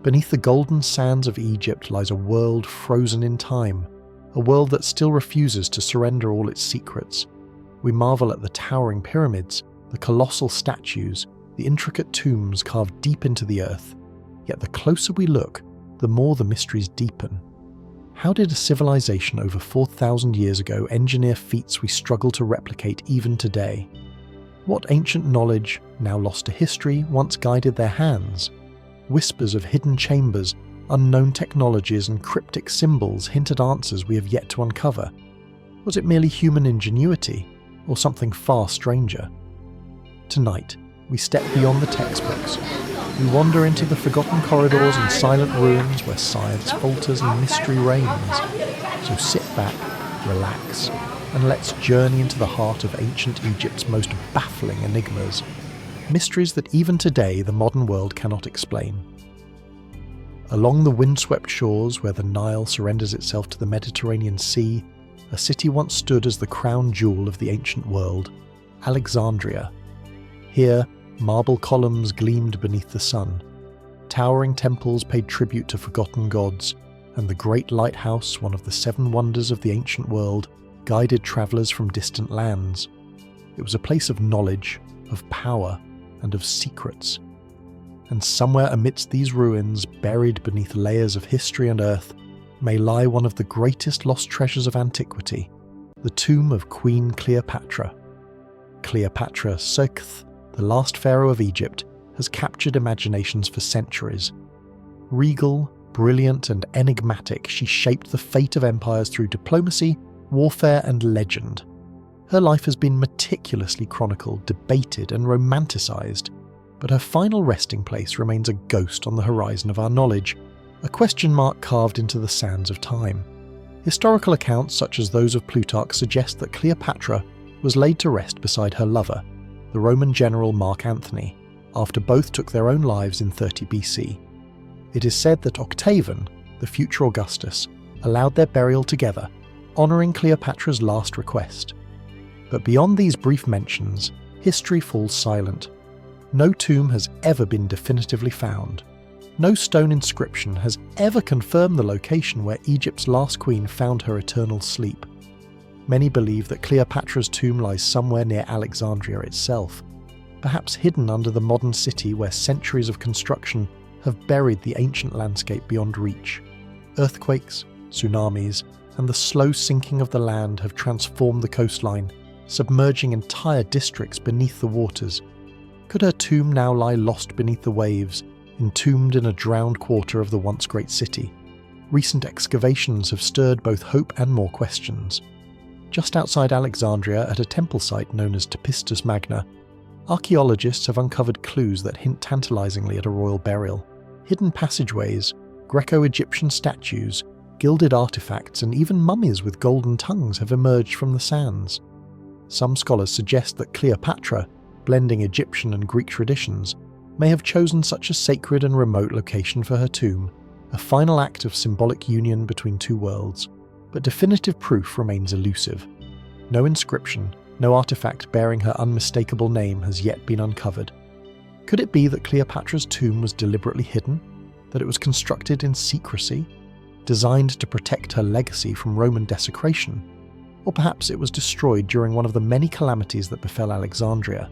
Beneath the golden sands of Egypt lies a world frozen in time, a world that still refuses to surrender all its secrets. We marvel at the towering pyramids, the colossal statues, the intricate tombs carved deep into the earth. Yet the closer we look, the more the mysteries deepen. How did a civilization over 4,000 years ago engineer feats we struggle to replicate even today? What ancient knowledge, now lost to history, once guided their hands? Whispers of hidden chambers, unknown technologies and cryptic symbols hint at answers we have yet to uncover. Was it merely human ingenuity, or something far stranger? Tonight, we step beyond the textbooks. We wander into the forgotten corridors and silent ruins where science falters and mystery reigns. So sit back, relax, and let's journey into the heart of ancient Egypt's most baffling enigmas. Mysteries that even today the modern world cannot explain. Along the windswept shores where the Nile surrenders itself to the Mediterranean Sea, a city once stood as the crown jewel of the ancient world, Alexandria. Here, marble columns gleamed beneath the sun. Towering temples paid tribute to forgotten gods, and the great lighthouse, one of the 7 wonders of the ancient world, guided travellers from distant lands. It was a place of knowledge, of power, and of secrets. And somewhere amidst these ruins, buried beneath layers of history and earth, may lie one of the greatest lost treasures of antiquity, the tomb of Queen Cleopatra. Cleopatra Sekth, the last pharaoh of Egypt, has captured imaginations for centuries. Regal, brilliant and enigmatic, she shaped the fate of empires through diplomacy, warfare and legend. Her life has been meticulously chronicled, debated and romanticised, but her final resting place remains a ghost on the horizon of our knowledge, a question mark carved into the sands of time. Historical accounts such as those of Plutarch suggest that Cleopatra was laid to rest beside her lover, the Roman general Mark Antony, after both took their own lives in 30 BC. It is said that Octavian, the future Augustus, allowed their burial together, honouring Cleopatra's last request. But beyond these brief mentions, history falls silent. No tomb has ever been definitively found. No stone inscription has ever confirmed the location where Egypt's last queen found her eternal sleep. Many believe that Cleopatra's tomb lies somewhere near Alexandria itself, perhaps hidden under the modern city where centuries of construction have buried the ancient landscape beyond reach. Earthquakes, tsunamis, and the slow sinking of the land have transformed the coastline, submerging entire districts beneath the waters. Could her tomb now lie lost beneath the waves, entombed in a drowned quarter of the once great city? Recent excavations have stirred both hope and more questions. Just outside Alexandria, at a temple site known as Tepistus Magna, archaeologists have uncovered clues that hint tantalizingly at a royal burial. Hidden passageways, Greco-Egyptian statues, gilded artifacts, and even mummies with golden tongues have emerged from the sands. Some scholars suggest that Cleopatra, blending Egyptian and Greek traditions, may have chosen such a sacred and remote location for her tomb, a final act of symbolic union between two worlds. But definitive proof remains elusive. No inscription, no artifact bearing her unmistakable name has yet been uncovered. Could it be that Cleopatra's tomb was deliberately hidden? That it was constructed in secrecy? Designed to protect her legacy from Roman desecration? Or perhaps it was destroyed during one of the many calamities that befell Alexandria?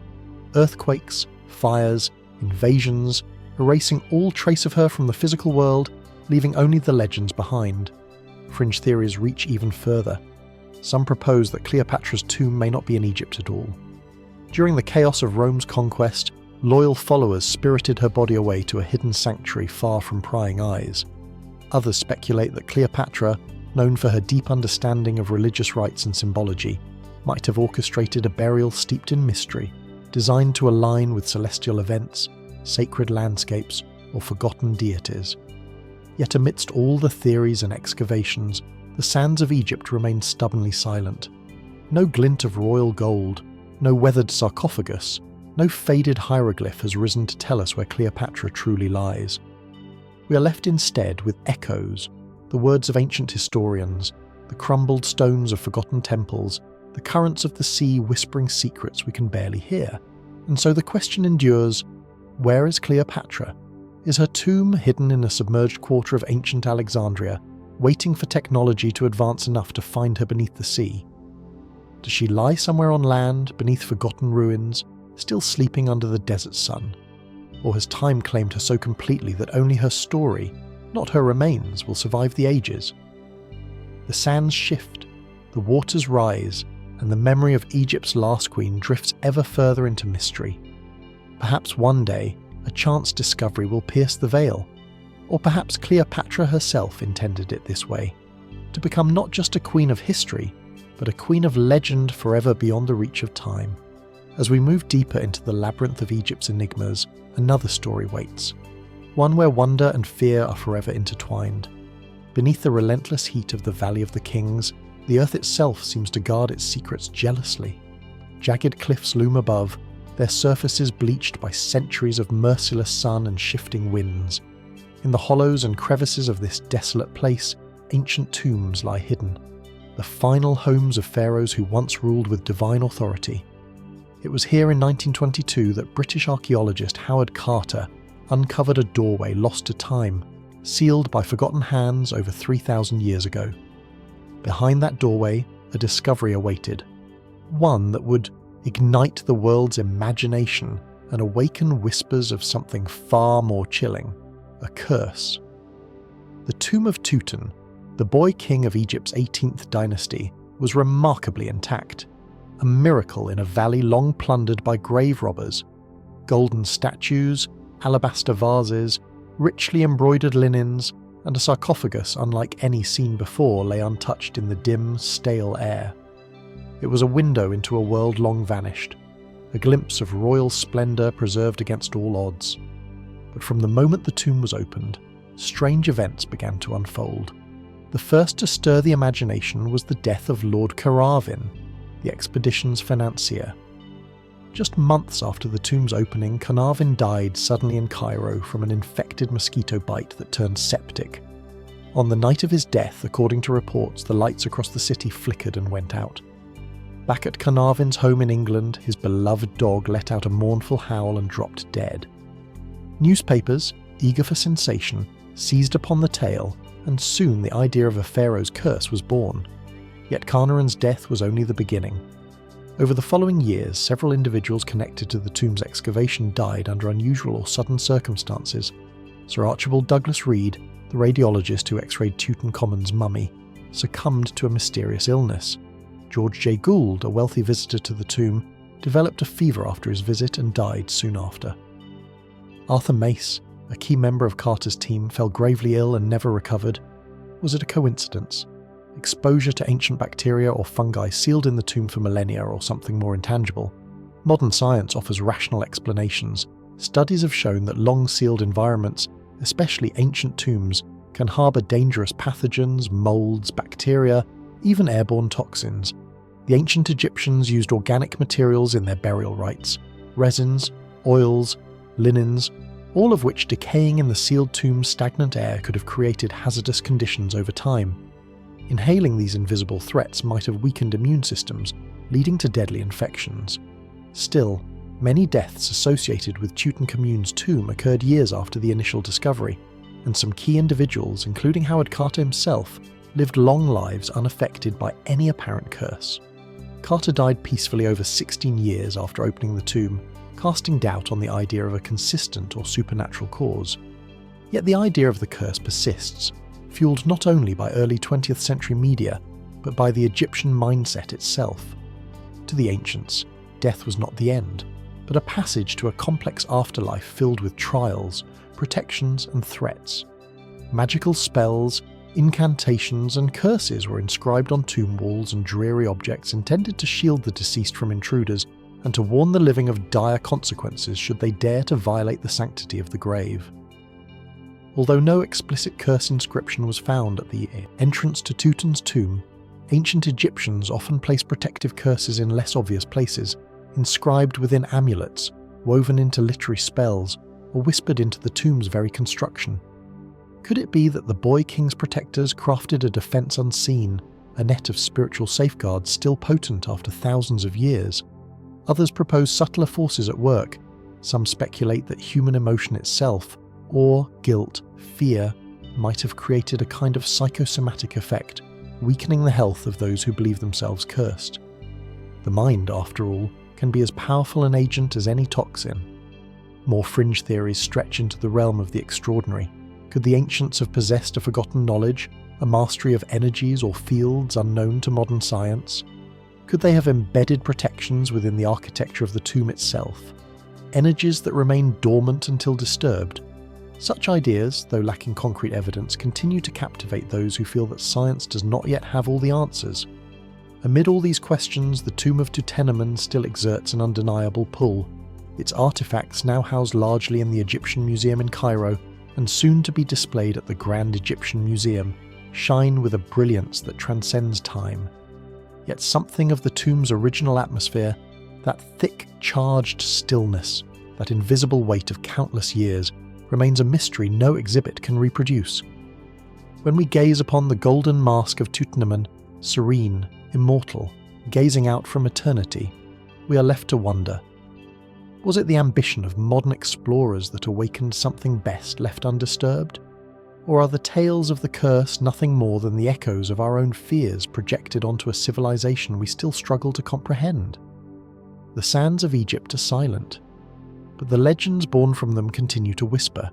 Earthquakes, fires, invasions, erasing all trace of her from the physical world, leaving only the legends behind. Fringe theories reach even further. Some propose that Cleopatra's tomb may not be in Egypt at all. During the chaos of Rome's conquest, loyal followers spirited her body away to a hidden sanctuary far from prying eyes. Others speculate that Cleopatra, known for her deep understanding of religious rites and symbology, might have orchestrated a burial steeped in mystery, designed to align with celestial events, sacred landscapes, or forgotten deities. Yet amidst all the theories and excavations, the sands of Egypt remain stubbornly silent. No glint of royal gold, no weathered sarcophagus, no faded hieroglyph has risen to tell us where Cleopatra truly lies. We are left instead with echoes, the words of ancient historians, the crumbled stones of forgotten temples, the currents of the sea whispering secrets we can barely hear. And so the question endures, where is Cleopatra? Is her tomb hidden in a submerged quarter of ancient Alexandria, waiting for technology to advance enough to find her beneath the sea? Does she lie somewhere on land, beneath forgotten ruins, still sleeping under the desert sun? Or has time claimed her so completely that only her story, not her remains, will survive the ages? The sands shift, the waters rise, and the memory of Egypt's last queen drifts ever further into mystery. Perhaps one day, a chance discovery will pierce the veil. Or perhaps Cleopatra herself intended it this way, to become not just a queen of history, but a queen of legend forever beyond the reach of time. As we move deeper into the labyrinth of Egypt's enigmas, another story waits. One where wonder and fear are forever intertwined. Beneath the relentless heat of the Valley of the Kings, the earth itself seems to guard its secrets jealously. Jagged cliffs loom above, their surfaces bleached by centuries of merciless sun and shifting winds. In the hollows and crevices of this desolate place, ancient tombs lie hidden, the final homes of pharaohs who once ruled with divine authority. It was here in 1922 that British archaeologist Howard Carter uncovered a doorway lost to time, sealed by forgotten hands over 3,000 years ago. Behind that doorway, a discovery awaited, one that would ignite the world's imagination and awaken whispers of something far more chilling, a curse. The tomb of Tutankhamun, the boy king of Egypt's 18th dynasty, was remarkably intact, a miracle in a valley long plundered by grave robbers. Golden statues, alabaster vases, richly embroidered linens, and a sarcophagus unlike any seen before lay untouched in the dim, stale air. It was a window into a world long vanished, a glimpse of royal splendour preserved against all odds. But from the moment the tomb was opened, strange events began to unfold. The first to stir the imagination was the death of Lord Carnarvon, the expedition's financier. Just months after the tomb's opening, Carnarvon died suddenly in Cairo from an infected mosquito bite that turned septic. On the night of his death, according to reports, the lights across the city flickered and went out. Back at Carnarvon's home in England, his beloved dog let out a mournful howl and dropped dead. Newspapers, eager for sensation, seized upon the tale, and soon the idea of a pharaoh's curse was born. Yet Carnarvon's death was only the beginning. Over the following years, several individuals connected to the tomb's excavation died under unusual or sudden circumstances. Sir Archibald Douglas Reed, the radiologist who x-rayed Tutankhamun's mummy, succumbed to a mysterious illness. George J. Gould, a wealthy visitor to the tomb, developed a fever after his visit and died soon after. Arthur Mace, a key member of Carter's team, fell gravely ill and never recovered. Was it a coincidence? Exposure to ancient bacteria or fungi sealed in the tomb for millennia, or something more intangible? Modern science offers rational explanations. Studies have shown that long-sealed environments, especially ancient tombs, can harbour dangerous pathogens, moulds, bacteria, even airborne toxins. The ancient Egyptians used organic materials in their burial rites, resins, oils, linens, all of which decaying in the sealed tomb's stagnant air could have created hazardous conditions over time. Inhaling these invisible threats might have weakened immune systems, leading to deadly infections. Still, many deaths associated with Tutankhamun's tomb occurred years after the initial discovery, and some key individuals, including Howard Carter himself, lived long lives unaffected by any apparent curse. Carter died peacefully over 16 years after opening the tomb, casting doubt on the idea of a consistent or supernatural cause. Yet the idea of the curse persists, fueled not only by early 20th century media, but by the Egyptian mindset itself. To the ancients, death was not the end, but a passage to a complex afterlife filled with trials, protections and threats. Magical spells, incantations and curses were inscribed on tomb walls and dreary objects intended to shield the deceased from intruders and to warn the living of dire consequences should they dare to violate the sanctity of the grave. Although no explicit curse inscription was found at the entrance to Tutankhamun's tomb, ancient Egyptians often placed protective curses in less obvious places, inscribed within amulets, woven into literary spells, or whispered into the tomb's very construction. Could it be that the boy king's protectors crafted a defense unseen, a net of spiritual safeguards still potent after thousands of years? Others propose subtler forces at work. Some speculate that human emotion itself, Or guilt, fear, might have created a kind of psychosomatic effect, weakening the health of those who believe themselves cursed. The mind, after all, can be as powerful an agent as any toxin. More fringe theories stretch into the realm of the extraordinary. Could the ancients have possessed a forgotten knowledge, a mastery of energies or fields unknown to modern science? Could they have embedded protections within the architecture of the tomb itself? Energies that remain dormant until disturbed? Such ideas, though lacking concrete evidence, continue to captivate those who feel that science does not yet have all the answers. Amid all these questions, the tomb of Tutankhamun still exerts an undeniable pull. Its artifacts, now housed largely in the Egyptian Museum in Cairo, and soon to be displayed at the Grand Egyptian Museum, shine with a brilliance that transcends time. Yet something of the tomb's original atmosphere, that thick, charged stillness, that invisible weight of countless years, remains a mystery no exhibit can reproduce. When we gaze upon the golden mask of Tutankhamun, serene, immortal, gazing out from eternity, we are left to wonder. Was it the ambition of modern explorers that awakened something best left undisturbed? Or are the tales of the curse nothing more than the echoes of our own fears projected onto a civilization we still struggle to comprehend? The sands of Egypt are silent, but the legends born from them continue to whisper,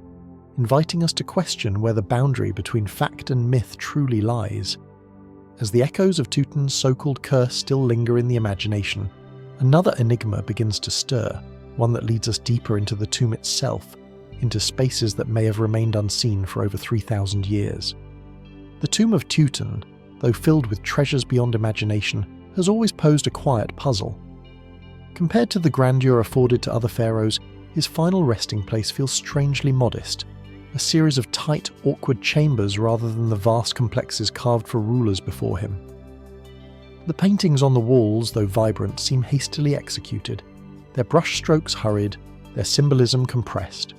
inviting us to question where the boundary between fact and myth truly lies. As the echoes of Tutankhamun's so-called curse still linger in the imagination, another enigma begins to stir, one that leads us deeper into the tomb itself, into spaces that may have remained unseen for over 3,000 years. The tomb of Tutankhamun, though filled with treasures beyond imagination, has always posed a quiet puzzle. Compared to the grandeur afforded to other pharaohs, his final resting place feels strangely modest, a series of tight, awkward chambers rather than the vast complexes carved for rulers before him. The paintings on the walls, though vibrant, seem hastily executed, their brushstrokes hurried, their symbolism compressed.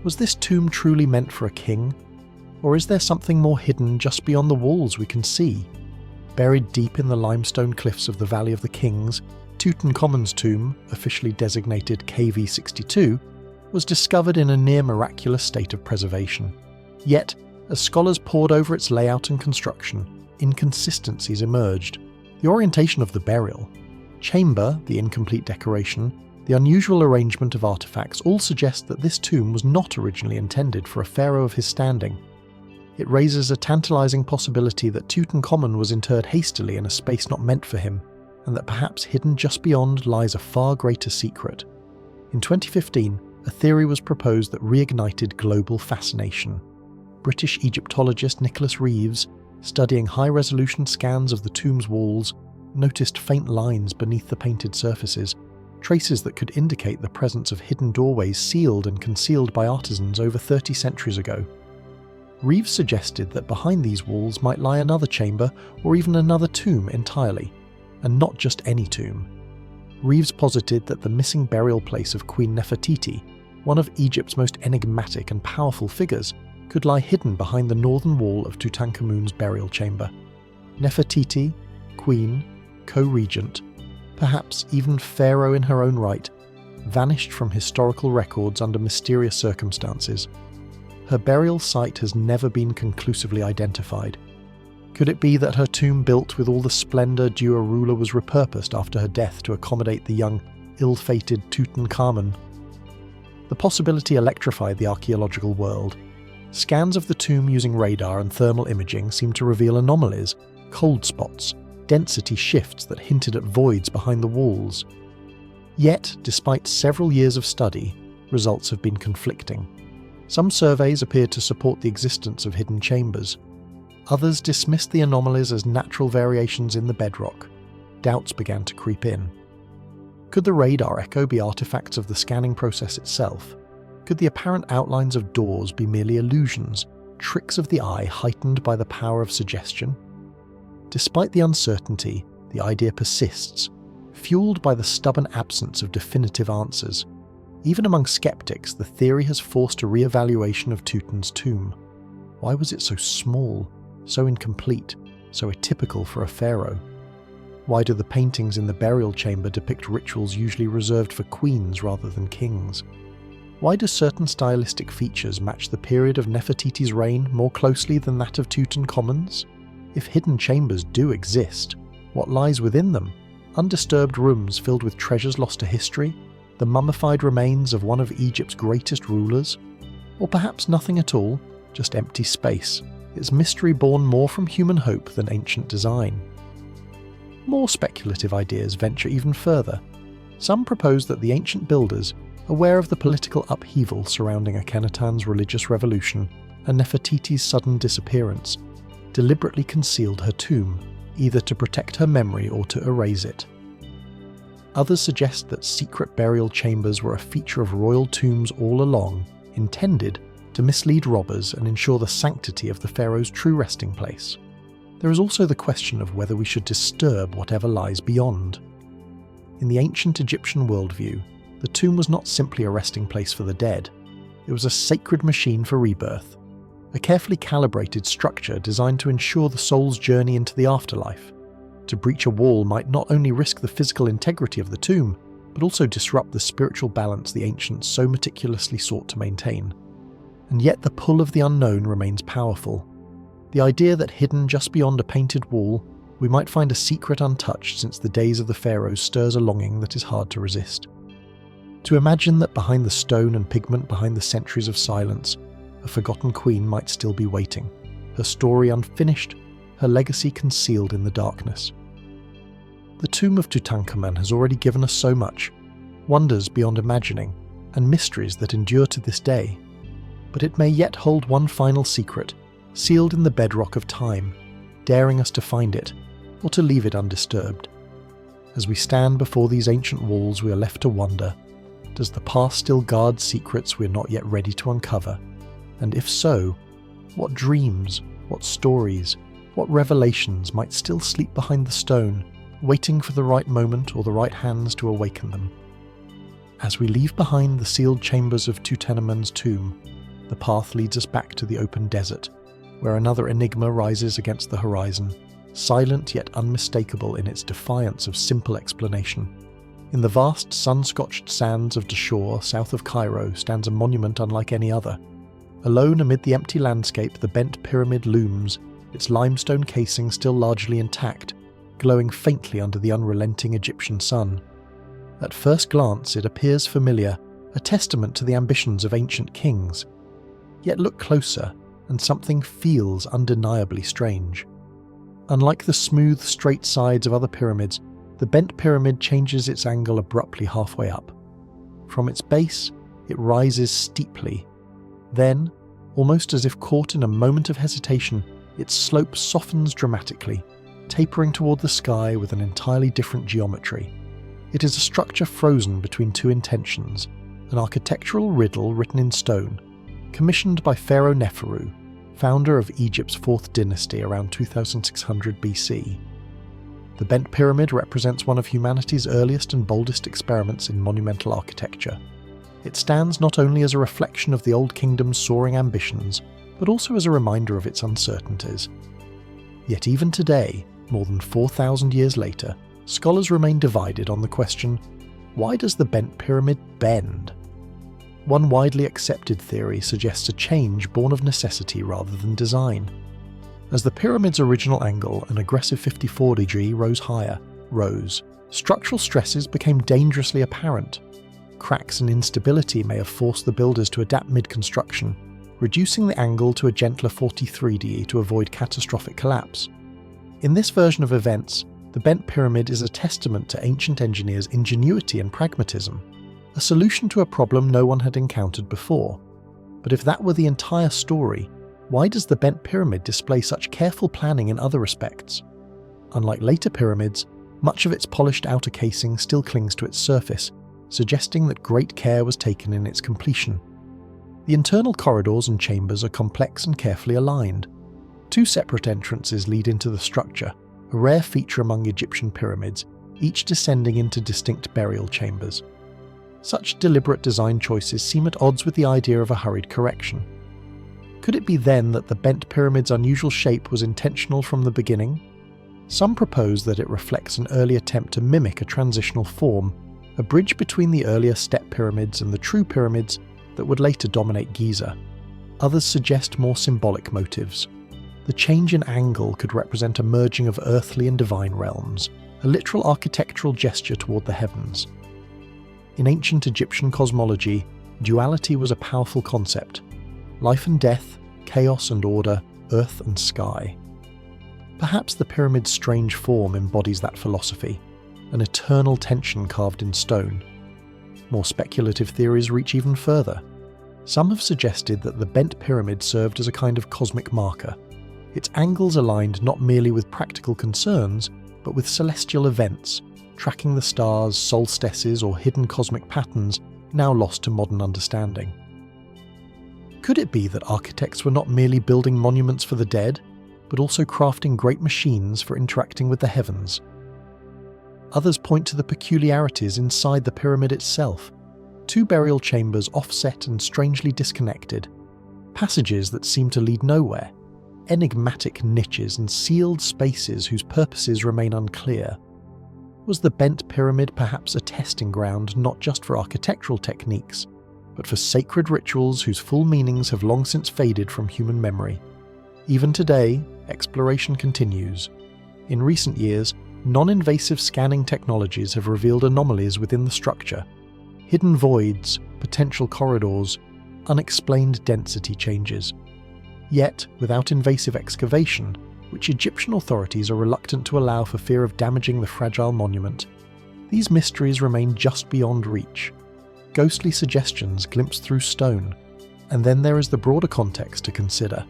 Was this tomb truly meant for a king? Or is there something more hidden just beyond the walls we can see? Buried deep in the limestone cliffs of the Valley of the Kings, Tutankhamun's tomb, officially designated KV62, was discovered in a near-miraculous state of preservation. Yet, as scholars pored over its layout and construction, inconsistencies emerged. The orientation of the burial, chamber, the incomplete decoration, the unusual arrangement of artifacts all suggest that this tomb was not originally intended for a pharaoh of his standing. It raises a tantalizing possibility that Tutankhamun was interred hastily in a space not meant for him, and that perhaps hidden just beyond lies a far greater secret. In 2015, a theory was proposed that reignited global fascination. British Egyptologist Nicholas Reeves, studying high-resolution scans of the tomb's walls, noticed faint lines beneath the painted surfaces, traces that could indicate the presence of hidden doorways sealed and concealed by artisans over 30 centuries ago. Reeves suggested that behind these walls might lie another chamber or even another tomb entirely, and not just any tomb. Reeves posited that the missing burial place of Queen Nefertiti, one of Egypt's most enigmatic and powerful figures, could lie hidden behind the northern wall of Tutankhamun's burial chamber. Nefertiti, queen, co-regent, perhaps even pharaoh in her own right, vanished from historical records under mysterious circumstances. Her burial site has never been conclusively identified. Could it be that her tomb, built with all the splendour due a ruler, was repurposed after her death to accommodate the young, ill-fated Tutankhamun? The possibility electrified the archaeological world. Scans of the tomb using radar and thermal imaging seemed to reveal anomalies, cold spots, density shifts that hinted at voids behind the walls. Yet, despite several years of study, results have been conflicting. Some surveys appeared to support the existence of hidden chambers. Others dismissed the anomalies as natural variations in the bedrock. Doubts began to creep in. Could the radar echo be artifacts of the scanning process itself? Could the apparent outlines of doors be merely illusions, tricks of the eye heightened by the power of suggestion? Despite the uncertainty, the idea persists, fueled by the stubborn absence of definitive answers. Even among skeptics, the theory has forced a re-evaluation of Tutankhamun's tomb. Why was it so small, so incomplete, so atypical for a pharaoh? Why do the paintings in the burial chamber depict rituals usually reserved for queens rather than kings? Why do certain stylistic features match the period of Nefertiti's reign more closely than that of Tutankhamun's? If hidden chambers do exist, what lies within them? Undisturbed rooms filled with treasures lost to history? The mummified remains of one of Egypt's greatest rulers? Or perhaps nothing at all, just empty space, its mystery born more from human hope than ancient design? More speculative ideas venture even further. Some propose that the ancient builders, aware of the political upheaval surrounding Akhenaten's religious revolution and Nefertiti's sudden disappearance, deliberately concealed her tomb, either to protect her memory or to erase it. Others suggest that secret burial chambers were a feature of royal tombs all along, intended to mislead robbers and ensure the sanctity of the pharaoh's true resting place. There is also the question of whether we should disturb whatever lies beyond. In the ancient Egyptian worldview, the tomb was not simply a resting place for the dead. It was a sacred machine for rebirth, a carefully calibrated structure designed to ensure the soul's journey into the afterlife. To breach a wall might not only risk the physical integrity of the tomb, but also disrupt the spiritual balance the ancients so meticulously sought to maintain. And yet the pull of the unknown remains powerful. The idea that hidden just beyond a painted wall, we might find a secret untouched since the days of the pharaohs stirs a longing that is hard to resist. To imagine that behind the stone and pigment, behind the centuries of silence, a forgotten queen might still be waiting, her story unfinished, her legacy concealed in the darkness. The tomb of Tutankhamun has already given us so much, wonders beyond imagining, and mysteries that endure to this day. But it may yet hold one final secret, sealed in the bedrock of time, daring us to find it, or to leave it undisturbed. As we stand before these ancient walls, we are left to wonder, does the past still guard secrets we are not yet ready to uncover? And if so, what dreams, what stories, what revelations might still sleep behind the stone, waiting for the right moment or the right hands to awaken them? As we leave behind the sealed chambers of Tutankhamun's tomb, the path leads us back to the open desert, where another enigma rises against the horizon, silent yet unmistakable in its defiance of simple explanation. In the vast sun-scotched sands of Dashur, south of Cairo, stands a monument unlike any other. Alone amid the empty landscape, the bent pyramid looms, its limestone casing still largely intact, glowing faintly under the unrelenting Egyptian sun. At first glance it appears familiar, a testament to the ambitions of ancient kings. Yet look closer, and something feels undeniably strange. Unlike the smooth, straight sides of other pyramids, the bent pyramid changes its angle abruptly halfway up. From its base, it rises steeply. Then, almost as if caught in a moment of hesitation, its slope softens dramatically, tapering toward the sky with an entirely different geometry. It is a structure frozen between two intentions, an architectural riddle written in stone, commissioned by Pharaoh Neferu, founder of Egypt's 4th dynasty around 2600 BC. The bent pyramid represents one of humanity's earliest and boldest experiments in monumental architecture. It stands not only as a reflection of the Old Kingdom's soaring ambitions, but also as a reminder of its uncertainties. Yet even today, more than 4,000 years later, scholars remain divided on the question, why does the bent pyramid bend? One widely accepted theory suggests a change born of necessity rather than design. As the pyramid's original angle, an aggressive 54°, rose, structural stresses became dangerously apparent. Cracks and instability may have forced the builders to adapt mid-construction, reducing the angle to a gentler 43° to avoid catastrophic collapse. In this version of events, the bent pyramid is a testament to ancient engineers' ingenuity and pragmatism, a solution to a problem no one had encountered before. But if that were the entire story, why does the bent pyramid display such careful planning in other respects? Unlike later pyramids, much of its polished outer casing still clings to its surface, suggesting that great care was taken in its completion. The internal corridors and chambers are complex and carefully aligned. Two separate entrances lead into the structure, a rare feature among Egyptian pyramids, each descending into distinct burial chambers. Such deliberate design choices seem at odds with the idea of a hurried correction. Could it be then that the bent pyramid's unusual shape was intentional from the beginning? Some propose that it reflects an early attempt to mimic a transitional form, a bridge between the earlier step pyramids and the true pyramids, that would later dominate Giza. Others suggest more symbolic motives. The change in angle could represent a merging of earthly and divine realms, a literal architectural gesture toward the heavens. In ancient Egyptian cosmology, duality was a powerful concept. Life and death, chaos and order, earth and sky. Perhaps the pyramid's strange form embodies that philosophy, an eternal tension carved in stone. More speculative theories reach even further. Some have suggested that the bent pyramid served as a kind of cosmic marker, its angles aligned not merely with practical concerns, but with celestial events, tracking the stars, solstices, or hidden cosmic patterns now lost to modern understanding. Could it be that architects were not merely building monuments for the dead, but also crafting great machines for interacting with the heavens? Others point to the peculiarities inside the pyramid itself. 2 burial chambers offset and strangely disconnected, passages that seem to lead nowhere, enigmatic niches and sealed spaces whose purposes remain unclear. Was the bent pyramid perhaps a testing ground not just for architectural techniques, but for sacred rituals whose full meanings have long since faded from human memory? Even today, exploration continues. In recent years, non-invasive scanning technologies have revealed anomalies within the structure, hidden voids, potential corridors, unexplained density changes. Yet, without invasive excavation, which Egyptian authorities are reluctant to allow for fear of damaging the fragile monument, these mysteries remain just beyond reach. Ghostly suggestions glimpse through stone, and then there is the broader context to consider.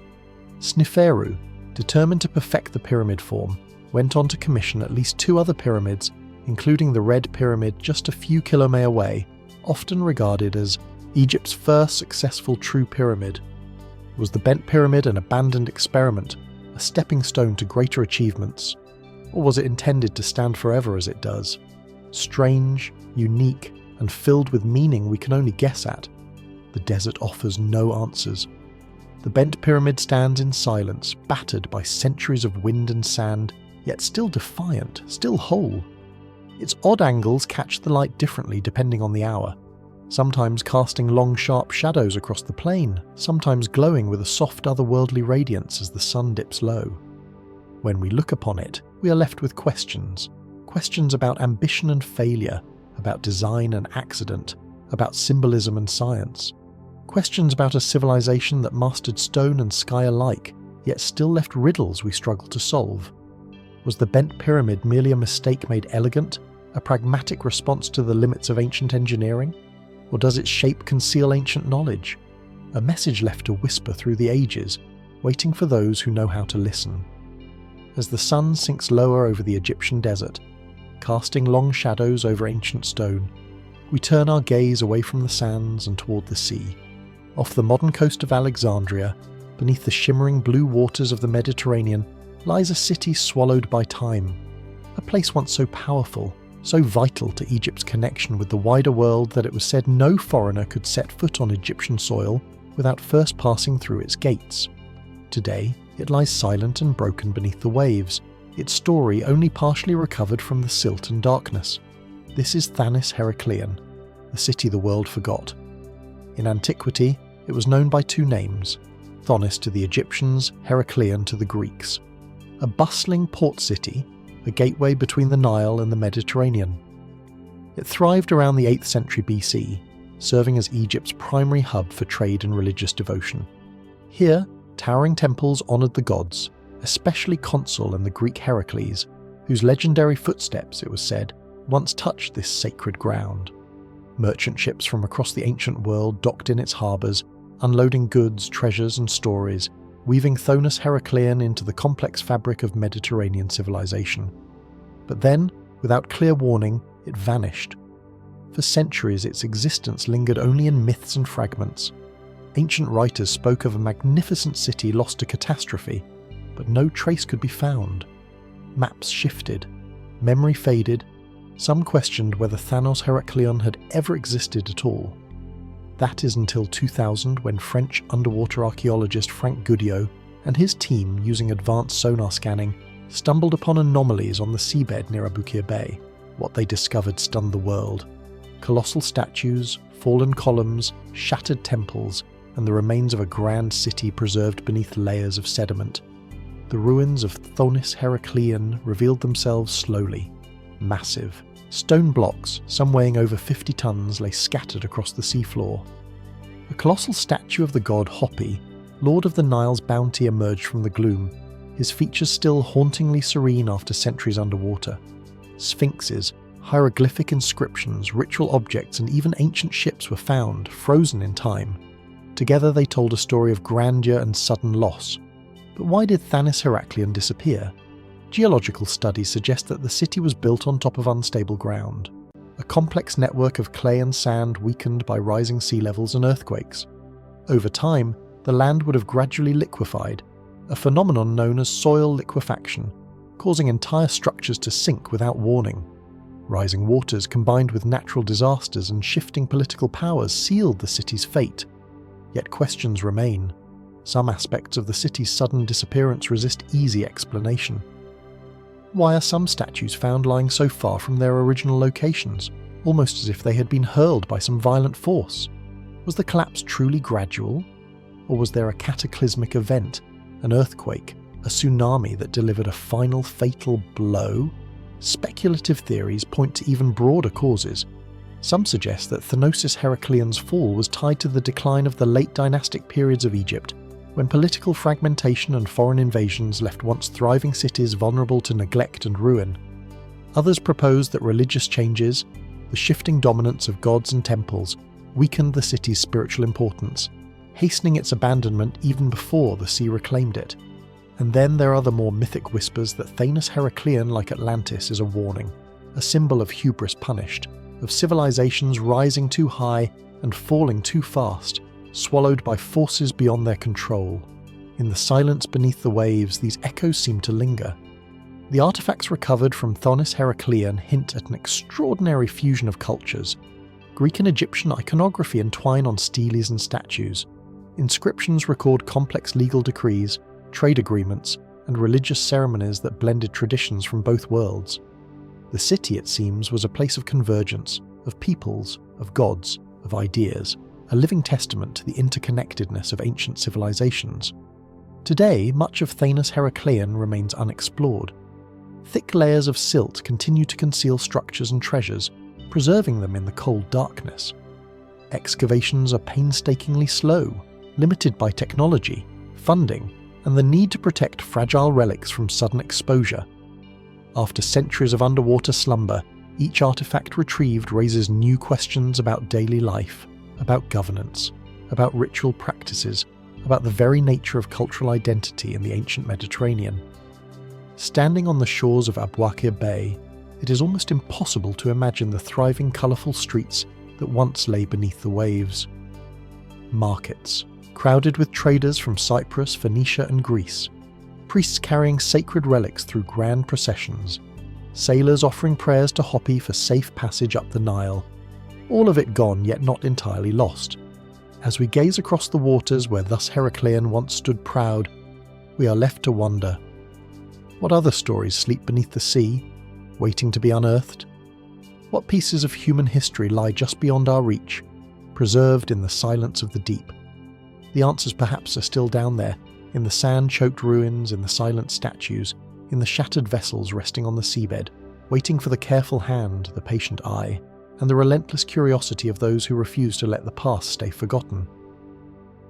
Sneferu, determined to perfect the pyramid form, went on to commission at least 2 other pyramids, including the Red Pyramid just a few kilometers away, often regarded as Egypt's first successful true pyramid. Was the bent pyramid an abandoned experiment, a stepping stone to greater achievements? Or was it intended to stand forever as it does? Strange, unique, and filled with meaning we can only guess at. The desert offers no answers. The bent pyramid stands in silence, battered by centuries of wind and sand, yet still defiant, still whole. Its odd angles catch the light differently depending on the hour, sometimes casting long sharp shadows across the plain, sometimes glowing with a soft otherworldly radiance as the sun dips low. When we look upon it, we are left with questions about ambition and failure, about design and accident, about symbolism and science. Questions about a civilization that mastered stone and sky alike, yet still left riddles we struggle to solve. Was the bent pyramid merely a mistake made elegant, a pragmatic response to the limits of ancient engineering? Or does its shape conceal ancient knowledge? A message left to whisper through the ages, waiting for those who know how to listen. As the sun sinks lower over the Egyptian desert, casting long shadows over ancient stone, we turn our gaze away from the sands and toward the sea. Off the modern coast of Alexandria, beneath the shimmering blue waters of the Mediterranean, lies a city swallowed by time. A place once so powerful, so vital to Egypt's connection with the wider world that it was said no foreigner could set foot on Egyptian soil without first passing through its gates. Today, it lies silent and broken beneath the waves, its story only partially recovered from the silt and darkness. This is Thanis Heracleion, the city the world forgot. In antiquity, it was known by 2 names, Thonis to the Egyptians, Heracleion to the Greeks. A bustling port city, a gateway between the Nile and the Mediterranean. It thrived around the 8th century BC, serving as Egypt's primary hub for trade and religious devotion. Here, towering temples honoured the gods, especially Consul and the Greek Heracles, whose legendary footsteps, it was said, once touched this sacred ground. Merchant ships from across the ancient world docked in its harbours, unloading goods, treasures and stories, weaving Thonis Heracleion into the complex fabric of Mediterranean civilization. But then, without clear warning, it vanished. For centuries its existence lingered only in myths and fragments. Ancient writers spoke of a magnificent city lost to catastrophe, but no trace could be found. Maps shifted, memory faded, some questioned whether Thanos Heracleion had ever existed at all. That is until 2000, when French underwater archaeologist Frank Goudiot and his team, using advanced sonar scanning, stumbled upon anomalies on the seabed near Abukir Bay. What they discovered stunned the world. Colossal statues, fallen columns, shattered temples, and the remains of a grand city preserved beneath layers of sediment. The ruins of Thonis Heracleion revealed themselves slowly, massive. Stone blocks, some weighing over 50 tons, lay scattered across the seafloor. A colossal statue of the god Hopi, lord of the Nile's bounty, emerged from the gloom, his features still hauntingly serene after centuries underwater. Sphinxes, hieroglyphic inscriptions, ritual objects, and even ancient ships were found, frozen in time. Together they told a story of grandeur and sudden loss. But why did Thonis Heracleion disappear? Geological studies suggest that the city was built on top of unstable ground, a complex network of clay and sand weakened by rising sea levels and earthquakes. Over time, the land would have gradually liquefied, a phenomenon known as soil liquefaction, causing entire structures to sink without warning. Rising waters combined with natural disasters and shifting political powers sealed the city's fate. Yet questions remain. Some aspects of the city's sudden disappearance resist easy explanation. Why are some statues found lying so far from their original locations, almost as if they had been hurled by some violent force? Was the collapse truly gradual? Or was there a cataclysmic event, an earthquake, a tsunami that delivered a final fatal blow? Speculative theories point to even broader causes. Some suggest that Thonis Heracleion's fall was tied to the decline of the late dynastic periods of Egypt, when political fragmentation and foreign invasions left once thriving cities vulnerable to neglect and ruin. Others propose that religious changes, the shifting dominance of gods and temples, weakened the city's spiritual importance, hastening its abandonment even before the sea reclaimed it. And then there are the more mythic whispers that Thonis Heracleion, like Atlantis, is a warning, a symbol of hubris punished, of civilizations rising too high and falling too fast, swallowed by forces beyond their control. In the silence beneath the waves, these echoes seem to linger. The artifacts recovered from Thonis Heracleion hint at an extraordinary fusion of cultures. Greek and Egyptian iconography entwine on steles and statues. Inscriptions record complex legal decrees, trade agreements, and religious ceremonies that blended traditions from both worlds. The city, it seems, was a place of convergence, of peoples, of gods, of ideas, a living testament to the interconnectedness of ancient civilizations. Today, much of Thonis Heracleion remains unexplored. Thick layers of silt continue to conceal structures and treasures, preserving them in the cold darkness. Excavations are painstakingly slow, limited by technology, funding, and the need to protect fragile relics from sudden exposure. After centuries of underwater slumber, each artifact retrieved raises new questions about daily life, about governance, about ritual practices, about the very nature of cultural identity in the ancient Mediterranean. Standing on the shores of Abwakir Bay, it is almost impossible to imagine the thriving, colourful streets that once lay beneath the waves. Markets, crowded with traders from Cyprus, Phoenicia and Greece, priests carrying sacred relics through grand processions, sailors offering prayers to Hopi for safe passage up the Nile, all of it gone yet not entirely lost. As we gaze across the waters where thus Heracleion once stood proud, we are left to wonder, what other stories sleep beneath the sea, waiting to be unearthed? What pieces of human history lie just beyond our reach, preserved in the silence of the deep? The answers perhaps are still down there, in the sand-choked ruins, in the silent statues, in the shattered vessels resting on the seabed, waiting for the careful hand, the patient eye, and the relentless curiosity of those who refuse to let the past stay forgotten.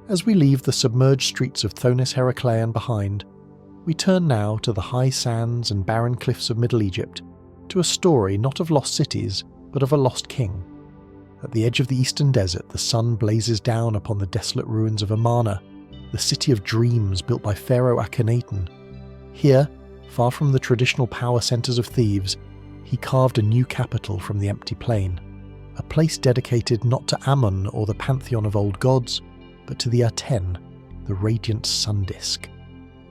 As we leave the submerged streets of Thonis Heracleion behind, we turn now to the high sands and barren cliffs of Middle Egypt, to a story not of lost cities, but of a lost king. At the edge of the eastern desert, the sun blazes down upon the desolate ruins of Amarna, the city of dreams built by Pharaoh Akhenaten. Here, far from the traditional power centres of Thebes, he carved a new capital from the empty plain, a place dedicated not to Ammon or the pantheon of old gods, but to the Aten, the radiant sun disk.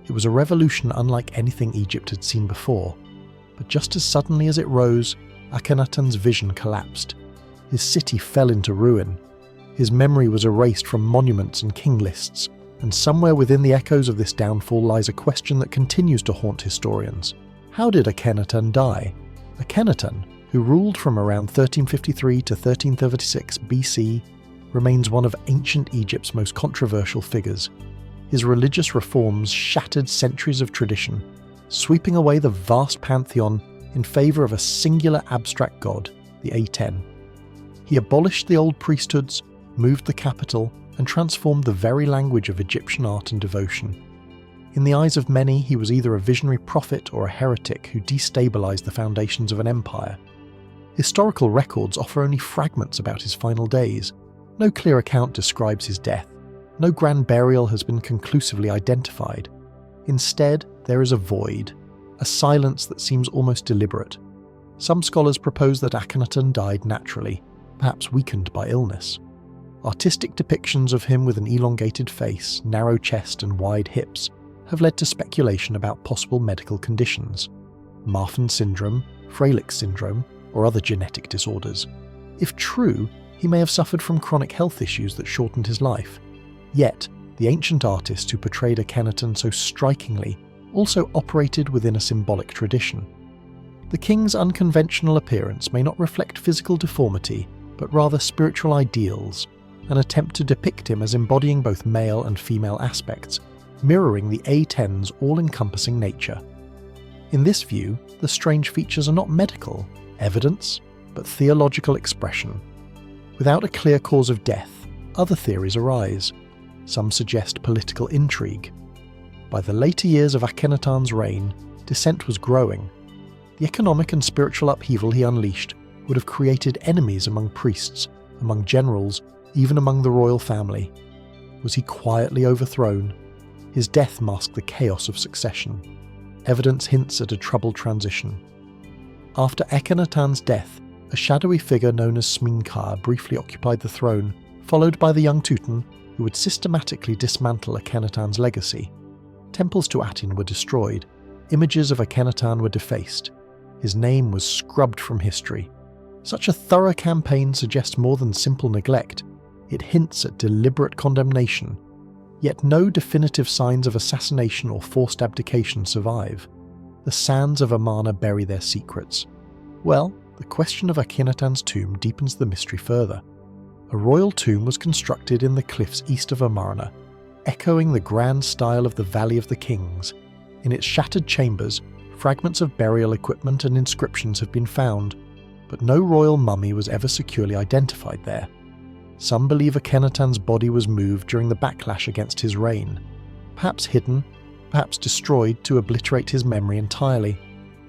It was a revolution unlike anything Egypt had seen before, but just as suddenly as it rose, Akhenaten's vision collapsed. His city fell into ruin. His memory was erased from monuments and king lists, and somewhere within the echoes of this downfall lies a question that continues to haunt historians. How did Akhenaten die? Akhenaten, who ruled from around 1353 to 1336 BC, remains one of ancient Egypt's most controversial figures. His religious reforms shattered centuries of tradition, sweeping away the vast pantheon in favour of a singular abstract god, the Aten. He abolished the old priesthoods, moved the capital, and transformed the very language of Egyptian art and devotion. In the eyes of many, he was either a visionary prophet or a heretic who destabilised the foundations of an empire. Historical records offer only fragments about his final days. No clear account describes his death. No grand burial has been conclusively identified. Instead, there is a void, a silence that seems almost deliberate. Some scholars propose that Akhenaten died naturally, perhaps weakened by illness. Artistic depictions of him with an elongated face, narrow chest and wide hips have led to speculation about possible medical conditions. Marfan syndrome, Freilich syndrome, or other genetic disorders. If true, he may have suffered from chronic health issues that shortened his life. Yet, the ancient artist who portrayed Akhenaten so strikingly also operated within a symbolic tradition. The king's unconventional appearance may not reflect physical deformity, but rather spiritual ideals, an attempt to depict him as embodying both male and female aspects, mirroring the Aten's all-encompassing nature. In this view, the strange features are not medical evidence, but theological expression. Without a clear cause of death, other theories arise. Some suggest political intrigue. By the later years of Akhenaten's reign, dissent was growing. The economic and spiritual upheaval he unleashed would have created enemies among priests, among generals, even among the royal family. Was he quietly overthrown? His death masked the chaos of succession. Evidence hints at a troubled transition. After Akhenaten's death, a shadowy figure known as Smenkhare briefly occupied the throne, followed by the young Tutankhamun, who would systematically dismantle Akhenaten's legacy. Temples to Aten were destroyed, images of Akhenaten were defaced. His name was scrubbed from history. Such a thorough campaign suggests more than simple neglect. It hints at deliberate condemnation. Yet no definitive signs of assassination or forced abdication survive. The sands of Amarna bury their secrets. Well, the question of Akhenaten's tomb deepens the mystery further. A royal tomb was constructed in the cliffs east of Amarna, echoing the grand style of the Valley of the Kings. In its shattered chambers, fragments of burial equipment and inscriptions have been found, but no royal mummy was ever securely identified there. Some believe Akhenaten's body was moved during the backlash against his reign, perhaps hidden, perhaps destroyed to obliterate his memory entirely.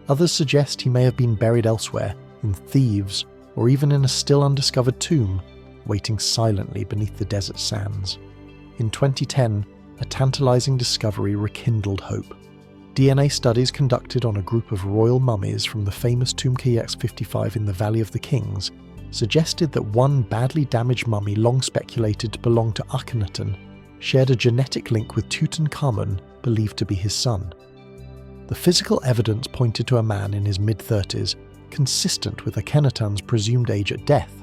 Others suggest he may have been buried elsewhere, in Thebes, or even in a still undiscovered tomb, waiting silently beneath the desert sands. In 2010, a tantalizing discovery rekindled hope. DNA studies conducted on a group of royal mummies from the famous tomb KX55 in the Valley of the Kings suggested that one badly damaged mummy long speculated to belong to Akhenaten shared a genetic link with Tutankhamun, believed to be his son. The physical evidence pointed to a man in his mid-30s, consistent with Akhenaten's presumed age at death.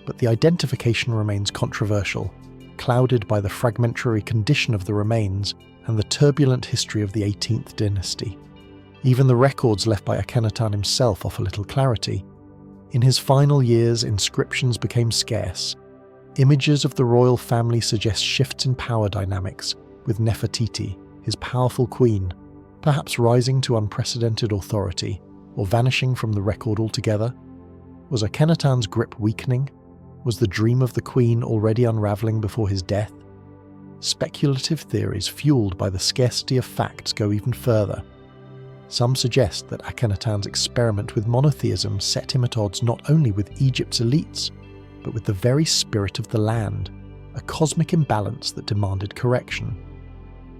But the identification remains controversial, clouded by the fragmentary condition of the remains and the turbulent history of the 18th dynasty. Even the records left by Akhenaten himself offer little clarity. In his final years, inscriptions became scarce. Images of the royal family suggest shifts in power dynamics, with Nefertiti, his powerful queen, perhaps rising to unprecedented authority, or vanishing from the record altogether. Was Akhenaten's grip weakening? Was the dream of the queen already unravelling before his death? Speculative theories fueled by the scarcity of facts go even further. Some suggest that Akhenaten's experiment with monotheism set him at odds not only with Egypt's elites, but with the very spirit of the land, a cosmic imbalance that demanded correction.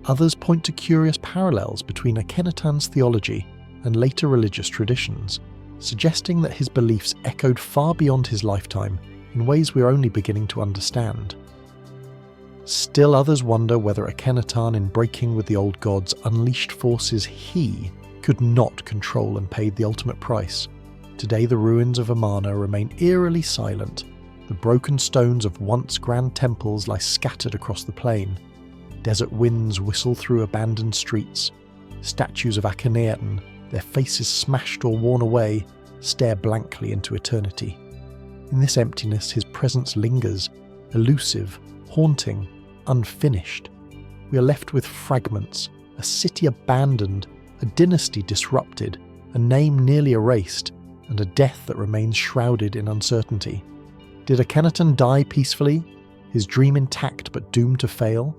Others point to curious parallels between Akhenaten's theology and later religious traditions, suggesting that his beliefs echoed far beyond his lifetime in ways we are only beginning to understand. Still others wonder whether Akhenaten, in breaking with the old gods, unleashed forces he could not control and paid the ultimate price. Today the ruins of Amarna remain eerily silent. The broken stones of once grand temples lie scattered across the plain. Desert winds whistle through abandoned streets. Statues of Akhenaten, their faces smashed or worn away, stare blankly into eternity. In this emptiness, his presence lingers, elusive, haunting, unfinished. We are left with fragments, a city abandoned, a dynasty disrupted, a name nearly erased, and a death that remains shrouded in uncertainty. Did Akhenaten die peacefully, his dream intact but doomed to fail?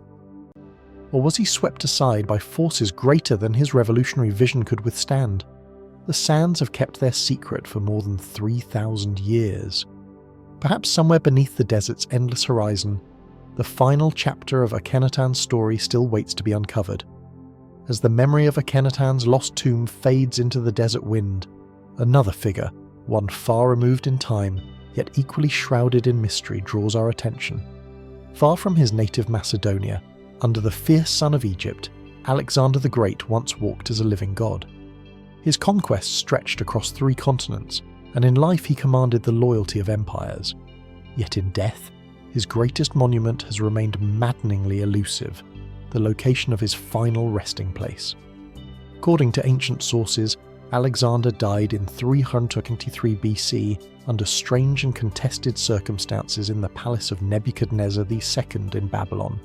Or was he swept aside by forces greater than his revolutionary vision could withstand? The sands have kept their secret for more than 3,000 years. Perhaps somewhere beneath the desert's endless horizon, the final chapter of Akhenaten's story still waits to be uncovered. As the memory of Akhenaten's lost tomb fades into the desert wind, another figure, one far removed in time, yet equally shrouded in mystery, draws our attention. Far from his native Macedonia, under the fierce sun of Egypt, Alexander the Great once walked as a living god. His conquests stretched across 3 continents, and in life he commanded the loyalty of empires. Yet in death, his greatest monument has remained maddeningly elusive, the location of his final resting place. According to ancient sources, Alexander died in 323 BC under strange and contested circumstances in the palace of Nebuchadnezzar II in Babylon.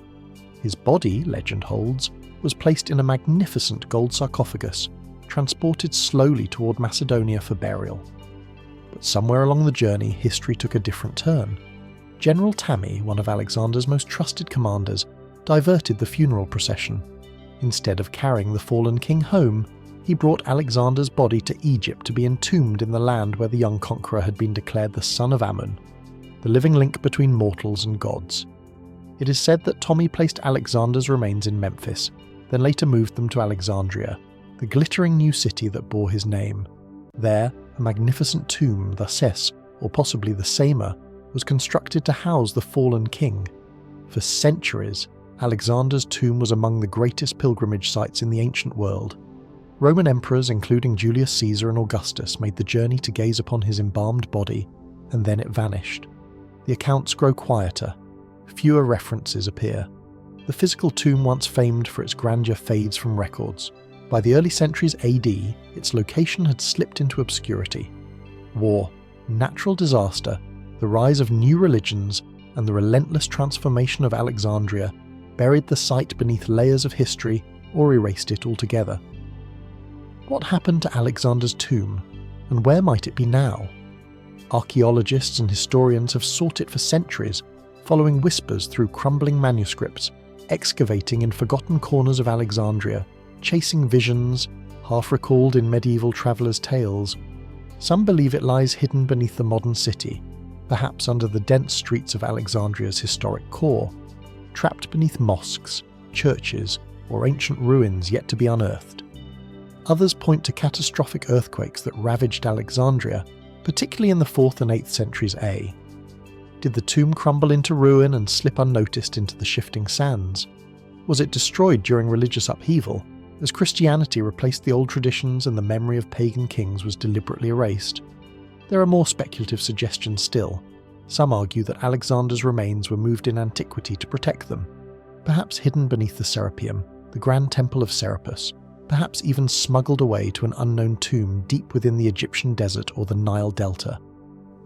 His body, legend holds, was placed in a magnificent gold sarcophagus, transported slowly toward Macedonia for burial. But somewhere along the journey, history took a different turn. General Tammy, one of Alexander's most trusted commanders, diverted the funeral procession. Instead of carrying the fallen king home, he brought Alexander's body to Egypt to be entombed in the land where the young conqueror had been declared the son of Ammon, the living link between mortals and gods. It is said that Tommy placed Alexander's remains in Memphis, then later moved them to Alexandria, the glittering new city that bore his name. There, a magnificent tomb, the Ses, or possibly the Sema, was constructed to house the fallen king. For centuries, Alexander's tomb was among the greatest pilgrimage sites in the ancient world. Roman emperors, including Julius Caesar and Augustus, made the journey to gaze upon his embalmed body, and then it vanished. The accounts grow quieter. Fewer references appear. The physical tomb, once famed for its grandeur, fades from records. By the early centuries AD, its location had slipped into obscurity. War, natural disaster, the rise of new religions, and the relentless transformation of Alexandria buried the site beneath layers of history or erased it altogether. What happened to Alexander's tomb, and where might it be now? Archaeologists and historians have sought it for centuries, following whispers through crumbling manuscripts, excavating in forgotten corners of Alexandria, chasing visions, half recalled in medieval travellers' tales. Some believe it lies hidden beneath the modern city, perhaps under the dense streets of Alexandria's historic core, trapped beneath mosques, churches, or ancient ruins yet to be unearthed. Others point to catastrophic earthquakes that ravaged Alexandria, particularly in the 4th and 8th centuries A. Did the tomb crumble into ruin and slip unnoticed into the shifting sands? Was it destroyed during religious upheaval, as Christianity replaced the old traditions and the memory of pagan kings was deliberately erased? There are more speculative suggestions still. Some argue that Alexander's remains were moved in antiquity to protect them, perhaps hidden beneath the Serapeum, the grand temple of Serapis, perhaps even smuggled away to an unknown tomb deep within the Egyptian desert or the Nile Delta.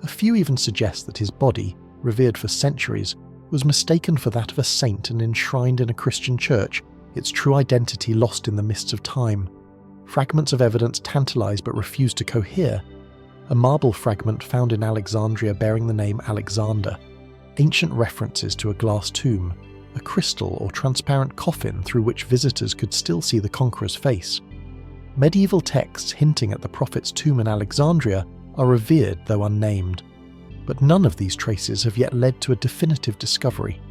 A few even suggest that his body, revered for centuries, was mistaken for that of a saint and enshrined in a Christian church, its true identity lost in the mists of time. Fragments of evidence tantalize but refuse to cohere. A marble fragment found in Alexandria bearing the name Alexander, ancient references to a glass tomb, a crystal or transparent coffin through which visitors could still see the conqueror's face. Medieval texts hinting at the prophet's tomb in Alexandria are revered though unnamed, but none of these traces have yet led to a definitive discovery.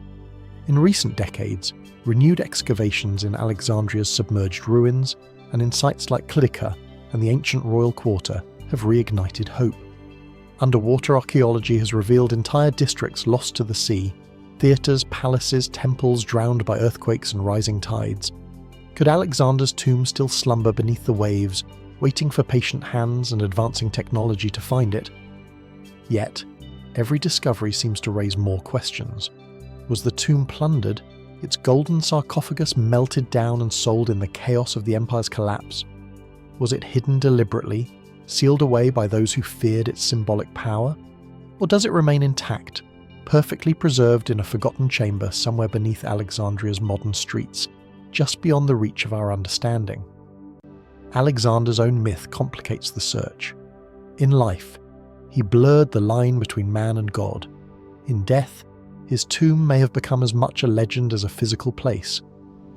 In recent decades, renewed excavations in Alexandria's submerged ruins and in sites like Clydica and the ancient royal quarter have reignited hope. Underwater archaeology has revealed entire districts lost to the sea, theatres, palaces, temples drowned by earthquakes and rising tides. Could Alexander's tomb still slumber beneath the waves, waiting for patient hands and advancing technology to find it? Yet, every discovery seems to raise more questions. Was the tomb plundered, its golden sarcophagus melted down and sold in the chaos of the empire's collapse? Was it hidden deliberately, sealed away by those who feared its symbolic power? Or does it remain intact, perfectly preserved in a forgotten chamber somewhere beneath Alexandria's modern streets, just beyond the reach of our understanding? Alexander's own myth complicates the search. In life, he blurred the line between man and God. In death, his tomb may have become as much a legend as a physical place,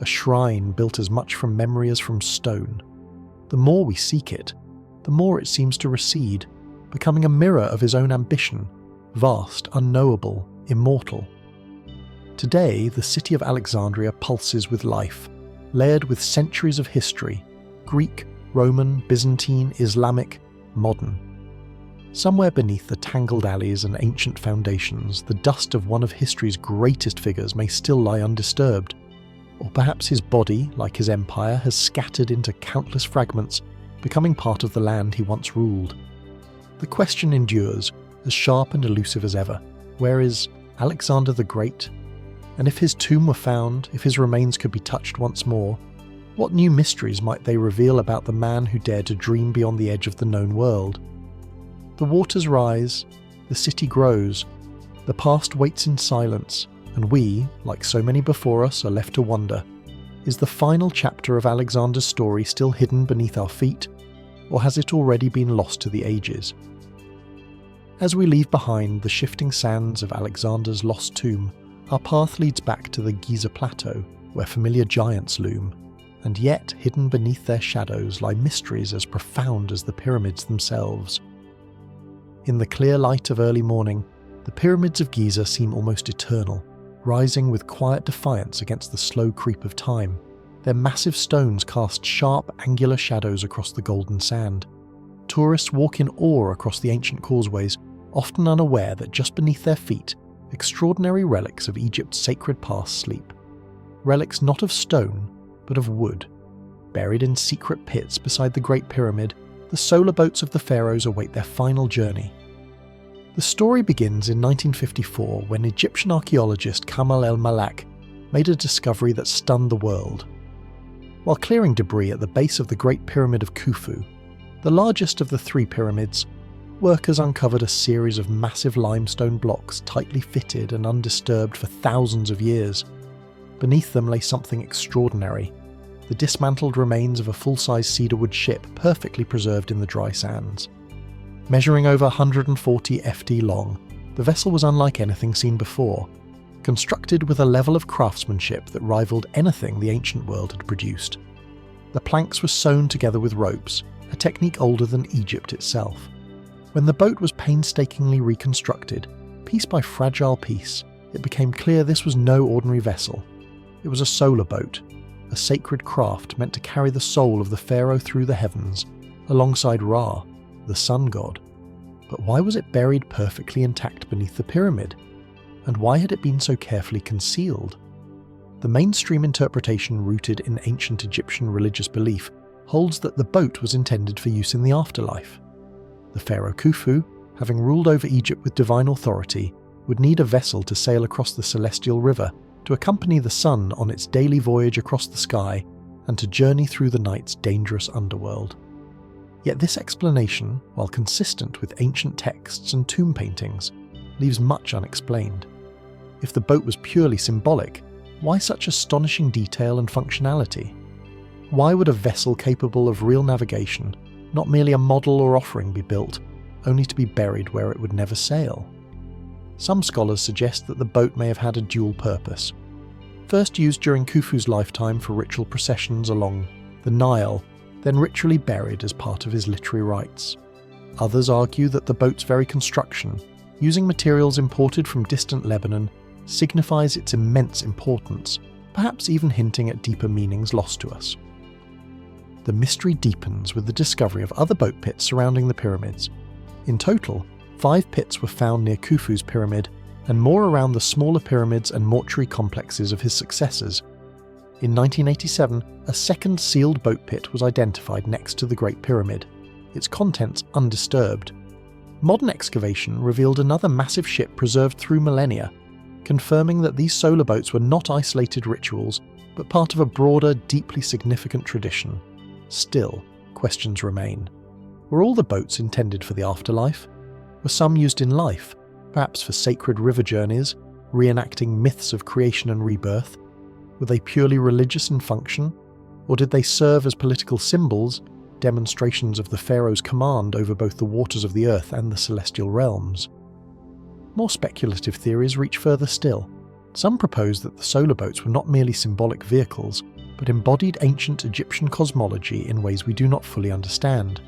a shrine built as much from memory as from stone. The more we seek it, the more it seems to recede, becoming a mirror of his own ambition, vast, unknowable, immortal. Today, the city of Alexandria pulses with life, layered with centuries of history, Greek, Roman, Byzantine, Islamic, modern. Somewhere beneath the tangled alleys and ancient foundations, the dust of one of history's greatest figures may still lie undisturbed. Or perhaps his body, like his empire, has scattered into countless fragments, becoming part of the land he once ruled. The question endures, as sharp and elusive as ever. Where is Alexander the Great? And if his tomb were found, if his remains could be touched once more, what new mysteries might they reveal about the man who dared to dream beyond the edge of the known world? The waters rise, the city grows, the past waits in silence, and we, like so many before us, are left to wonder, is the final chapter of Alexander's story still hidden beneath our feet, or has it already been lost to the ages? As we leave behind the shifting sands of Alexander's lost tomb, our path leads back to the Giza Plateau, where familiar giants loom, and yet hidden beneath their shadows lie mysteries as profound as the pyramids themselves. In the clear light of early morning, the pyramids of Giza seem almost eternal, rising with quiet defiance against the slow creep of time. Their massive stones cast sharp, angular shadows across the golden sand. Tourists walk in awe across the ancient causeways, often unaware that just beneath their feet, extraordinary relics of Egypt's sacred past sleep. Relics not of stone, but of wood. Buried in secret pits beside the Great Pyramid, the solar boats of the Pharaohs await their final journey. The story begins in 1954 when Egyptian archaeologist Kamal el-Malak made a discovery that stunned the world. While clearing debris at the base of the Great Pyramid of Khufu, the largest of the three pyramids, workers uncovered a series of massive limestone blocks tightly fitted and undisturbed for thousands of years. Beneath them lay something extraordinary, the dismantled remains of a full-size cedarwood ship perfectly preserved in the dry sands. Measuring over 140 FT long, the vessel was unlike anything seen before, constructed with a level of craftsmanship that rivaled anything the ancient world had produced. The planks were sewn together with ropes, a technique older than Egypt itself. When the boat was painstakingly reconstructed, piece by fragile piece, it became clear this was no ordinary vessel. It was a solar boat, a sacred craft meant to carry the soul of the pharaoh through the heavens, alongside Ra, the sun god. But why was it buried perfectly intact beneath the pyramid? And why had it been so carefully concealed? The mainstream interpretation rooted in ancient Egyptian religious belief holds that the boat was intended for use in the afterlife. The pharaoh Khufu, having ruled over Egypt with divine authority, would need a vessel to sail across the celestial river, to accompany the sun on its daily voyage across the sky, and to journey through the night's dangerous underworld. Yet this explanation, while consistent with ancient texts and tomb paintings, leaves much unexplained. If the boat was purely symbolic, why such astonishing detail and functionality? Why would a vessel capable of real navigation, not merely a model or offering, be built, only to be buried where it would never sail? Some scholars suggest that the boat may have had a dual purpose. First used during Khufu's lifetime for ritual processions along the Nile, then ritually buried as part of his literary rites. Others argue that the boat's very construction, using materials imported from distant Lebanon, signifies its immense importance, perhaps even hinting at deeper meanings lost to us. The mystery deepens with the discovery of other boat pits surrounding the pyramids. In total, 5 pits were found near Khufu's pyramid, and more around the smaller pyramids and mortuary complexes of his successors. In 1987, a second sealed boat pit was identified next to the Great Pyramid, its contents undisturbed. Modern excavation revealed another massive ship preserved through millennia, confirming that these solar boats were not isolated rituals, but part of a broader, deeply significant tradition. Still, questions remain. Were all the boats intended for the afterlife? Were some used in life, perhaps for sacred river journeys, reenacting myths of creation and rebirth? Were they purely religious in function, or did they serve as political symbols, demonstrations of the Pharaoh's command over both the waters of the earth and the celestial realms? More speculative theories reach further still. Some propose that the solar boats were not merely symbolic vehicles, but embodied ancient Egyptian cosmology in ways we do not fully understand.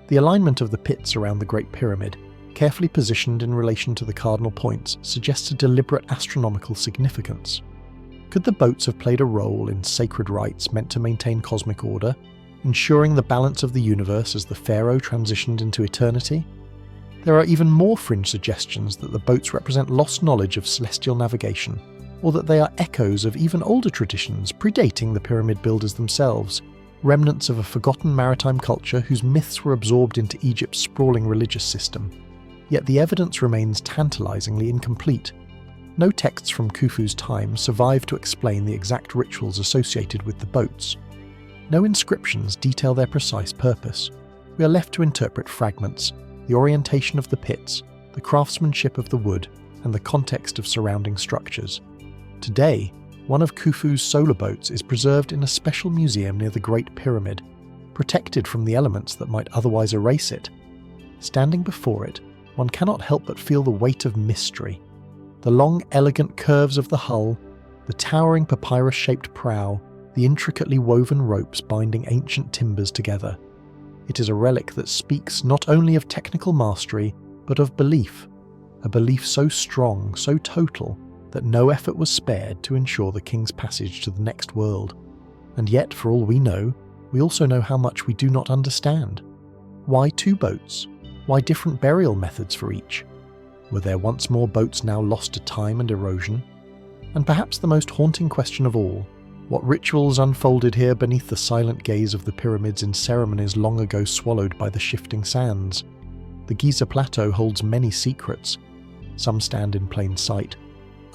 The alignment of the pits around the Great Pyramid, carefully positioned in relation to the cardinal points, suggests a deliberate astronomical significance. Could the boats have played a role in sacred rites meant to maintain cosmic order, ensuring the balance of the universe as the Pharaoh transitioned into eternity? There are even more fringe suggestions that the boats represent lost knowledge of celestial navigation, or that they are echoes of even older traditions predating the pyramid builders themselves, remnants of a forgotten maritime culture whose myths were absorbed into Egypt's sprawling religious system. Yet the evidence remains tantalizingly incomplete. No texts from Khufu's time survive to explain the exact rituals associated with the boats. No inscriptions detail their precise purpose. We are left to interpret fragments, the orientation of the pits, the craftsmanship of the wood, and the context of surrounding structures. Today, one of Khufu's solar boats is preserved in a special museum near the Great Pyramid, protected from the elements that might otherwise erase it. Standing before it, one cannot help but feel the weight of mystery. The long, elegant curves of the hull, the towering papyrus-shaped prow, the intricately woven ropes binding ancient timbers together. It is a relic that speaks not only of technical mastery, but of belief, a belief so strong, so total, that no effort was spared to ensure the king's passage to the next world. And yet, for all we know, we also know how much we do not understand. Why two boats? Why different burial methods for each? Were there once more boats now lost to time and erosion? And perhaps the most haunting question of all, what rituals unfolded here beneath the silent gaze of the pyramids in ceremonies long ago swallowed by the shifting sands? The Giza Plateau holds many secrets. Some stand in plain sight.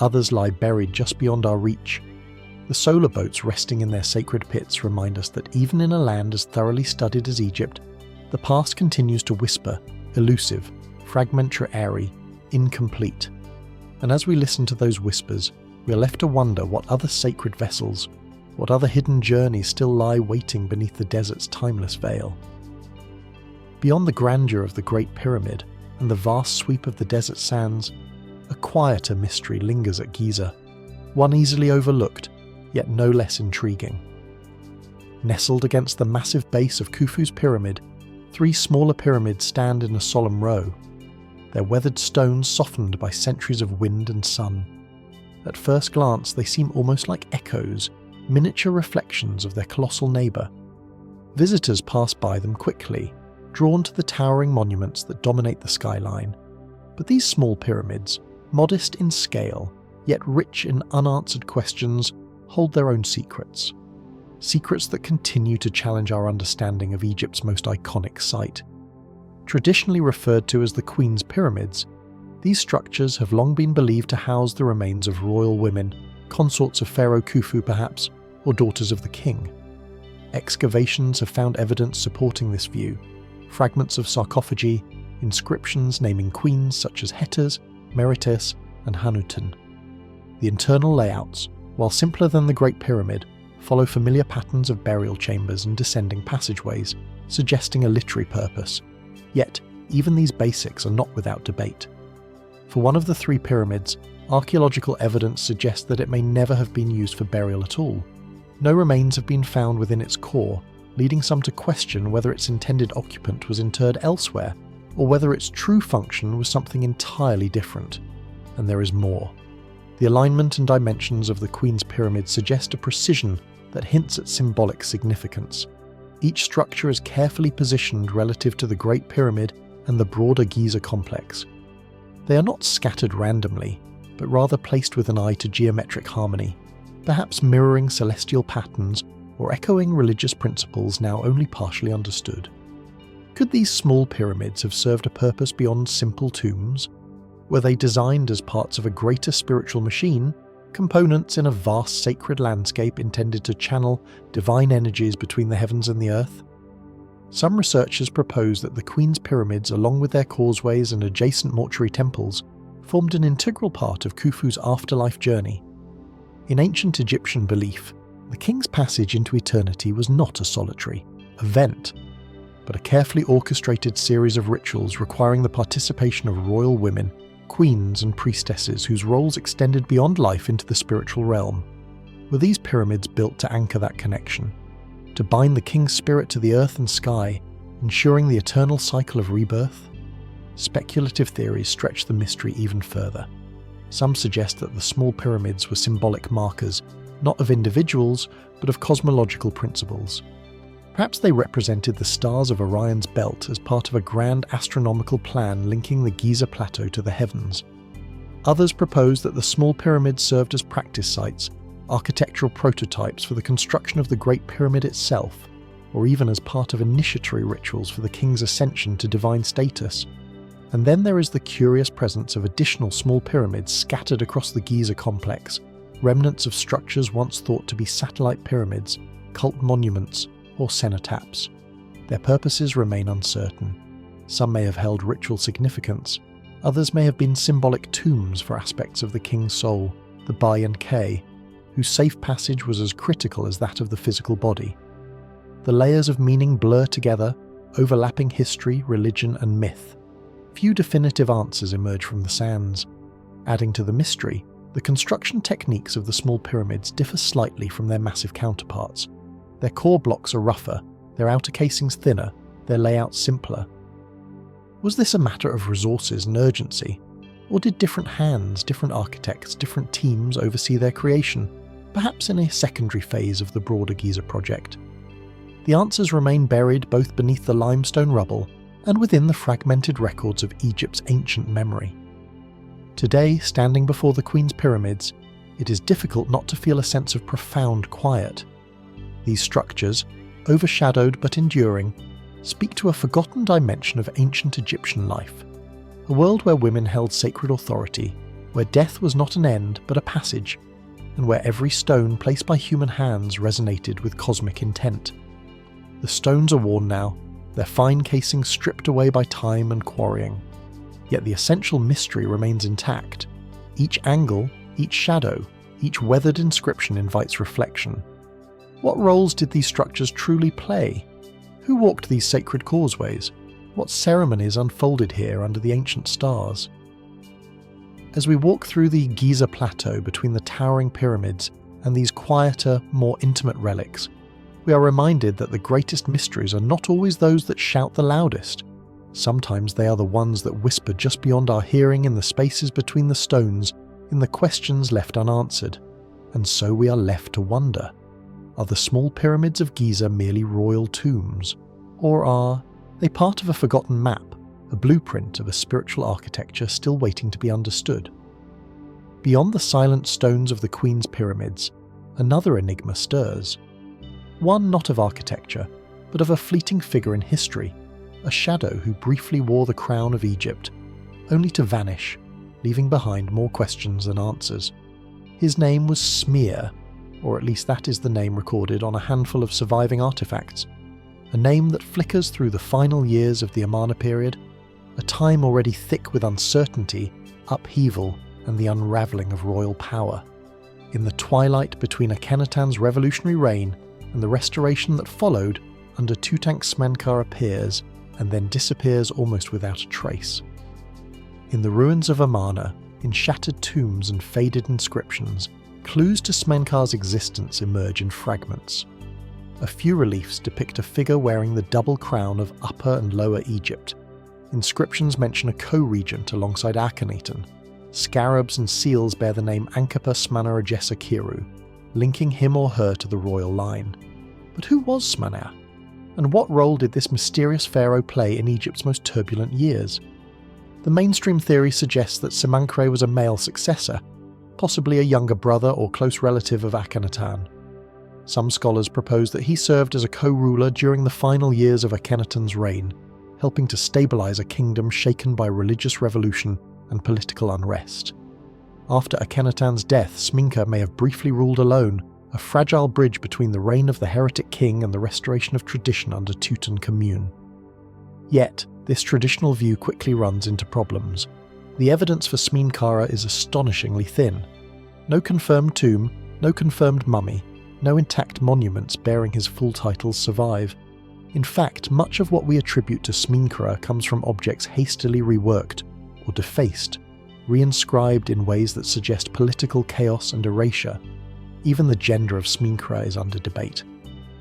Others lie buried just beyond our reach. The solar boats resting in their sacred pits remind us that even in a land as thoroughly studied as Egypt, the past continues to whisper, elusive, fragmentary, incomplete. And as we listen to those whispers, we are left to wonder what other sacred vessels, what other hidden journeys still lie waiting beneath the desert's timeless veil. Beyond the grandeur of the Great Pyramid and the vast sweep of the desert sands, a quieter mystery lingers at Giza, one easily overlooked, yet no less intriguing. Nestled against the massive base of Khufu's pyramid, three smaller pyramids stand in a solemn row, their weathered stones softened by centuries of wind and sun. At first glance, they seem almost like echoes, miniature reflections of their colossal neighbour. Visitors pass by them quickly, drawn to the towering monuments that dominate the skyline. But these small pyramids, modest in scale, yet rich in unanswered questions, hold their own secrets. Secrets that continue to challenge our understanding of Egypt's most iconic site. Traditionally referred to as the Queen's Pyramids, these structures have long been believed to house the remains of royal women, consorts of Pharaoh Khufu perhaps, or daughters of the king. Excavations have found evidence supporting this view, fragments of sarcophagi, inscriptions naming queens such as Hetas, Meretis, and Hanutun. The internal layouts, while simpler than the Great Pyramid, follow familiar patterns of burial chambers and descending passageways, suggesting a literary purpose. Yet, even these basics are not without debate. For one of the three pyramids, archaeological evidence suggests that it may never have been used for burial at all. No remains have been found within its core, leading some to question whether its intended occupant was interred elsewhere, or whether its true function was something entirely different. And there is more. The alignment and dimensions of the Queen's Pyramid suggest a precision that hints at symbolic significance. Each structure is carefully positioned relative to the Great Pyramid and the broader Giza complex. They are not scattered randomly, but rather placed with an eye to geometric harmony, perhaps mirroring celestial patterns or echoing religious principles now only partially understood. Could these small pyramids have served a purpose beyond simple tombs? Were they designed as parts of a greater spiritual machine, components in a vast sacred landscape intended to channel divine energies between the heavens and the earth? Some researchers propose that the Queen's pyramids, along with their causeways and adjacent mortuary temples, formed an integral part of Khufu's afterlife journey. In ancient Egyptian belief, the king's passage into eternity was not a solitary event, but a carefully orchestrated series of rituals requiring the participation of royal women, queens and priestesses whose roles extended beyond life into the spiritual realm. Were these pyramids built to anchor that connection, to bind the king's spirit to the earth and sky, ensuring the eternal cycle of rebirth? Speculative theories stretch the mystery even further. Some suggest that the small pyramids were symbolic markers, not of individuals, but of cosmological principles. Perhaps they represented the stars of Orion's belt as part of a grand astronomical plan linking the Giza Plateau to the heavens. Others propose that the small pyramids served as practice sites, architectural prototypes for the construction of the Great Pyramid itself, or even as part of initiatory rituals for the king's ascension to divine status. And then there is the curious presence of additional small pyramids scattered across the Giza complex, remnants of structures once thought to be satellite pyramids, cult monuments, or cenotaphs. Their purposes remain uncertain. Some may have held ritual significance, others may have been symbolic tombs for aspects of the king's soul, the Bai and Ke, whose safe passage was as critical as that of the physical body. The layers of meaning blur together, overlapping history, religion, and myth. Few definitive answers emerge from the sands. Adding to the mystery, the construction techniques of the small pyramids differ slightly from their massive counterparts. Their core blocks are rougher, their outer casings thinner, their layouts simpler. Was this a matter of resources and urgency? Or did different hands, different architects, different teams oversee their creation, perhaps in a secondary phase of the broader Giza project? The answers remain buried both beneath the limestone rubble and within the fragmented records of Egypt's ancient memory. Today, standing before the Queen's pyramids, it is difficult not to feel a sense of profound quiet. These structures, overshadowed but enduring, speak to a forgotten dimension of ancient Egyptian life, a world where women held sacred authority, where death was not an end but a passage, and where every stone placed by human hands resonated with cosmic intent. The stones are worn now, their fine casings stripped away by time and quarrying. Yet the essential mystery remains intact. Each angle, each shadow, each weathered inscription invites reflection. What roles did these structures truly play? Who walked these sacred causeways? What ceremonies unfolded here under the ancient stars? As we walk through the Giza Plateau between the towering pyramids and these quieter, more intimate relics, we are reminded that the greatest mysteries are not always those that shout the loudest. Sometimes they are the ones that whisper just beyond our hearing in the spaces between the stones, in the questions left unanswered. And so we are left to wonder. Are the small pyramids of Giza merely royal tombs? Or are they part of a forgotten map, a blueprint of a spiritual architecture still waiting to be understood? Beyond the silent stones of the Queen's pyramids, another enigma stirs. One not of architecture, but of a fleeting figure in history, a shadow who briefly wore the crown of Egypt, only to vanish, leaving behind more questions than answers. His name was Smear, or at least that is the name recorded on a handful of surviving artifacts, a name that flickers through the final years of the Amarna period, a time already thick with uncertainty, upheaval, and the unravelling of royal power. In the twilight between Akhenaten's revolutionary reign and the restoration that followed, under Tutankhamun appears and then disappears almost without a trace. In the ruins of Amarna, in shattered tombs and faded inscriptions, clues to Smenkhkare's existence emerge in fragments. A few reliefs depict a figure wearing the double crown of Upper and Lower Egypt. Inscriptions mention a co-regent alongside Akhenaten. Scarabs and seals bear the name Ankapa Smanarajesa Kiru, linking him or her to the royal line. But who was Smanar? And what role did this mysterious pharaoh play in Egypt's most turbulent years? The mainstream theory suggests that Smenkhkare was a male successor, possibly a younger brother or close relative of Akhenaten. Some scholars propose that he served as a co-ruler during the final years of Akhenaten's reign, helping to stabilize a kingdom shaken by religious revolution and political unrest. After Akhenaten's death, Smenkhkare may have briefly ruled alone, a fragile bridge between the reign of the heretic king and the restoration of tradition under Tutankhamun. Yet, this traditional view quickly runs into problems. The evidence for Smenkhare is astonishingly thin. No confirmed tomb, no confirmed mummy, no intact monuments bearing his full titles survive. In fact, much of what we attribute to Smenkhare comes from objects hastily reworked or defaced, reinscribed in ways that suggest political chaos and erasure. Even the gender of Smenkhare is under debate.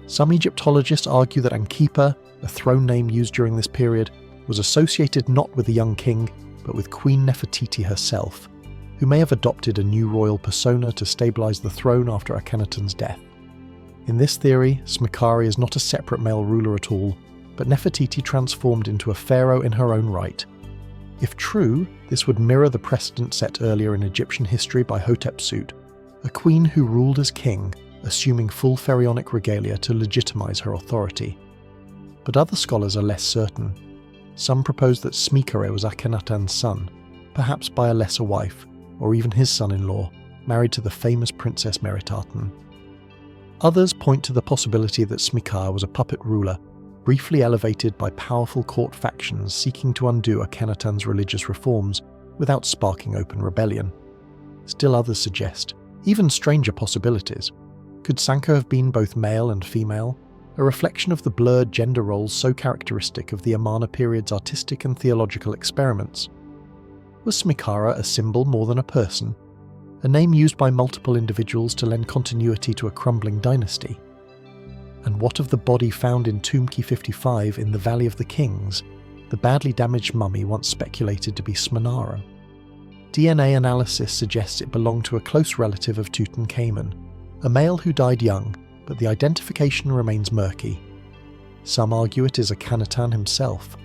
Some Egyptologists argue that Ankipa, a throne name used during this period, was associated not with the young king, but with Queen Nefertiti herself, who may have adopted a new royal persona to stabilise the throne after Akhenaten's death. In this theory, Smenkhare is not a separate male ruler at all, but Nefertiti transformed into a pharaoh in her own right. If true, this would mirror the precedent set earlier in Egyptian history by Hatshepsut, a queen who ruled as king, assuming full pharaonic regalia to legitimise her authority. But other scholars are less certain. Some propose that Smenkhare was Akhenaten's son, perhaps by a lesser wife, or even his son-in-law, married to the famous Princess Meritaten. Others point to the possibility that Smenkhare was a puppet ruler, briefly elevated by powerful court factions seeking to undo Akhenaten's religious reforms without sparking open rebellion. Still others suggest even stranger possibilities. Could Sankho have been both male and female, a reflection of the blurred gender roles so characteristic of the Amarna period's artistic and theological experiments? Was Smenkhare a symbol more than a person, a name used by multiple individuals to lend continuity to a crumbling dynasty? And what of the body found in Tomb Key 55 in the Valley of the Kings, the badly damaged mummy once speculated to be Smenkhare? DNA analysis suggests it belonged to a close relative of Tutankhamun, a male who died young, but the identification remains murky. Some argue it is Akhenaten himself.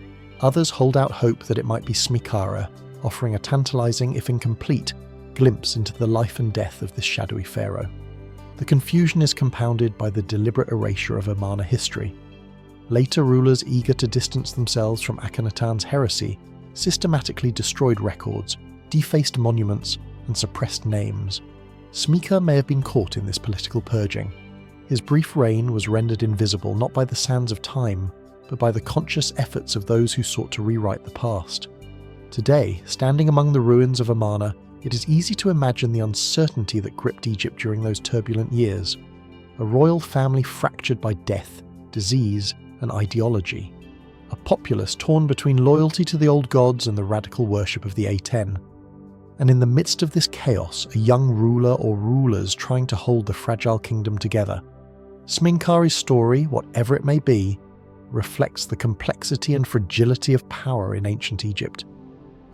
Others hold out hope that it might be Smenkhare, offering a tantalising, if incomplete, glimpse into the life and death of this shadowy pharaoh. The confusion is compounded by the deliberate erasure of Amarna history. Later rulers eager to distance themselves from Akhenaten's heresy systematically destroyed records, defaced monuments, and suppressed names. Smenkhare may have been caught in this political purging. His brief reign was rendered invisible not by the sands of time, but by the conscious efforts of those who sought to rewrite the past. Today, standing among the ruins of Amarna, it is easy to imagine the uncertainty that gripped Egypt during those turbulent years. A royal family fractured by death, disease, and ideology. A populace torn between loyalty to the old gods and the radical worship of the A10. And in the midst of this chaos, a young ruler or rulers trying to hold the fragile kingdom together. Smenkhare's story, whatever it may be, reflects the complexity and fragility of power in ancient Egypt.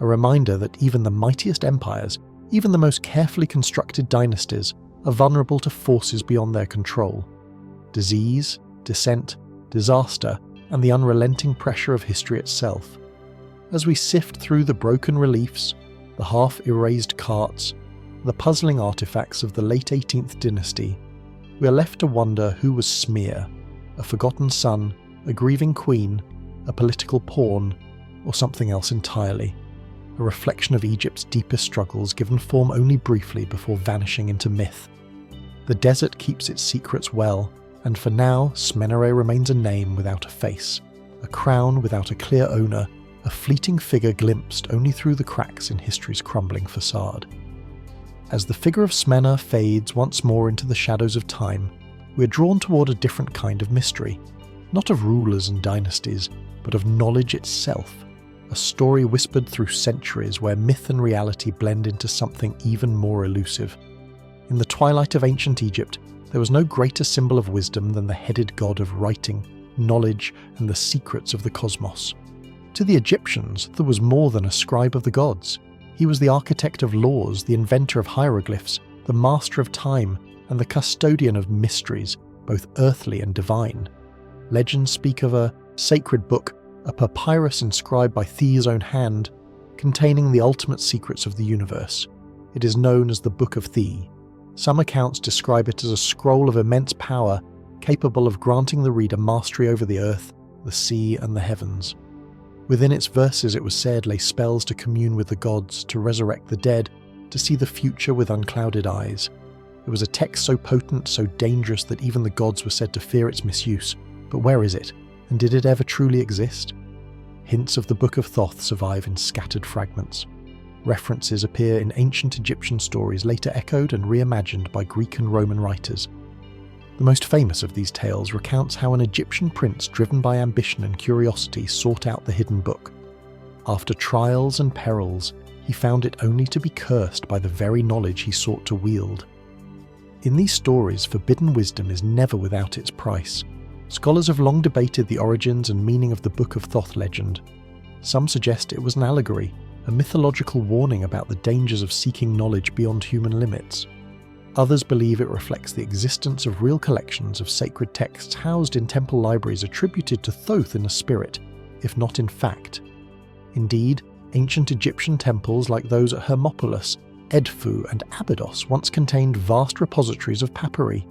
A reminder that even the mightiest empires, even the most carefully constructed dynasties, are vulnerable to forces beyond their control. Disease, dissent, disaster, and the unrelenting pressure of history itself. As we sift through the broken reliefs, the half-erased carts, the puzzling artifacts of the late 18th dynasty, we are left to wonder who was Smear, a forgotten son, a grieving queen, a political pawn, or something else entirely, a reflection of Egypt's deepest struggles given form only briefly before vanishing into myth. The desert keeps its secrets well, and for now Smenkhare remains a name without a face, a crown without a clear owner, a fleeting figure glimpsed only through the cracks in history's crumbling facade. As the figure of Smenkhare fades once more into the shadows of time, we are drawn toward a different kind of mystery, not of rulers and dynasties, but of knowledge itself, a story whispered through centuries where myth and reality blend into something even more elusive. In the twilight of ancient Egypt, there was no greater symbol of wisdom than the headed god of writing, knowledge, and the secrets of the cosmos. To the Egyptians, there was more than a scribe of the gods. He was the architect of laws, the inventor of hieroglyphs, the master of time, and the custodian of mysteries, both earthly and divine. Legends speak of a sacred book, a papyrus inscribed by The's own hand, containing the ultimate secrets of the universe. It is known as the Book of The. Some accounts describe it as a scroll of immense power, capable of granting the reader mastery over the earth, the sea, and the heavens. Within its verses, it was said, lay spells to commune with the gods, to resurrect the dead, to see the future with unclouded eyes. It was a text so potent, so dangerous that even the gods were said to fear its misuse. But where is it? And did it ever truly exist? Hints of the Book of Thoth survive in scattered fragments. References appear in ancient Egyptian stories later echoed and reimagined by Greek and Roman writers. The most famous of these tales recounts how an Egyptian prince driven by ambition and curiosity sought out the hidden book. After trials and perils, he found it only to be cursed by the very knowledge he sought to wield. In these stories, forbidden wisdom is never without its price. Scholars have long debated the origins and meaning of the Book of Thoth legend. Some suggest it was an allegory, a mythological warning about the dangers of seeking knowledge beyond human limits. Others believe it reflects the existence of real collections of sacred texts housed in temple libraries attributed to Thoth in a spirit, if not in fact. Indeed, ancient Egyptian temples like those at Hermopolis, Edfu and Abydos once contained vast repositories of papyri.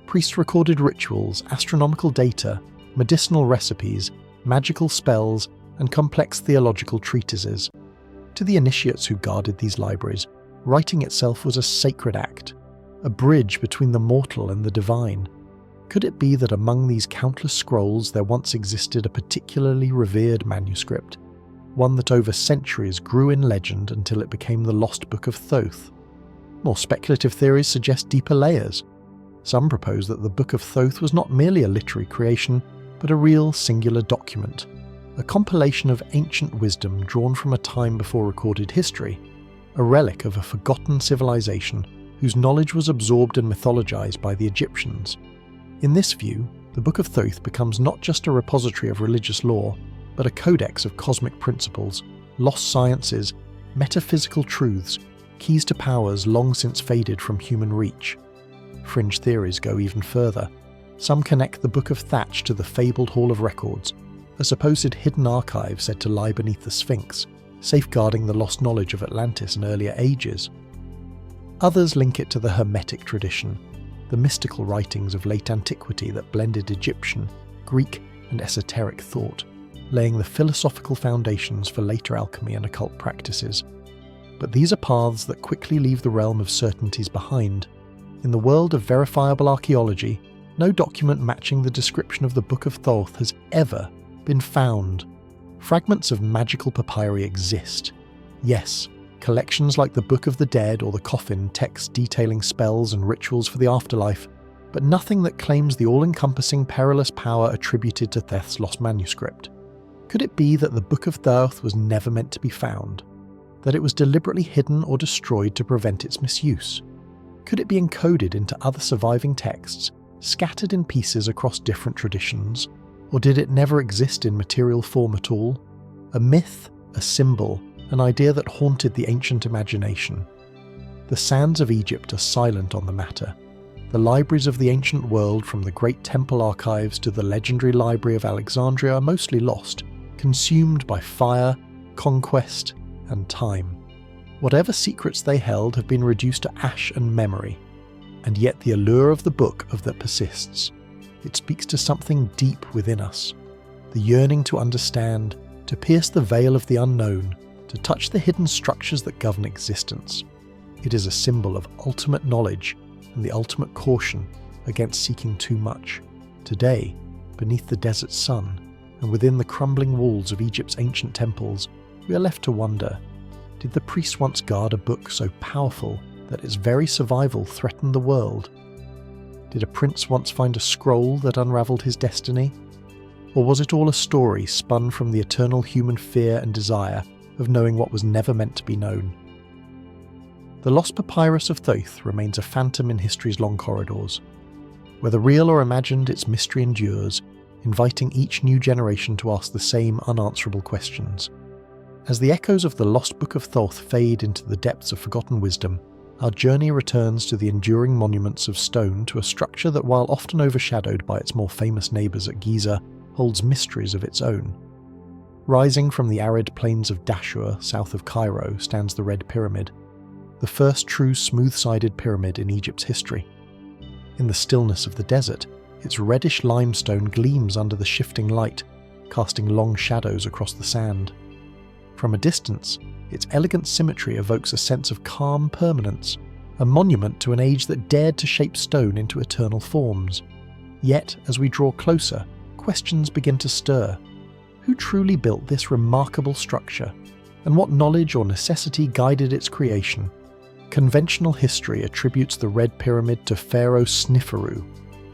Priests recorded rituals, astronomical data, medicinal recipes, magical spells, and complex theological treatises. To the initiates who guarded these libraries, writing itself was a sacred act, a bridge between the mortal and the divine. Could it be that among these countless scrolls there once existed a particularly revered manuscript, one that over centuries grew in legend until it became the lost Book of Thoth? More speculative theories suggest deeper layers. Some propose that the Book of Thoth was not merely a literary creation, but a real singular document, a compilation of ancient wisdom drawn from a time before recorded history, a relic of a forgotten civilization whose knowledge was absorbed and mythologized by the Egyptians. In this view, the Book of Thoth becomes not just a repository of religious lore, but a codex of cosmic principles, lost sciences, metaphysical truths, keys to powers long since faded from human reach. Fringe theories go even further. Some connect the Book of Thatch to the fabled Hall of Records, a supposed hidden archive said to lie beneath the Sphinx, safeguarding the lost knowledge of Atlantis in earlier ages. Others link it to the Hermetic tradition, the mystical writings of late antiquity that blended Egyptian, Greek, and esoteric thought, laying the philosophical foundations for later alchemy and occult practices. But these are paths that quickly leave the realm of certainties behind. In the world of verifiable archaeology, no document matching the description of the Book of Thoth has ever been found. Fragments of magical papyri exist. Yes, collections like the Book of the Dead or the Coffin text detailing spells and rituals for the afterlife, but nothing that claims the all-encompassing perilous power attributed to Thoth's lost manuscript. Could it be that the Book of Thoth was never meant to be found? That it was deliberately hidden or destroyed to prevent its misuse? Could it be encoded into other surviving texts, scattered in pieces across different traditions? Or did it never exist in material form at all? A myth, a symbol, an idea that haunted the ancient imagination. The sands of Egypt are silent on the matter. The libraries of the ancient world, from the great temple archives to the legendary Library of Alexandria, are mostly lost, consumed by fire, conquest, and time. Whatever secrets they held have been reduced to ash and memory, and yet the allure of the book persists. It speaks to something deep within us, the yearning to understand, to pierce the veil of the unknown, to touch the hidden structures that govern existence. It is a symbol of ultimate knowledge and the ultimate caution against seeking too much. Today, beneath the desert sun, and within the crumbling walls of Egypt's ancient temples, we are left to wonder, did the priests once guard a book so powerful that its very survival threatened the world? Did a prince once find a scroll that unraveled his destiny? Or was it all a story spun from the eternal human fear and desire of knowing what was never meant to be known? The lost papyrus of Thoth remains a phantom in history's long corridors. Whether real or imagined, its mystery endures, inviting each new generation to ask the same unanswerable questions. As the echoes of the lost Book of Thoth fade into the depths of forgotten wisdom, our journey returns to the enduring monuments of stone, to a structure that, while often overshadowed by its more famous neighbours at Giza, holds mysteries of its own. Rising from the arid plains of Dashur, south of Cairo, stands the Red Pyramid, the first true smooth-sided pyramid in Egypt's history. In the stillness of the desert, its reddish limestone gleams under the shifting light, casting long shadows across the sand. From a distance, its elegant symmetry evokes a sense of calm permanence, a monument to an age that dared to shape stone into eternal forms. Yet, as we draw closer, questions begin to stir. Who truly built this remarkable structure, and what knowledge or necessity guided its creation? Conventional history attributes the Red Pyramid to Pharaoh Sneferu,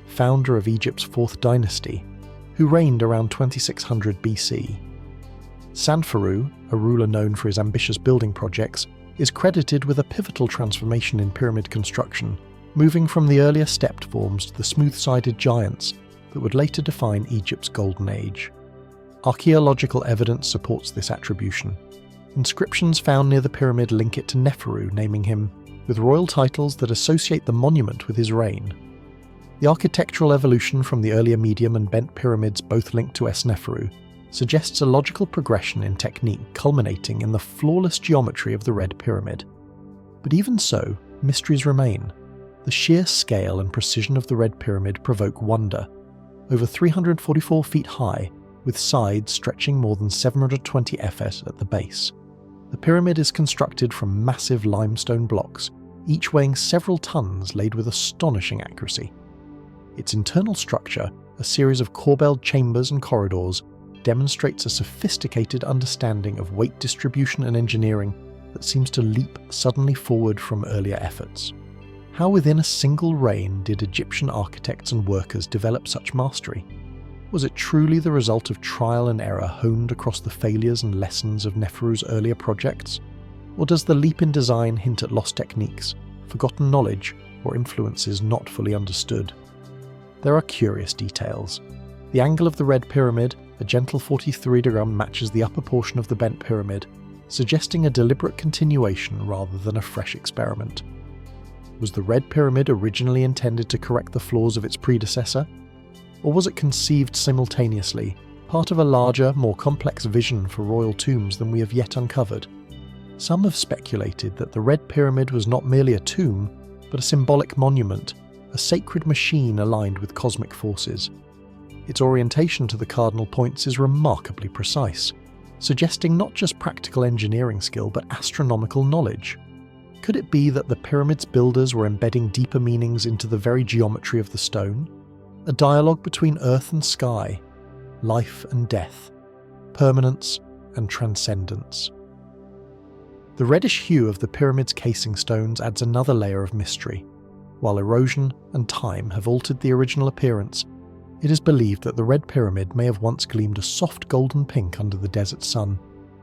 founder of Egypt's 4th dynasty, who reigned around 2600 BC. Sanferu, a ruler known for his ambitious building projects, is credited with a pivotal transformation in pyramid construction, moving from the earlier stepped forms to the smooth-sided giants that would later define Egypt's Golden Age. Archaeological evidence supports this attribution. Inscriptions found near the pyramid link it to Neferu, naming him, with royal titles that associate the monument with his reign. The architectural evolution from the earlier medium and bent pyramids, both linked to Sneferu, suggests a logical progression in technique culminating in the flawless geometry of the Red Pyramid. But even so, mysteries remain. The sheer scale and precision of the Red Pyramid provoke wonder. Over 344 feet high, with sides stretching more than 720 fs at the base. The pyramid is constructed from massive limestone blocks, each weighing several tons, laid with astonishing accuracy. Its internal structure, a series of corbelled chambers and corridors, demonstrates a sophisticated understanding of weight distribution and engineering that seems to leap suddenly forward from earlier efforts. How within a single reign did Egyptian architects and workers develop such mastery? Was it truly the result of trial and error honed across the failures and lessons of Neferu's earlier projects? Or does the leap in design hint at lost techniques, forgotten knowledge, or influences not fully understood? There are curious details. The angle of the Red Pyramid, a gentle 43°, matches the upper portion of the bent pyramid, suggesting a deliberate continuation rather than a fresh experiment. Was the Red Pyramid originally intended to correct the flaws of its predecessor? Or was it conceived simultaneously, part of a larger, more complex vision for royal tombs than we have yet uncovered? Some have speculated that the Red Pyramid was not merely a tomb, but a symbolic monument, a sacred machine aligned with cosmic forces. Its orientation to the cardinal points is remarkably precise, suggesting not just practical engineering skill but astronomical knowledge. Could it be that the pyramid's builders were embedding deeper meanings into the very geometry of the stone? A dialogue between earth and sky, life and death, permanence and transcendence. The reddish hue of the pyramid's casing stones adds another layer of mystery. While erosion and time have altered the original appearance, it is believed that the Red Pyramid may have once gleamed a soft golden pink under the desert sun,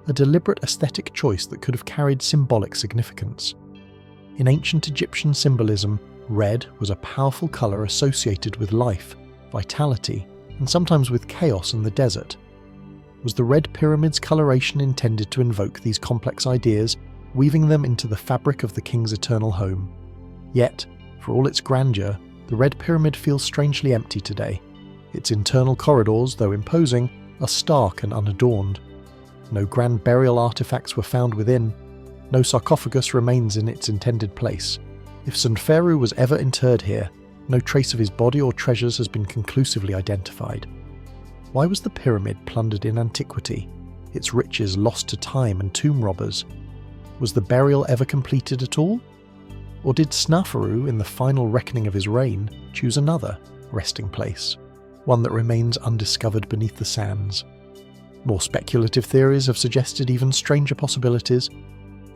a deliberate aesthetic choice that could have carried symbolic significance. In ancient Egyptian symbolism, red was a powerful colour associated with life, vitality, and sometimes with chaos in the desert. Was the Red Pyramid's coloration intended to invoke these complex ideas, weaving them into the fabric of the king's eternal home? Yet, for all its grandeur, the Red Pyramid feels strangely empty today. Its internal corridors, though imposing, are stark and unadorned. No grand burial artifacts were found within. No sarcophagus remains in its intended place. If Sneferu was ever interred here, no trace of his body or treasures has been conclusively identified. Why was the pyramid plundered in antiquity, its riches lost to time and tomb robbers? Was the burial ever completed at all? Or did Sneferu, in the final reckoning of his reign, choose another resting place, one that remains undiscovered beneath the sands? More speculative theories have suggested even stranger possibilities.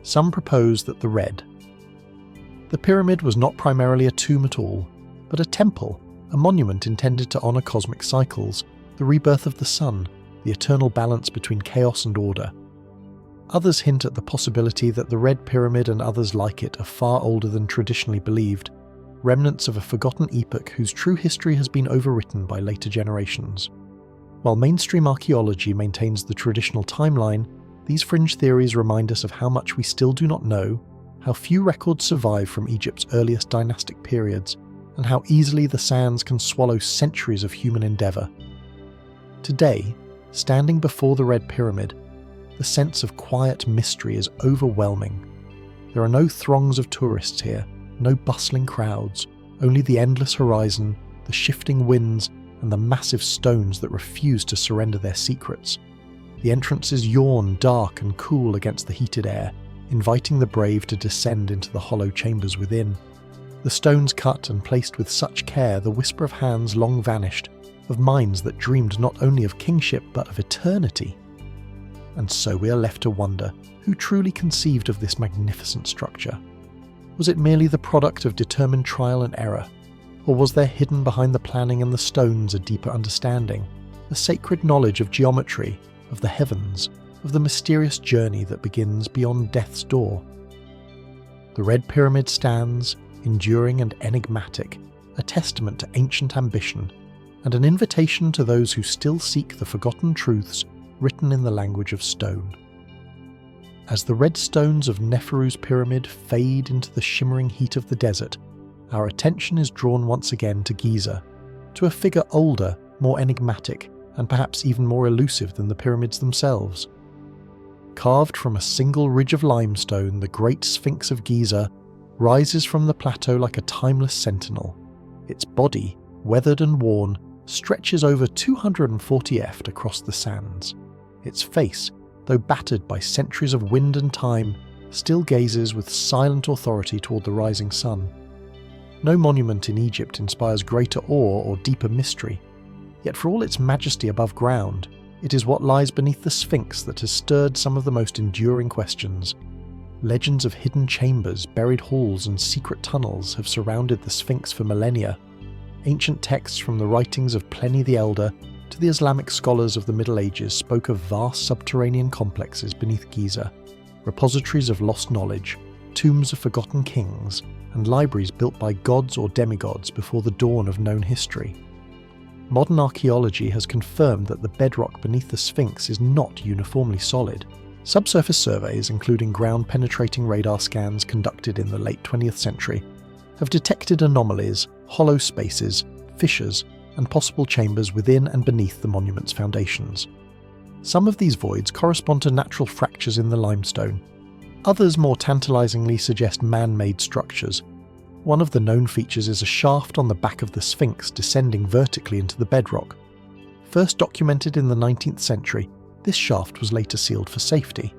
Some propose that the pyramid was not primarily a tomb at all, but a temple, a monument intended to honour cosmic cycles, the rebirth of the sun, the eternal balance between chaos and order. Others hint at the possibility that the Red Pyramid and others like it are far older than traditionally believed, remnants of a forgotten epoch whose true history has been overwritten by later generations. While mainstream archaeology maintains the traditional timeline, these fringe theories remind us of how much we still do not know, how few records survive from Egypt's earliest dynastic periods, and how easily the sands can swallow centuries of human endeavour. Today, standing before the Red Pyramid, the sense of quiet mystery is overwhelming. There are no throngs of tourists here, no bustling crowds, only the endless horizon, the shifting winds, and the massive stones that refuse to surrender their secrets. The entrances yawn dark and cool against the heated air, inviting the brave to descend into the hollow chambers within. The stones cut and placed with such care, the whisper of hands long vanished, of minds that dreamed not only of kingship but of eternity. And so we are left to wonder who truly conceived of this magnificent structure. Was it merely the product of determined trial and error? Or was there hidden behind the planning and the stones a deeper understanding, a sacred knowledge of geometry, of the heavens, of the mysterious journey that begins beyond death's door? The Red Pyramid stands, enduring and enigmatic, a testament to ancient ambition, and an invitation to those who still seek the forgotten truths written in the language of stone. As the red stones of Neferu's pyramid fade into the shimmering heat of the desert, our attention is drawn once again to Giza, to a figure older, more enigmatic, and perhaps even more elusive than the pyramids themselves. Carved from a single ridge of limestone, the Great Sphinx of Giza rises from the plateau like a timeless sentinel. Its body, weathered and worn, stretches over 240 ft across the sands. Its face, though battered by centuries of wind and time, still gazes with silent authority toward the rising sun. No monument in Egypt inspires greater awe or deeper mystery, yet for all its majesty above ground, it is what lies beneath the Sphinx that has stirred some of the most enduring questions. Legends of hidden chambers, buried halls, and secret tunnels have surrounded the Sphinx for millennia. Ancient texts from the writings of Pliny the Elder to the Islamic scholars of the Middle Ages spoke of vast subterranean complexes beneath Giza, repositories of lost knowledge, tombs of forgotten kings, and libraries built by gods or demigods before the dawn of known history. Modern archaeology has confirmed that the bedrock beneath the Sphinx is not uniformly solid. Subsurface surveys, including ground-penetrating radar scans conducted in the late 20th century, have detected anomalies, hollow spaces, fissures, and possible chambers within and beneath the monument's foundations. Some of these voids correspond to natural fractures in the limestone. Others more tantalizingly suggest man-made structures. One of the known features is a shaft on the back of the Sphinx descending vertically into the bedrock. First documented in the 19th century, this shaft was later sealed for safety.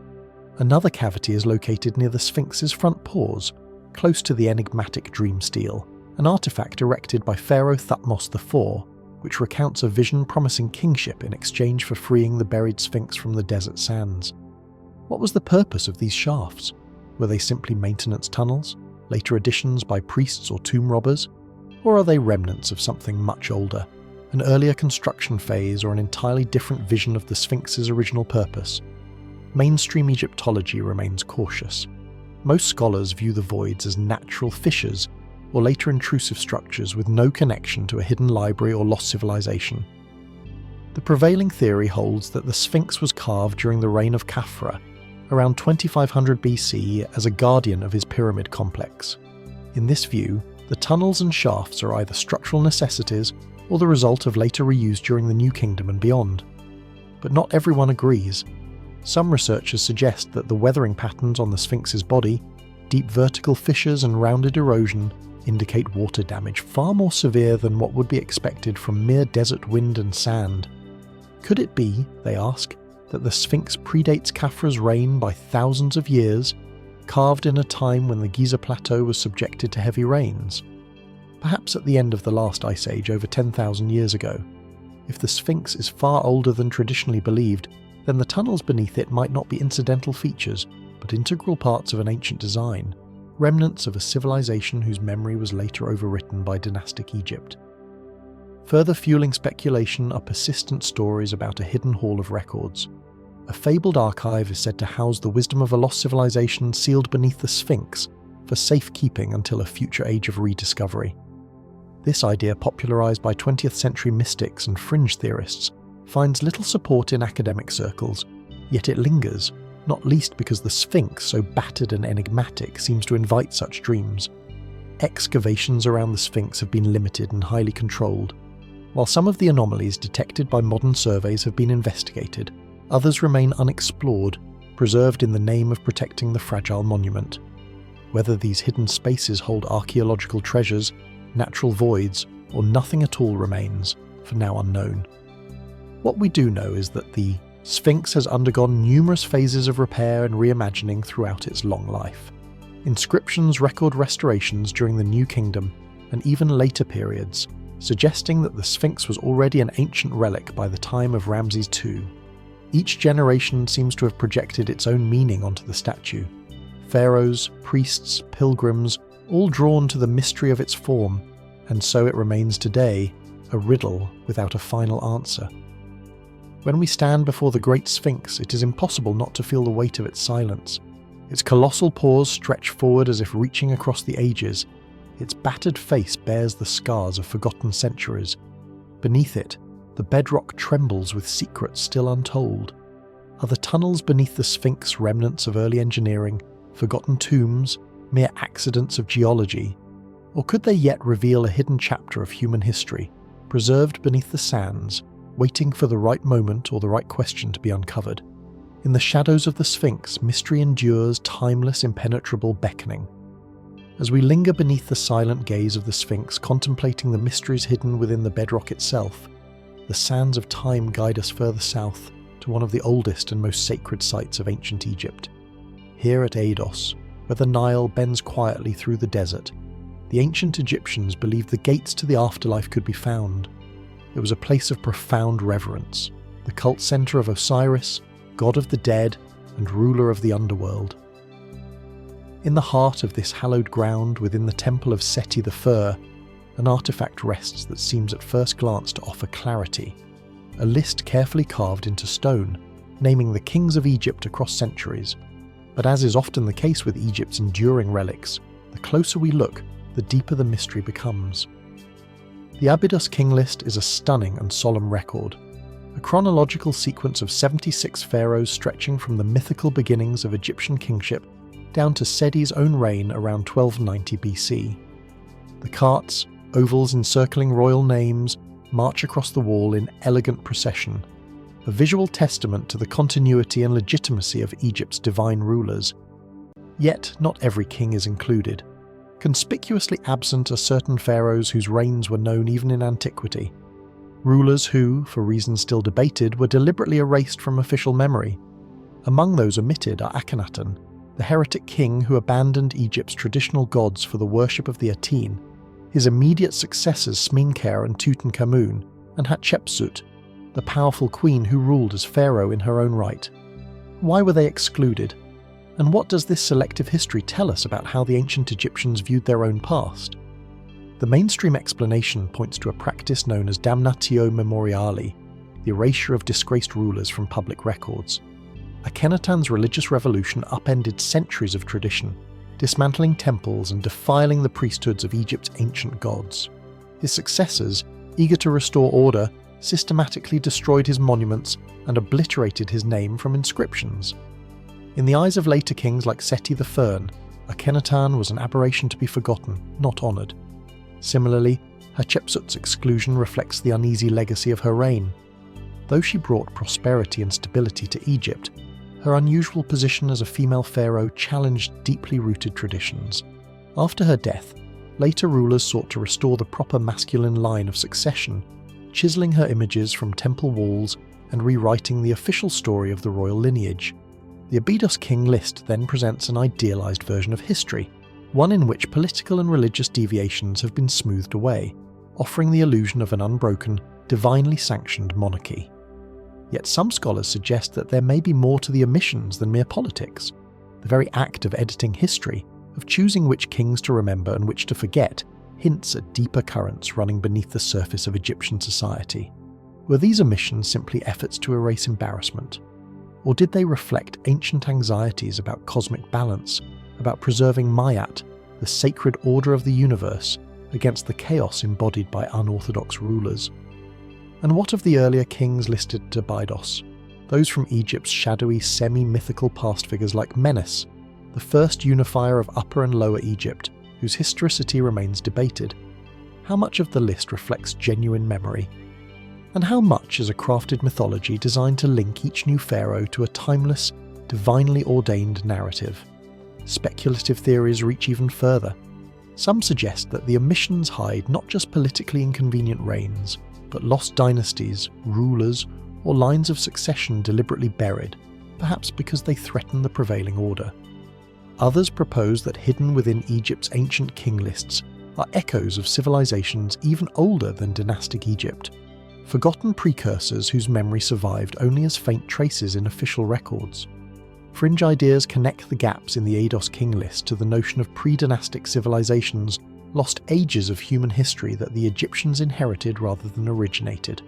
Another cavity is located near the Sphinx's front paws, close to the enigmatic dream stele, an artifact erected by Pharaoh Thutmose IV, which recounts a vision promising kingship in exchange for freeing the buried Sphinx from the desert sands. What was the purpose of these shafts? Were they simply maintenance tunnels, later additions by priests or tomb robbers? Or are they remnants of something much older, an earlier construction phase or an entirely different vision of the Sphinx's original purpose? Mainstream Egyptology remains cautious. Most scholars view the voids as natural fissures or later intrusive structures with no connection to a hidden library or lost civilization. The prevailing theory holds that the Sphinx was carved during the reign of Khafra, around 2500 BC, as a guardian of his pyramid complex. In this view, the tunnels and shafts are either structural necessities or the result of later reuse during the New Kingdom and beyond. But not everyone agrees. Some researchers suggest that the weathering patterns on the Sphinx's body, deep vertical fissures and rounded erosion, indicate water damage far more severe than what would be expected from mere desert wind and sand. Could it be, they ask, that the Sphinx predates Khafra's reign by thousands of years, carved in a time when the Giza Plateau was subjected to heavy rains? Perhaps at the end of the last ice age over 10,000 years ago. If the Sphinx is far older than traditionally believed, then the tunnels beneath it might not be incidental features, but integral parts of an ancient design, remnants of a civilization whose memory was later overwritten by dynastic Egypt. Further fueling speculation are persistent stories about a hidden hall of records. A fabled archive is said to house the wisdom of a lost civilization sealed beneath the Sphinx for safekeeping until a future age of rediscovery. This idea, popularized by 20th century mystics and fringe theorists, finds little support in academic circles, yet it lingers, not least because the Sphinx, so battered and enigmatic, seems to invite such dreams. Excavations around the Sphinx have been limited and highly controlled. While some of the anomalies detected by modern surveys have been investigated, others remain unexplored, preserved in the name of protecting the fragile monument. Whether these hidden spaces hold archaeological treasures, natural voids, or nothing at all remains, for now unknown. What we do know is that the Sphinx has undergone numerous phases of repair and reimagining throughout its long life. Inscriptions record restorations during the New Kingdom and even later periods, suggesting that the Sphinx was already an ancient relic by the time of Ramses II. Each generation seems to have projected its own meaning onto the statue. Pharaohs, priests, pilgrims, all drawn to the mystery of its form, and so it remains today, a riddle without a final answer. When we stand before the Great Sphinx, it is impossible not to feel the weight of its silence. Its colossal paws stretch forward as if reaching across the ages. Its battered face bears the scars of forgotten centuries. Beneath it, the bedrock trembles with secrets still untold. Are the tunnels beneath the Sphinx remnants of early engineering, forgotten tombs, mere accidents of geology? Or could they yet reveal a hidden chapter of human history, preserved beneath the sands, waiting for the right moment or the right question to be uncovered? In the shadows of the Sphinx, mystery endures timeless, impenetrable beckoning. As we linger beneath the silent gaze of the Sphinx, contemplating the mysteries hidden within the bedrock itself, the sands of time guide us further south to one of the oldest and most sacred sites of ancient Egypt. Here at Abydos, where the Nile bends quietly through the desert, the ancient Egyptians believed the gates to the afterlife could be found. It was a place of profound reverence, the cult center of Osiris, god of the dead and ruler of the underworld. In the heart of this hallowed ground, within the temple of Seti the Fur, an artifact rests that seems at first glance to offer clarity. A list carefully carved into stone, naming the kings of Egypt across centuries. But as is often the case with Egypt's enduring relics, the closer we look, the deeper the mystery becomes. The Abydos King List is a stunning and solemn record, a chronological sequence of 76 pharaohs stretching from the mythical beginnings of Egyptian kingship down to Seti's own reign around 1290 BC. The carts, ovals encircling royal names, march across the wall in elegant procession, a visual testament to the continuity and legitimacy of Egypt's divine rulers. Yet not every king is included. Conspicuously absent are certain pharaohs whose reigns were known even in antiquity. Rulers who, for reasons still debated, were deliberately erased from official memory. Among those omitted are Akhenaten, the heretic king who abandoned Egypt's traditional gods for the worship of the Aten, his immediate successors Smenkhare and Tutankhamun, and Hatshepsut, the powerful queen who ruled as pharaoh in her own right. Why were they excluded? And what does this selective history tell us about how the ancient Egyptians viewed their own past? The mainstream explanation points to a practice known as damnatio memoriali, the erasure of disgraced rulers from public records. Akhenaten's religious revolution upended centuries of tradition, dismantling temples and defiling the priesthoods of Egypt's ancient gods. His successors, eager to restore order, systematically destroyed his monuments and obliterated his name from inscriptions. In the eyes of later kings like Seti the Fern, Akhenaten was an aberration to be forgotten, not honoured. Similarly, Hatshepsut's exclusion reflects the uneasy legacy of her reign. Though she brought prosperity and stability to Egypt, her unusual position as a female pharaoh challenged deeply rooted traditions. After her death, later rulers sought to restore the proper masculine line of succession, chiselling her images from temple walls and rewriting the official story of the royal lineage. The Abydos King List then presents an idealized version of history, one in which political and religious deviations have been smoothed away, offering the illusion of an unbroken, divinely sanctioned monarchy. Yet some scholars suggest that there may be more to the omissions than mere politics. The very act of editing history, of choosing which kings to remember and which to forget, hints at deeper currents running beneath the surface of Egyptian society. Were these omissions simply efforts to erase embarrassment? Or did they reflect ancient anxieties about cosmic balance, about preserving Mayat, the sacred order of the universe, against the chaos embodied by unorthodox rulers? And what of the earlier kings listed at Abydos? Those from Egypt's shadowy, semi-mythical past figures like Menes, the first unifier of Upper and Lower Egypt, whose historicity remains debated. How much of the list reflects genuine memory? And how much is a crafted mythology designed to link each new pharaoh to a timeless, divinely ordained narrative? Speculative theories reach even further. Some suggest that the omissions hide not just politically inconvenient reigns, but lost dynasties, rulers, or lines of succession deliberately buried, perhaps because they threaten the prevailing order. Others propose that hidden within Egypt's ancient king lists are echoes of civilizations even older than dynastic Egypt, forgotten precursors whose memory survived only as faint traces in official records. Fringe ideas connect the gaps in the Eidos king list to the notion of pre-dynastic civilizations lost ages of human history that the Egyptians inherited rather than originated.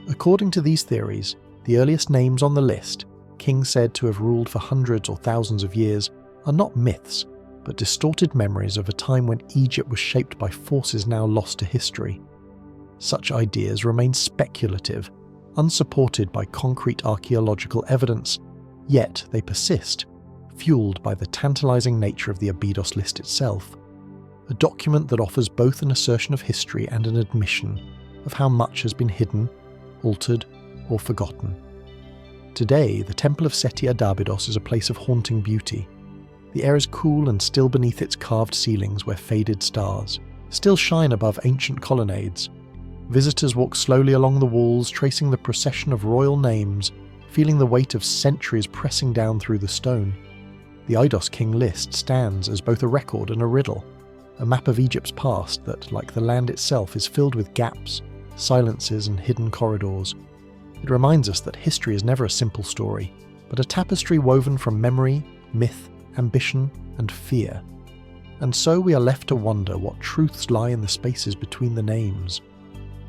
According to these theories, the earliest names on the list, kings said to have ruled for hundreds or thousands of years, are not myths, but distorted memories of a time when Egypt was shaped by forces now lost to history. Such ideas remain speculative, unsupported by concrete archaeological evidence, yet they persist, fueled by the tantalizing nature of the Abydos list itself, a document that offers both an assertion of history and an admission of how much has been hidden, altered, or forgotten. Today, the Temple of Seti at Abydos is a place of haunting beauty. The air is cool and still beneath its carved ceilings where faded stars still shine above ancient colonnades. Visitors walk slowly along the walls, tracing the procession of royal names, feeling the weight of centuries pressing down through the stone. The Eidos king list stands as both a record and a riddle, a map of Egypt's past that, like the land itself, is filled with gaps, silences and hidden corridors. It reminds us that history is never a simple story, but a tapestry woven from memory, myth, ambition, and fear. And so we are left to wonder what truths lie in the spaces between the names.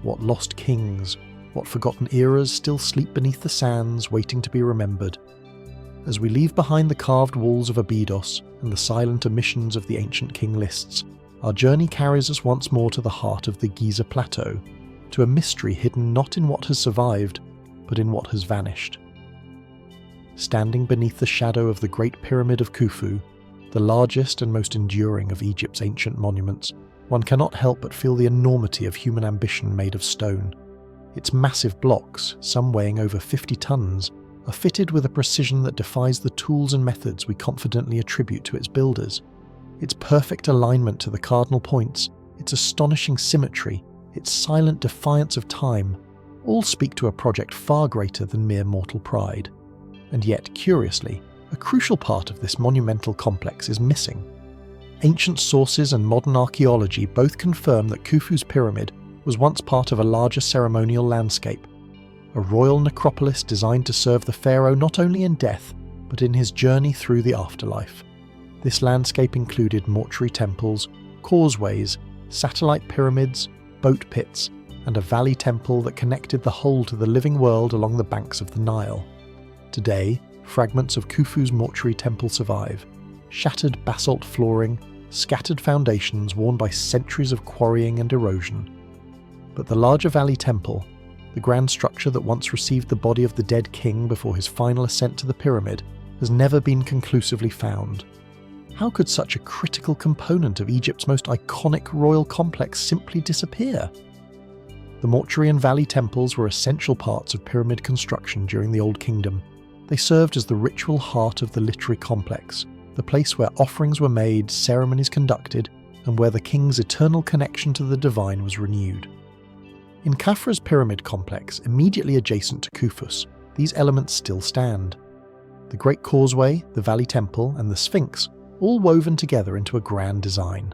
What lost kings, what forgotten eras still sleep beneath the sands, waiting to be remembered. As we leave behind the carved walls of Abydos and the silent omissions of the ancient king lists, our journey carries us once more to the heart of the Giza Plateau, to a mystery hidden not in what has survived, but in what has vanished. Standing beneath the shadow of the Great Pyramid of Khufu, the largest and most enduring of Egypt's ancient monuments, one cannot help but feel the enormity of human ambition made of stone. Its massive blocks, some weighing over 50 tons, are fitted with a precision that defies the tools and methods we confidently attribute to its builders. Its perfect alignment to the cardinal points, its astonishing symmetry, its silent defiance of time, all speak to a project far greater than mere mortal pride. And yet, curiously, a crucial part of this monumental complex is missing. Ancient sources and modern archaeology both confirm that Khufu's pyramid was once part of a larger ceremonial landscape, a royal necropolis designed to serve the pharaoh not only in death, but in his journey through the afterlife. This landscape included mortuary temples, causeways, satellite pyramids, boat pits, and a valley temple that connected the whole to the living world along the banks of the Nile. Today, fragments of Khufu's mortuary temple survive, shattered basalt flooring, scattered foundations worn by centuries of quarrying and erosion. But the larger valley temple, the grand structure that once received the body of the dead king before his final ascent to the pyramid, has never been conclusively found. How could such a critical component of Egypt's most iconic royal complex simply disappear? The mortuary and valley temples were essential parts of pyramid construction during the Old Kingdom. They served as the ritual heart of the literary complex, the place where offerings were made, ceremonies conducted, and where the king's eternal connection to the divine was renewed. In Khafra's pyramid complex, immediately adjacent to Khufu's, these elements still stand. The Great Causeway, the Valley Temple, and the Sphinx, all woven together into a grand design.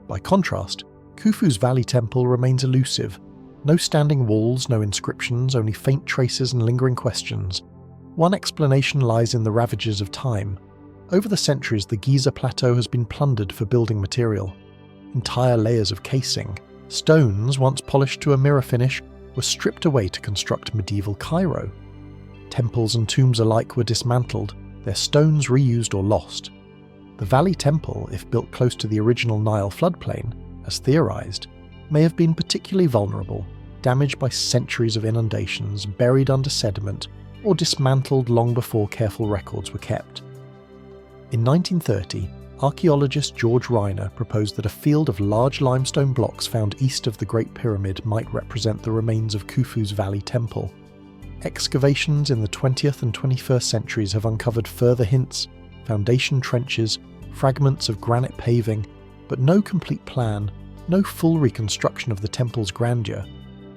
By contrast, Khufu's Valley Temple remains elusive. No standing walls, no inscriptions, only faint traces and lingering questions. One explanation lies in the ravages of time. Over the centuries, the Giza Plateau has been plundered for building material. Entire layers of casing, stones once polished to a mirror finish, were stripped away to construct medieval Cairo. Temples and tombs alike were dismantled, their stones reused or lost. The Valley Temple, if built close to the original Nile floodplain, as theorized, may have been particularly vulnerable, damaged by centuries of inundations, buried under sediment, or dismantled long before careful records were kept. In 1930, archaeologist George Reiner proposed that a field of large limestone blocks found east of the Great Pyramid might represent the remains of Khufu's Valley Temple. Excavations in the 20th and 21st centuries have uncovered further hints, foundation trenches, fragments of granite paving, but no complete plan, no full reconstruction of the temple's grandeur.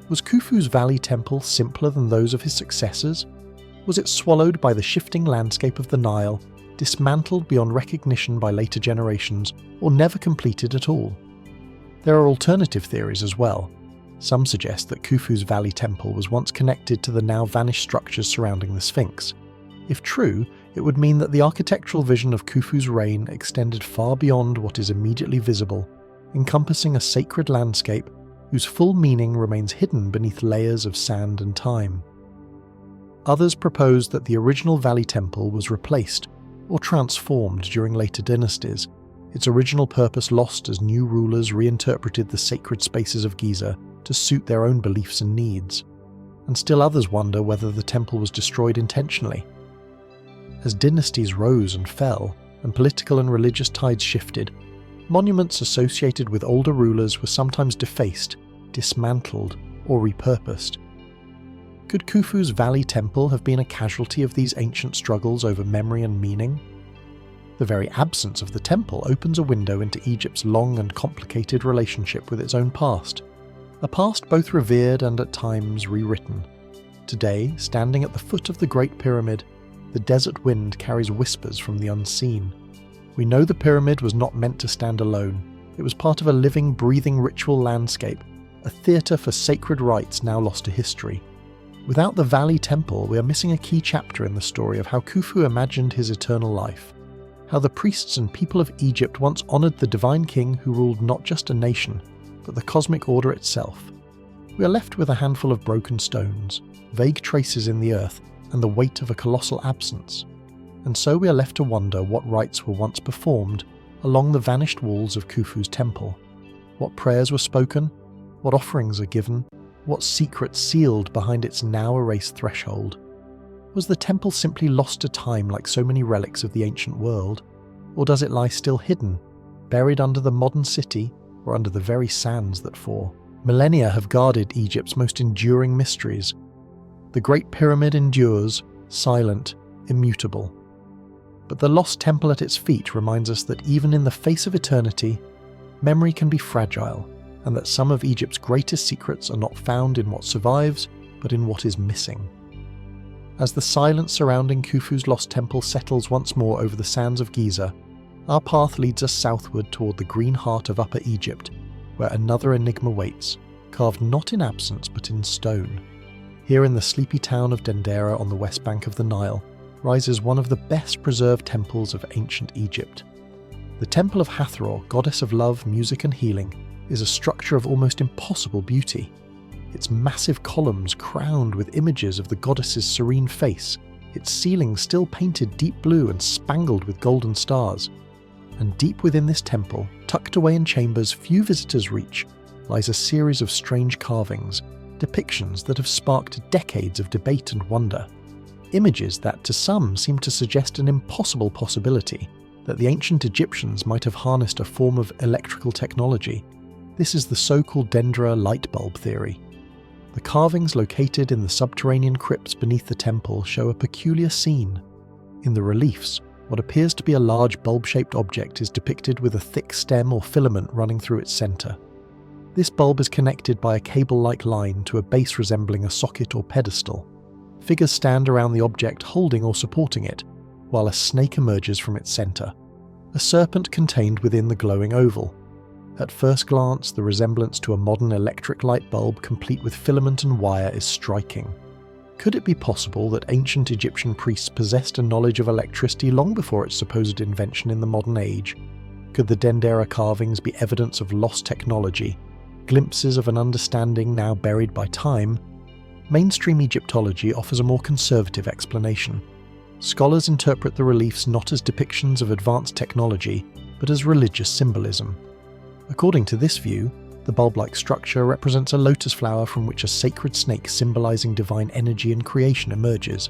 Was Khufu's Valley Temple simpler than those of his successors? Was it swallowed by the shifting landscape of the Nile, dismantled beyond recognition by later generations, or never completed at all? There are alternative theories as well. Some suggest that Khufu's Valley Temple was once connected to the now vanished structures surrounding the Sphinx. If true, it would mean that the architectural vision of Khufu's reign extended far beyond what is immediately visible, encompassing a sacred landscape whose full meaning remains hidden beneath layers of sand and time. Others propose that the original Valley Temple was replaced or transformed during later dynasties, its original purpose lost as new rulers reinterpreted the sacred spaces of Giza to suit their own beliefs and needs. And still others wonder whether the temple was destroyed intentionally. As dynasties rose and fell, and political and religious tides shifted, monuments associated with older rulers were sometimes defaced, dismantled, or repurposed. Could Khufu's Valley Temple have been a casualty of these ancient struggles over memory and meaning? The very absence of the temple opens a window into Egypt's long and complicated relationship with its own past, a past both revered and at times rewritten. Today, standing at the foot of the Great Pyramid, the desert wind carries whispers from the unseen. We know the pyramid was not meant to stand alone. It was part of a living, breathing ritual landscape, a theatre for sacred rites now lost to history. Without the Valley Temple, we are missing a key chapter in the story of how Khufu imagined his eternal life, how the priests and people of Egypt once honoured the divine king who ruled not just a nation, but the cosmic order itself. We are left with a handful of broken stones, vague traces in the earth, and the weight of a colossal absence. And so we are left to wonder what rites were once performed along the vanished walls of Khufu's temple. What prayers were spoken? What offerings are given? What secrets sealed behind its now erased threshold? Was the temple simply lost to time like so many relics of the ancient world? Or does it lie still hidden, buried under the modern city or under the very sands that fall? Millennia have guarded Egypt's most enduring mysteries. The Great Pyramid endures, silent, immutable. But the lost temple at its feet reminds us that even in the face of eternity, memory can be fragile, and that some of Egypt's greatest secrets are not found in what survives, but in what is missing. As the silence surrounding Khufu's lost temple settles once more over the sands of Giza, our path leads us southward toward the green heart of Upper Egypt, where another enigma waits, carved not in absence but in stone. Here in the sleepy town of Dendera on the west bank of the Nile rises one of the best preserved temples of ancient Egypt. The Temple of Hathor, goddess of love, music and healing, is a structure of almost impossible beauty. Its massive columns crowned with images of the goddess's serene face, its ceiling still painted deep blue and spangled with golden stars. And deep within this temple, tucked away in chambers few visitors reach, lies a series of strange carvings, depictions that have sparked decades of debate and wonder. Images that to some seem to suggest an impossible possibility, that the ancient Egyptians might have harnessed a form of electrical technology. This is the so-called Dendera light bulb theory. The carvings located in the subterranean crypts beneath the temple show a peculiar scene. In the reliefs, what appears to be a large bulb-shaped object is depicted with a thick stem or filament running through its centre. This bulb is connected by a cable-like line to a base resembling a socket or pedestal. Figures stand around the object holding or supporting it, while a snake emerges from its centre, a serpent contained within the glowing oval. At first glance, the resemblance to a modern electric light bulb complete with filament and wire is striking. Could it be possible that ancient Egyptian priests possessed a knowledge of electricity long before its supposed invention in the modern age? Could the Dendera carvings be evidence of lost technology, glimpses of an understanding now buried by time? Mainstream Egyptology offers a more conservative explanation. Scholars interpret the reliefs not as depictions of advanced technology, but as religious symbolism. According to this view, the bulb-like structure represents a lotus flower from which a sacred snake symbolizing divine energy and creation emerges.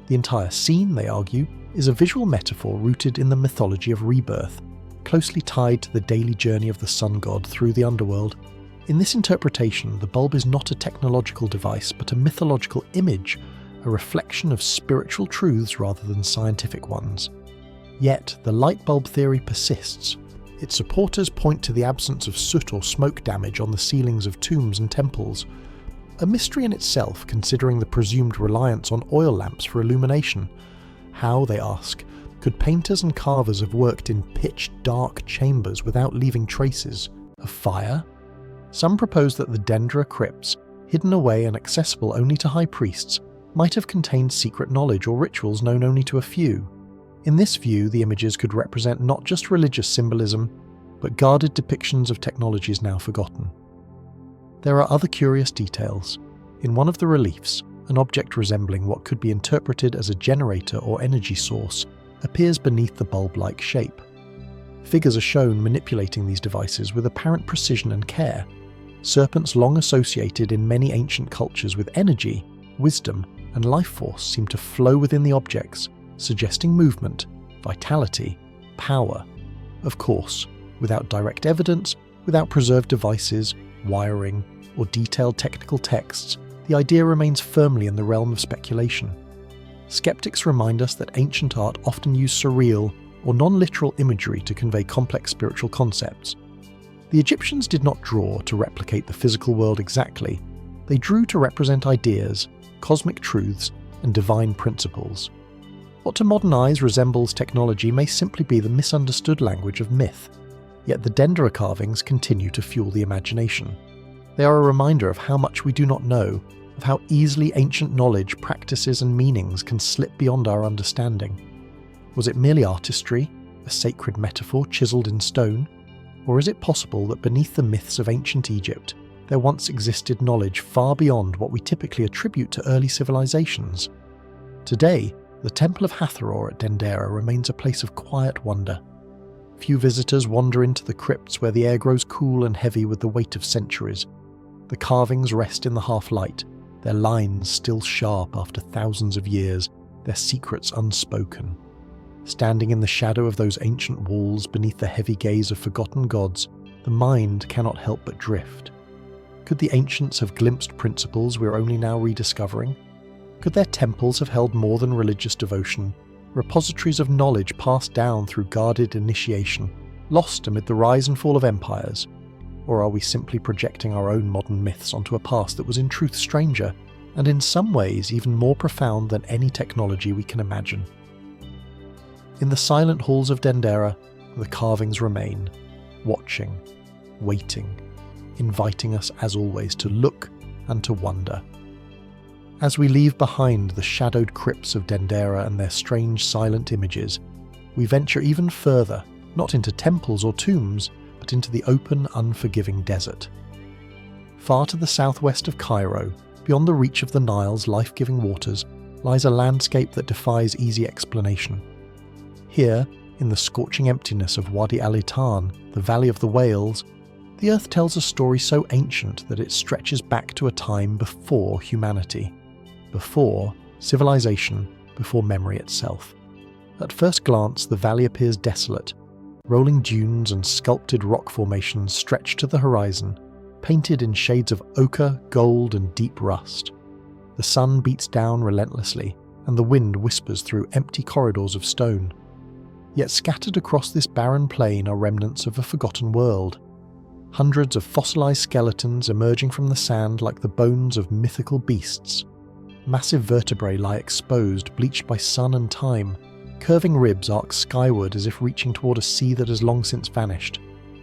The entire scene, they argue, is a visual metaphor rooted in the mythology of rebirth, closely tied to the daily journey of the sun god through the underworld. In this interpretation, the bulb is not a technological device, but a mythological image, a reflection of spiritual truths rather than scientific ones. Yet, the light bulb theory persists. Its supporters point to the absence of soot or smoke damage on the ceilings of tombs and temples, A mystery in itself, considering the presumed reliance on oil lamps for illumination. How, they ask, could painters and carvers have worked in pitch-dark chambers without leaving traces of fire? Some propose that the Dendera crypts, hidden away and accessible only to high priests, might have contained secret knowledge or rituals known only to a few. In this view, the images could represent not just religious symbolism, but guarded depictions of technologies now forgotten. There are other curious details. In one of the reliefs, an object resembling what could be interpreted as a generator or energy source appears beneath the bulb-like shape. Figures are shown manipulating these devices with apparent precision and care. Serpents long associated in many ancient cultures with energy, wisdom, and life force seem to flow within the objects, suggesting movement, vitality, power. Of course, without direct evidence, without preserved devices, wiring, or detailed technical texts, the idea remains firmly in the realm of speculation. Skeptics remind us that ancient art often used surreal or non-literal imagery to convey complex spiritual concepts. The Egyptians did not draw to replicate the physical world exactly. They drew to represent ideas, cosmic truths, and divine principles. What to modern eyes resembles technology may simply be the misunderstood language of myth, yet the Dendera carvings continue to fuel the imagination. They are a reminder of how much we do not know, of how easily ancient knowledge, practices, and meanings can slip beyond our understanding. Was it merely artistry, a sacred metaphor chiseled in stone? Or is it possible that beneath the myths of ancient Egypt, there once existed knowledge far beyond what we typically attribute to early civilizations? Today, the Temple of Hathor at Dendera remains a place of quiet wonder. Few visitors wander into the crypts where the air grows cool and heavy with the weight of centuries. The carvings rest in the half-light, their lines still sharp after thousands of years, their secrets unspoken. Standing in the shadow of those ancient walls beneath the heavy gaze of forgotten gods, the mind cannot help but drift. Could the ancients have glimpsed principles we're only now rediscovering? Could their temples have held more than religious devotion, repositories of knowledge passed down through guarded initiation, lost amid the rise and fall of empires? Or are we simply projecting our own modern myths onto a past that was in truth stranger, and in some ways even more profound than any technology we can imagine? In the silent halls of Dendera, the carvings remain, watching, waiting, inviting us as always to look and to wonder. As we leave behind the shadowed crypts of Dendera and their strange silent images, we venture even further, not into temples or tombs, but into the open, unforgiving desert. Far to the southwest of Cairo, beyond the reach of the Nile's life-giving waters, lies a landscape that defies easy explanation. Here, in the scorching emptiness of Wadi al-Hitan, the Valley of the Whales, the earth tells a story so ancient that it stretches back to a time before humanity, before civilization, before memory itself. At first glance, the valley appears desolate. Rolling dunes and sculpted rock formations stretch to the horizon, painted in shades of ochre, gold, and deep rust. The sun beats down relentlessly, and the wind whispers through empty corridors of stone. Yet scattered across this barren plain are remnants of a forgotten world. Hundreds of fossilized skeletons emerging from the sand like the bones of mythical beasts. Massive vertebrae lie exposed, bleached by sun and time. Curving ribs arc skyward as if reaching toward a sea that has long since vanished.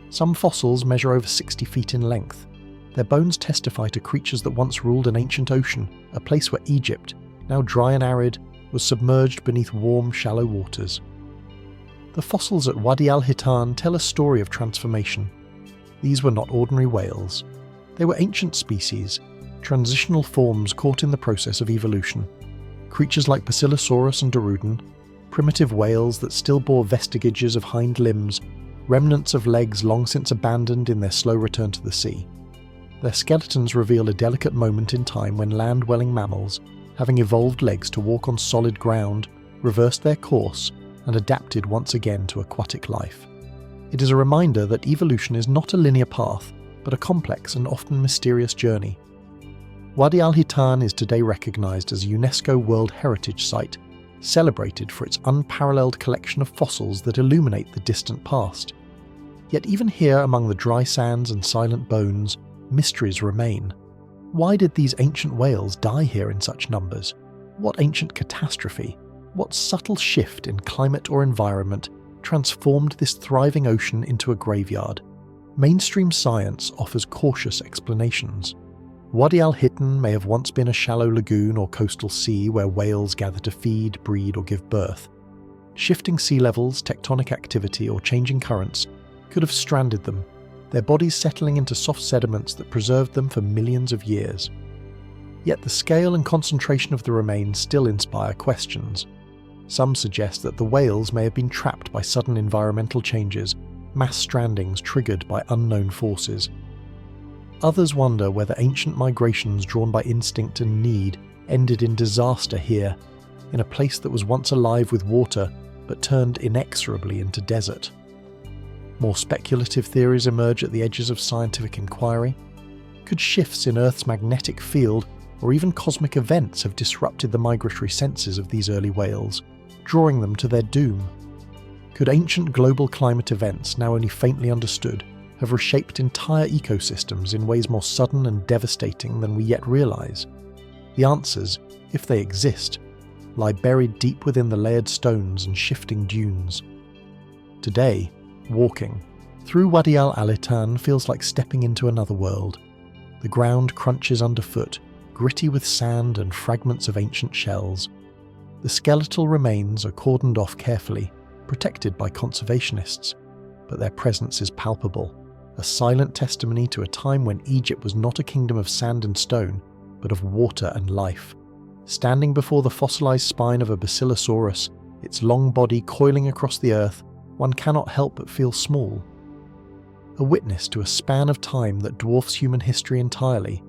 Some fossils measure over 60 feet in length. Their bones testify to creatures that once ruled an ancient ocean, a place where Egypt, now dry and arid, was submerged beneath warm, shallow waters. The fossils at Wadi al-Hitan tell a story of transformation. These were not ordinary whales. They were ancient species, transitional forms caught in the process of evolution. Creatures like Basilosaurus and Dorudon, primitive whales that still bore vestiges of hind limbs, remnants of legs long since abandoned in their slow return to the sea. Their skeletons reveal a delicate moment in time when land-dwelling mammals, having evolved legs to walk on solid ground, reversed their course and adapted once again to aquatic life. It is a reminder that evolution is not a linear path, but a complex and often mysterious journey. Wadi al-Hitan is today recognized as a UNESCO World Heritage Site, celebrated for its unparalleled collection of fossils that illuminate the distant past. Yet even here among the dry sands and silent bones, mysteries remain. Why did these ancient whales die here in such numbers? What ancient catastrophe, what subtle shift in climate or environment transformed this thriving ocean into a graveyard? Mainstream science offers cautious explanations. Wadi al-Hitan may have once been a shallow lagoon or coastal sea where whales gather to feed, breed, or give birth. Shifting sea levels, tectonic activity, or changing currents could have stranded them, their bodies settling into soft sediments that preserved them for millions of years. Yet the scale and concentration of the remains still inspire questions. Some suggest that the whales may have been trapped by sudden environmental changes, mass strandings triggered by unknown forces. Others wonder whether ancient migrations drawn by instinct and need ended in disaster here, in a place that was once alive with water but turned inexorably into desert. More speculative theories emerge at the edges of scientific inquiry. Could shifts in Earth's magnetic field or even cosmic events have disrupted the migratory senses of these early whales, drawing them to their doom? Could ancient global climate events, now only faintly understood, have reshaped entire ecosystems in ways more sudden and devastating than we yet realise? The answers, if they exist, lie buried deep within the layered stones and shifting dunes. Today, walking through Wadi al-Hitan feels like stepping into another world. The ground crunches underfoot, gritty with sand and fragments of ancient shells. The skeletal remains are cordoned off carefully, protected by conservationists, but their presence is palpable, a silent testimony to a time when Egypt was not a kingdom of sand and stone, but of water and life. Standing before the fossilized spine of a basilosaurus, its long body coiling across the earth, one cannot help but feel small. A witness to a span of time that dwarfs human history entirely,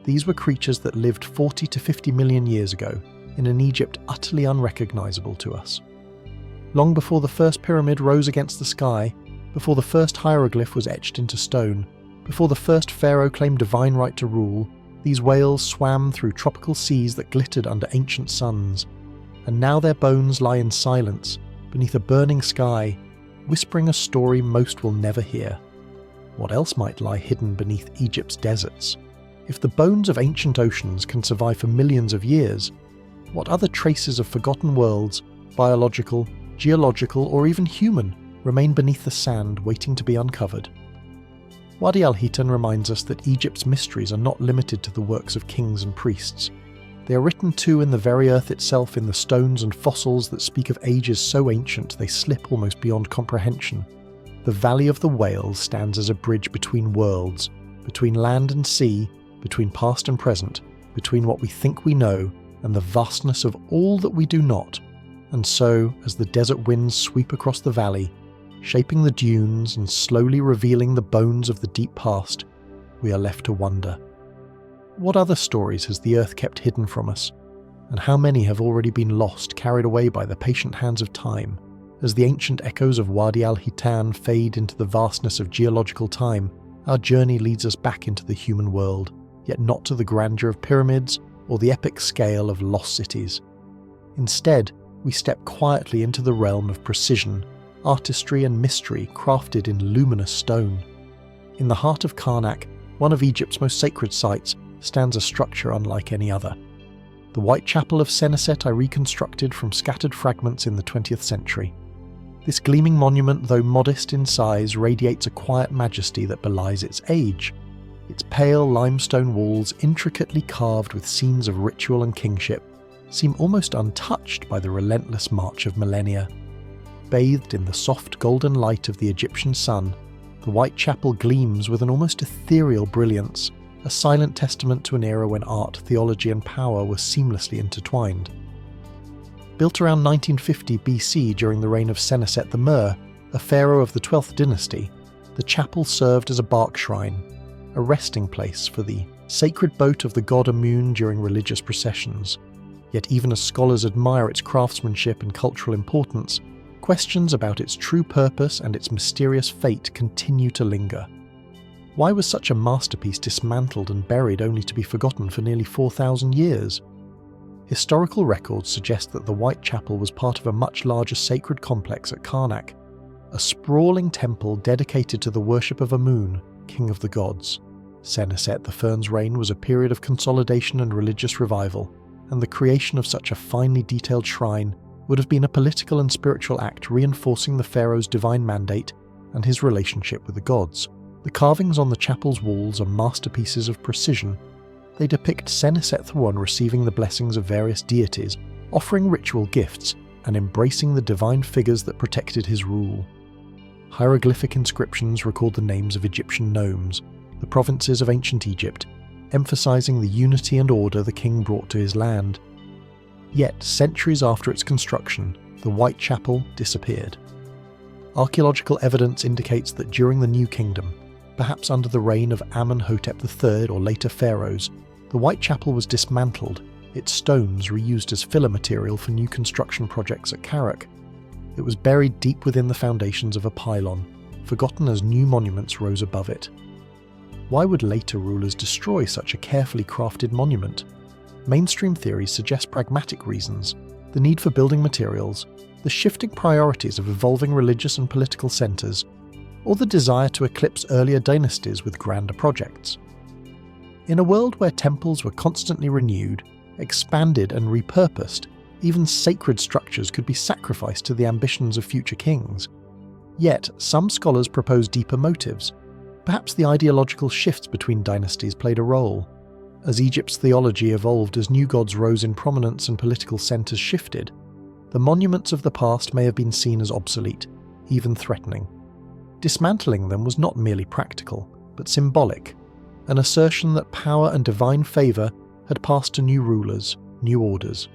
these were creatures that lived 40 to 50 million years ago in an Egypt utterly unrecognizable to us. Long before the first pyramid rose against the sky, before the first hieroglyph was etched into stone, before the first pharaoh claimed divine right to rule, these whales swam through tropical seas that glittered under ancient suns, and now their bones lie in silence, beneath a burning sky, whispering a story most will never hear. What else might lie hidden beneath Egypt's deserts? If the bones of ancient oceans can survive for millions of years, what other traces of forgotten worlds, biological, geological, or even human, remain beneath the sand waiting to be uncovered? Wadi al-Hitan reminds us that Egypt's mysteries are not limited to the works of kings and priests. They are written too in the very earth itself, in the stones and fossils that speak of ages so ancient they slip almost beyond comprehension. The Valley of the Whales stands as a bridge between worlds, between land and sea, between past and present, between what we think we know and the vastness of all that we do not. And so, as the desert winds sweep across the valley, shaping the dunes and slowly revealing the bones of the deep past, we are left to wonder. What other stories has the earth kept hidden from us? And how many have already been lost, carried away by the patient hands of time? As the ancient echoes of Wadi al-Hitan fade into the vastness of geological time, our journey leads us back into the human world, yet not to the grandeur of pyramids or the epic scale of lost cities. Instead, we step quietly into the realm of precision, artistry and mystery crafted in luminous stone. In the heart of Karnak, one of Egypt's most sacred sites, stands a structure unlike any other. The White Chapel of Seneset I reconstructed from scattered fragments in the 20th century. This gleaming monument, though modest in size, radiates a quiet majesty that belies its age. Its pale limestone walls, intricately carved with scenes of ritual and kingship, seem almost untouched by the relentless march of millennia. Bathed in the soft golden light of the Egyptian sun, the White Chapel gleams with an almost ethereal brilliance, a silent testament to an era when art, theology and power were seamlessly intertwined. Built around 1950 BC during the reign of Seneset the Mer, a pharaoh of the 12th dynasty, the chapel served as a bark shrine, a resting place for the sacred boat of the god Amun during religious processions. Yet even as scholars admire its craftsmanship and cultural importance, questions about its true purpose and its mysterious fate continue to linger. Why was such a masterpiece dismantled and buried only to be forgotten for nearly 4,000 years? Historical records suggest that the White Chapel was part of a much larger sacred complex at Karnak, a sprawling temple dedicated to the worship of Amun, king of the gods. Senusret II's reign was a period of consolidation and religious revival, and the creation of such a finely detailed shrine would have been a political and spiritual act reinforcing the pharaoh's divine mandate and his relationship with the gods. The carvings on the chapel's walls are masterpieces of precision. They depict Senusret I receiving the blessings of various deities, offering ritual gifts, and embracing the divine figures that protected his rule. Hieroglyphic inscriptions record the names of Egyptian nomes, the provinces of ancient Egypt, emphasizing the unity and order the king brought to his land. Yet, centuries after its construction, the White Chapel disappeared. Archaeological evidence indicates that during the New Kingdom, perhaps under the reign of Amenhotep III or later pharaohs, the White Chapel was dismantled, its stones reused as filler material for new construction projects at Karnak. It was buried deep within the foundations of a pylon, forgotten as new monuments rose above it. Why would later rulers destroy such a carefully crafted monument? Mainstream theories suggest pragmatic reasons: the need for building materials, the shifting priorities of evolving religious and political centres, or the desire to eclipse earlier dynasties with grander projects. In a world where temples were constantly renewed, expanded and repurposed, even sacred structures could be sacrificed to the ambitions of future kings. Yet, some scholars propose deeper motives. Perhaps the ideological shifts between dynasties played a role. As Egypt's theology evolved as new gods rose in prominence and political centres shifted, the monuments of the past may have been seen as obsolete, even threatening. Dismantling them was not merely practical, but symbolic, an assertion that power and divine favour had passed to new rulers, new orders.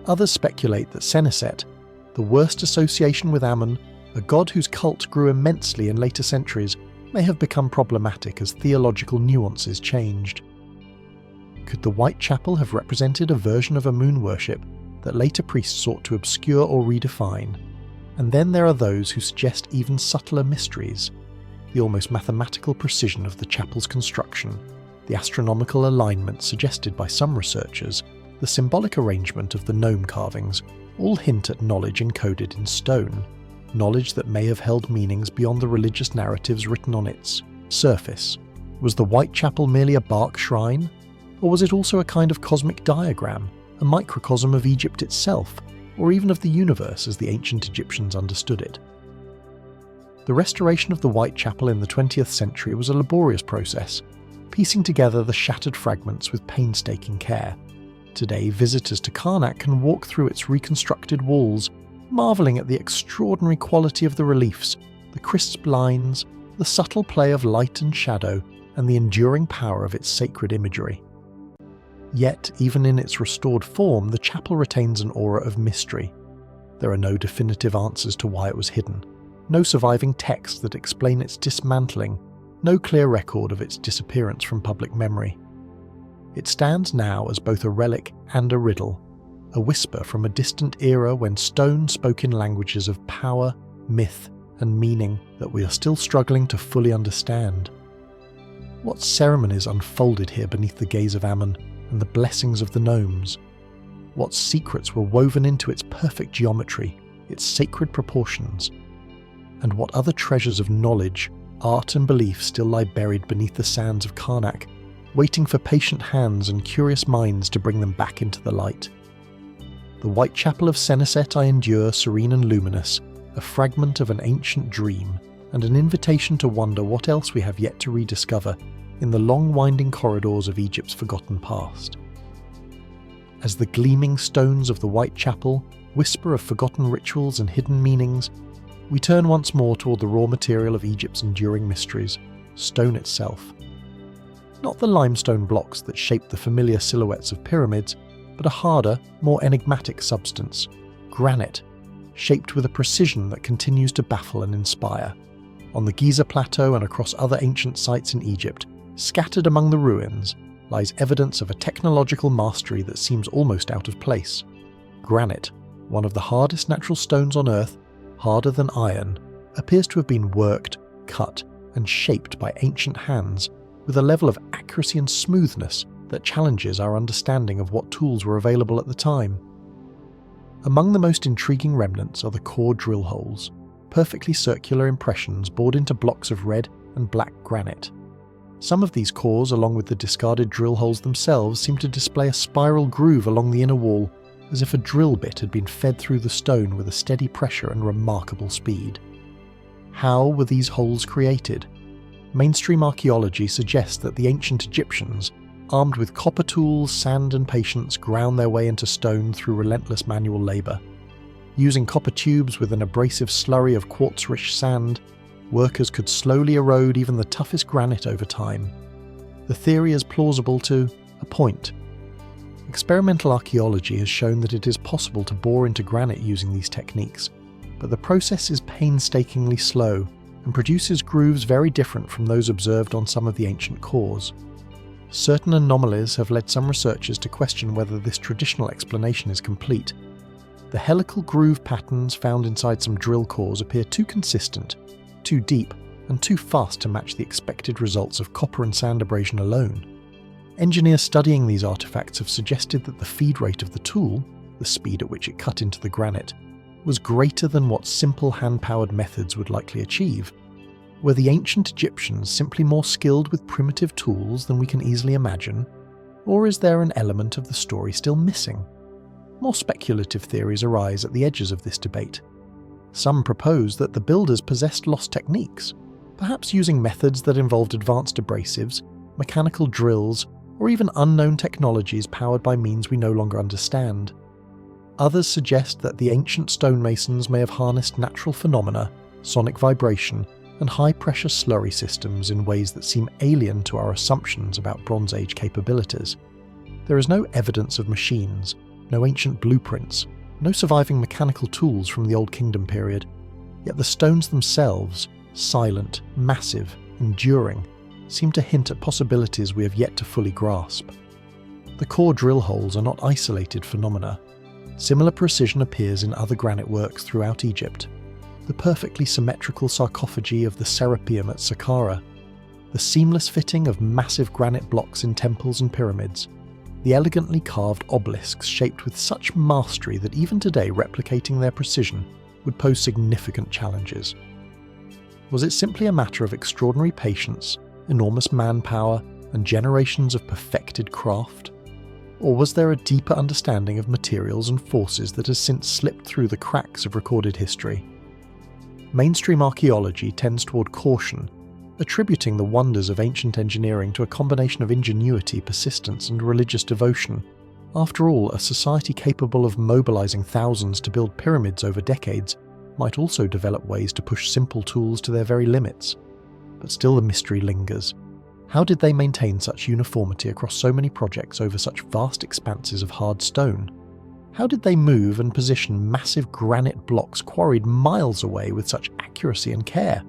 Others speculate that Senusret, the worst association with Amun, a god whose cult grew immensely in later centuries, may have become problematic as theological nuances changed. Could the White Chapel have represented a version of Amun worship that later priests sought to obscure or redefine? And then there are those who suggest even subtler mysteries: the almost mathematical precision of the chapel's construction, the astronomical alignment suggested by some researchers, the symbolic arrangement of the gnome carvings, all hint at knowledge encoded in stone, knowledge that may have held meanings beyond the religious narratives written on its surface. Was the White Chapel merely a bark shrine? Or was it also a kind of cosmic diagram, a microcosm of Egypt itself, or even of the universe as the ancient Egyptians understood it? The restoration of the White Chapel in the 20th century was a laborious process, piecing together the shattered fragments with painstaking care. Today, visitors to Karnak can walk through its reconstructed walls, marvelling at the extraordinary quality of the reliefs, the crisp lines, the subtle play of light and shadow, and the enduring power of its sacred imagery. Yet, even in its restored form, the chapel retains an aura of mystery. There are no definitive answers to why it was hidden, no surviving texts that explain its dismantling, no clear record of its disappearance from public memory. It stands now as both a relic and a riddle, a whisper from a distant era when stone spoke in languages of power, myth, and meaning that we are still struggling to fully understand. What ceremonies unfolded here beneath the gaze of Amun and the blessings of the gnomes? What secrets were woven into its perfect geometry, its sacred proportions? And what other treasures of knowledge, art and belief still lie buried beneath the sands of Karnak, waiting for patient hands and curious minds to bring them back into the light? The White Chapel of Senusret I endure serene and luminous, a fragment of an ancient dream, and an invitation to wonder what else we have yet to rediscover in the long winding corridors of Egypt's forgotten past. As the gleaming stones of the White Chapel whisper of forgotten rituals and hidden meanings, we turn once more toward the raw material of Egypt's enduring mysteries, stone itself. Not the limestone blocks that shape the familiar silhouettes of pyramids, but a harder, more enigmatic substance, granite, shaped with a precision that continues to baffle and inspire. On the Giza Plateau and across other ancient sites in Egypt, scattered among the ruins, lies evidence of a technological mastery that seems almost out of place. Granite, one of the hardest natural stones on Earth, harder than iron, appears to have been worked, cut, and shaped by ancient hands with a level of accuracy and smoothness that challenges our understanding of what tools were available at the time. Among the most intriguing remnants are the core drill holes, perfectly circular impressions bored into blocks of red and black granite. Some of these cores, along with the discarded drill holes themselves, seem to display a spiral groove along the inner wall, as if a drill bit had been fed through the stone with a steady pressure and remarkable speed. How were these holes created? Mainstream archaeology suggests that the ancient Egyptians, armed with copper tools, sand and patience, ground their way into stone through relentless manual labour. Using copper tubes with an abrasive slurry of quartz-rich sand, workers could slowly erode even the toughest granite over time. The theory is plausible to a point. Experimental archaeology has shown that it is possible to bore into granite using these techniques, but the process is painstakingly slow and produces grooves very different from those observed on some of the ancient cores. Certain anomalies have led some researchers to question whether this traditional explanation is complete. The helical groove patterns found inside some drill cores appear too consistent, too deep, and too fast to match the expected results of copper and sand abrasion alone. Engineers studying these artifacts have suggested that the feed rate of the tool, the speed at which it cut into the granite, was greater than what simple hand-powered methods would likely achieve. Were the ancient Egyptians simply more skilled with primitive tools than we can easily imagine, or is there an element of the story still missing? More speculative theories arise at the edges of this debate. Some propose that the builders possessed lost techniques, perhaps using methods that involved advanced abrasives, mechanical drills, or even unknown technologies powered by means we no longer understand. Others suggest that the ancient stonemasons may have harnessed natural phenomena, sonic vibration, and high-pressure slurry systems in ways that seem alien to our assumptions about Bronze Age capabilities. There is no evidence of machines, no ancient blueprints, no surviving mechanical tools from the Old Kingdom period, yet the stones themselves, silent, massive, enduring, seem to hint at possibilities we have yet to fully grasp. The core drill holes are not isolated phenomena. Similar precision appears in other granite works throughout Egypt. The perfectly symmetrical sarcophagi of the Serapeum at Saqqara, the seamless fitting of massive granite blocks in temples and pyramids, the elegantly carved obelisks shaped with such mastery that even today replicating their precision would pose significant challenges. Was it simply a matter of extraordinary patience, enormous manpower, and generations of perfected craft? Or was there a deeper understanding of materials and forces that has since slipped through the cracks of recorded history? Mainstream archaeology tends toward caution, attributing the wonders of ancient engineering to a combination of ingenuity, persistence, and religious devotion. After all, a society capable of mobilizing thousands to build pyramids over decades might also develop ways to push simple tools to their very limits. But still the mystery lingers. How did they maintain such uniformity across so many projects over such vast expanses of hard stone? How did they move and position massive granite blocks quarried miles away with such accuracy and care?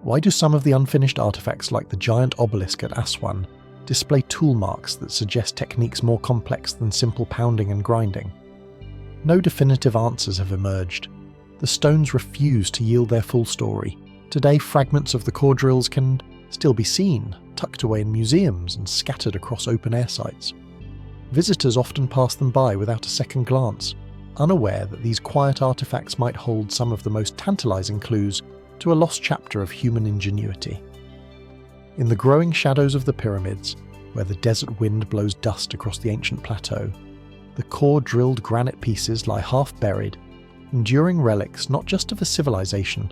Why do some of the unfinished artifacts like the giant obelisk at Aswan display tool marks that suggest techniques more complex than simple pounding and grinding? No definitive answers have emerged. The stones refuse to yield their full story. Today, fragments of the core drills can still be seen, tucked away in museums and scattered across open-air sites. Visitors often pass them by without a second glance, unaware that these quiet artifacts might hold some of the most tantalizing clues to a lost chapter of human ingenuity. In the growing shadows of the pyramids, where the desert wind blows dust across the ancient plateau, the core-drilled granite pieces lie half-buried, enduring relics not just of a civilization,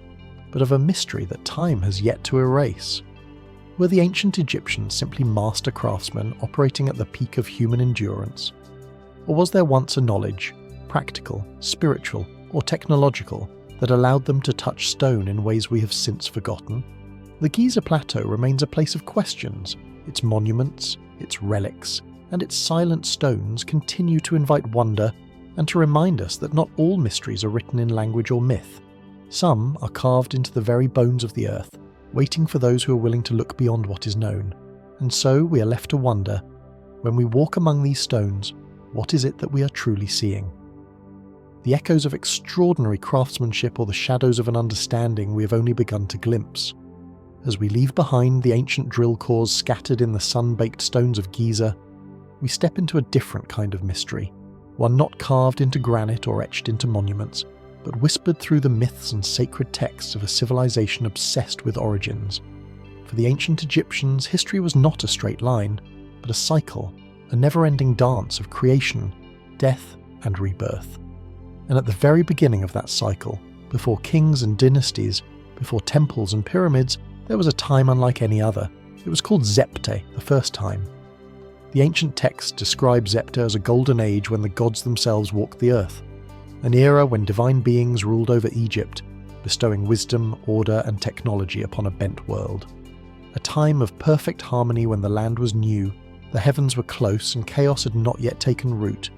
but of a mystery that time has yet to erase. Were the ancient Egyptians simply master craftsmen operating at the peak of human endurance? Or was there once a knowledge, practical, spiritual, or technological, that allowed them to touch stone in ways we have since forgotten? The Giza Plateau remains a place of questions. Its monuments, its relics, and its silent stones continue to invite wonder and to remind us that not all mysteries are written in language or myth. Some are carved into the very bones of the earth, waiting for those who are willing to look beyond what is known. And so we are left to wonder, when we walk among these stones, what is it that we are truly seeing? The echoes of extraordinary craftsmanship or the shadows of an understanding we have only begun to glimpse. As we leave behind the ancient drill cores scattered in the sun-baked stones of Giza, we step into a different kind of mystery, one not carved into granite or etched into monuments, but whispered through the myths and sacred texts of a civilization obsessed with origins. For the ancient Egyptians, history was not a straight line, but a cycle, a never-ending dance of creation, death, and rebirth. And at the very beginning of that cycle, before kings and dynasties, before temples and pyramids, there was a time unlike any other. It was called Zepte, the first time. The ancient texts describe Zepte as a golden age when the gods themselves walked the earth, an era when divine beings ruled over Egypt, bestowing wisdom, order, and technology upon a bent world. A time of perfect harmony when the land was new, the heavens were close, and chaos had not yet taken root.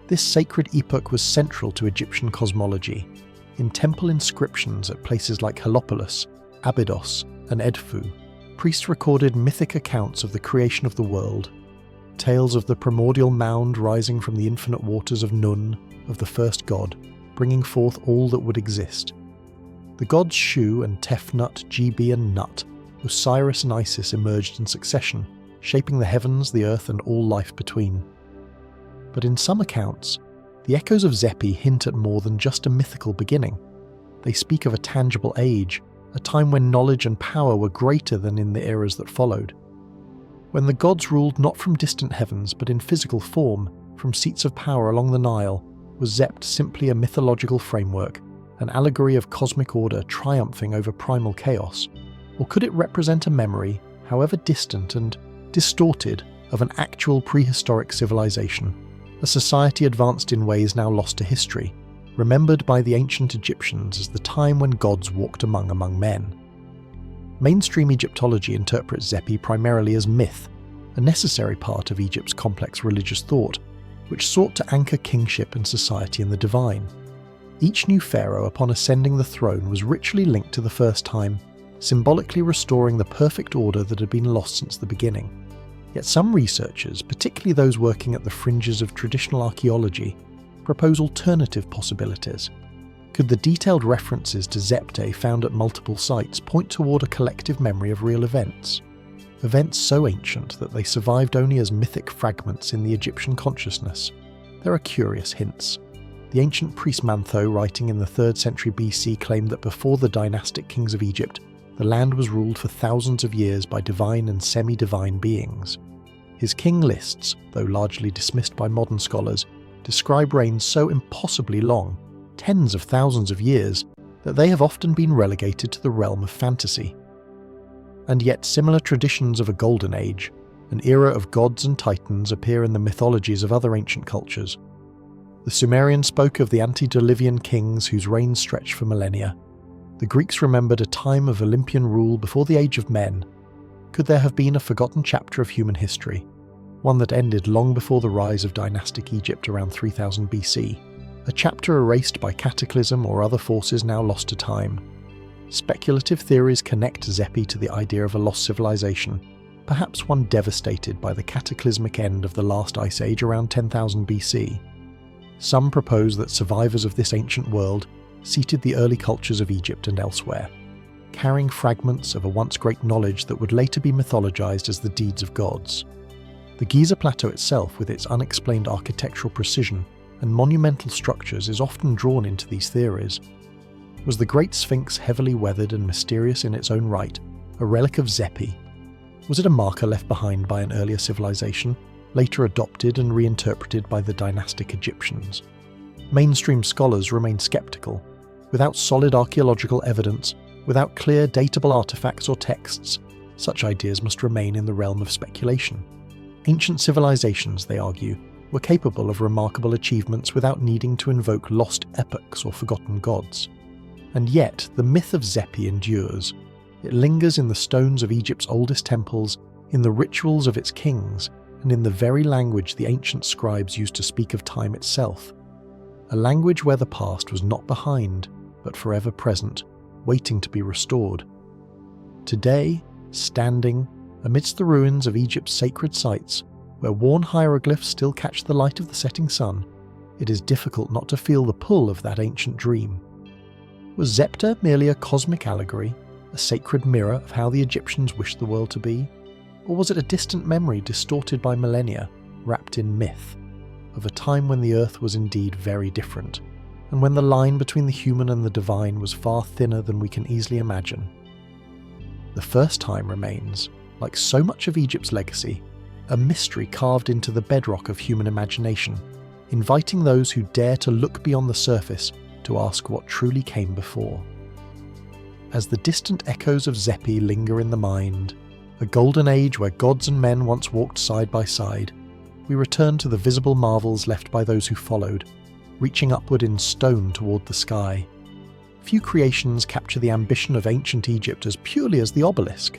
This sacred epoch was central to Egyptian cosmology. In temple inscriptions at places like Heliopolis, Abydos, and Edfu, priests recorded mythic accounts of the creation of the world, tales of the primordial mound rising from the infinite waters of Nun, of the first god, bringing forth all that would exist. The gods Shu and Tefnut, Gibi and Nut, Osiris and Isis emerged in succession, shaping the heavens, the earth, and all life between. But in some accounts, the echoes of Zepi hint at more than just a mythical beginning. They speak of a tangible age, a time when knowledge and power were greater than in the eras that followed. When the gods ruled not from distant heavens but in physical form, from seats of power along the Nile, was Zept simply a mythological framework, an allegory of cosmic order triumphing over primal chaos? Or could it represent a memory, however distant and distorted, of an actual prehistoric civilization, a society advanced in ways now lost to history, remembered by the ancient Egyptians as the time when gods walked among men? Mainstream Egyptology interprets Zepi primarily as myth, a necessary part of Egypt's complex religious thought, which sought to anchor kingship and society in the divine. Each new pharaoh upon ascending the throne was ritually linked to the first time, symbolically restoring the perfect order that had been lost since the beginning. Yet some researchers, particularly those working at the fringes of traditional archaeology, propose alternative possibilities. Could the detailed references to Zepte found at multiple sites point toward a collective memory of real events? Events so ancient that they survived only as mythic fragments in the Egyptian consciousness? There are curious hints. The ancient priest Manetho, writing in the 3rd century BC, claimed that before the dynastic kings of Egypt, the land was ruled for thousands of years by divine and semi-divine beings. His king lists, though largely dismissed by modern scholars, describe reigns so impossibly long, tens of thousands of years, that they have often been relegated to the realm of fantasy. And yet similar traditions of a golden age, an era of gods and titans, appear in the mythologies of other ancient cultures. The Sumerians spoke of the antediluvian kings whose reigns stretched for millennia. The Greeks remembered a time of Olympian rule before the age of men. Could there have been a forgotten chapter of human history, one that ended long before the rise of dynastic Egypt around 3000 BC, a chapter erased by cataclysm or other forces now lost to time? Speculative theories connect Zepi to the idea of a lost civilization, perhaps one devastated by the cataclysmic end of the last ice age around 10,000 BC. Some propose that survivors of this ancient world seated the early cultures of Egypt and elsewhere, carrying fragments of a once great knowledge that would later be mythologized as the deeds of gods. The Giza Plateau itself, with its unexplained architectural precision and monumental structures, is often drawn into these theories. Was the Great Sphinx, heavily weathered and mysterious in its own right, a relic of Zepi? Was it a marker left behind by an earlier civilization, later adopted and reinterpreted by the dynastic Egyptians? Mainstream scholars remain skeptical. Without solid archaeological evidence, without clear datable artifacts or texts, such ideas must remain in the realm of speculation. Ancient civilizations, they argue, were capable of remarkable achievements without needing to invoke lost epochs or forgotten gods. And yet, the myth of Zepi endures. It lingers in the stones of Egypt's oldest temples, in the rituals of its kings, and in the very language the ancient scribes used to speak of time itself. A language where the past was not behind, but forever present, waiting to be restored. Today, standing amidst the ruins of Egypt's sacred sites, where worn hieroglyphs still catch the light of the setting sun, it is difficult not to feel the pull of that ancient dream. Was Zepte merely a cosmic allegory, a sacred mirror of how the Egyptians wished the world to be? Or was it a distant memory distorted by millennia, wrapped in myth, of a time when the earth was indeed very different, and when the line between the human and the divine was far thinner than we can easily imagine? The first time remains, like so much of Egypt's legacy, a mystery carved into the bedrock of human imagination, inviting those who dare to look beyond the surface to ask what truly came before. As the distant echoes of Zepi linger in the mind, a golden age where gods and men once walked side by side, we return to the visible marvels left by those who followed, reaching upward in stone toward the sky. Few creations capture the ambition of ancient Egypt as purely as the obelisk.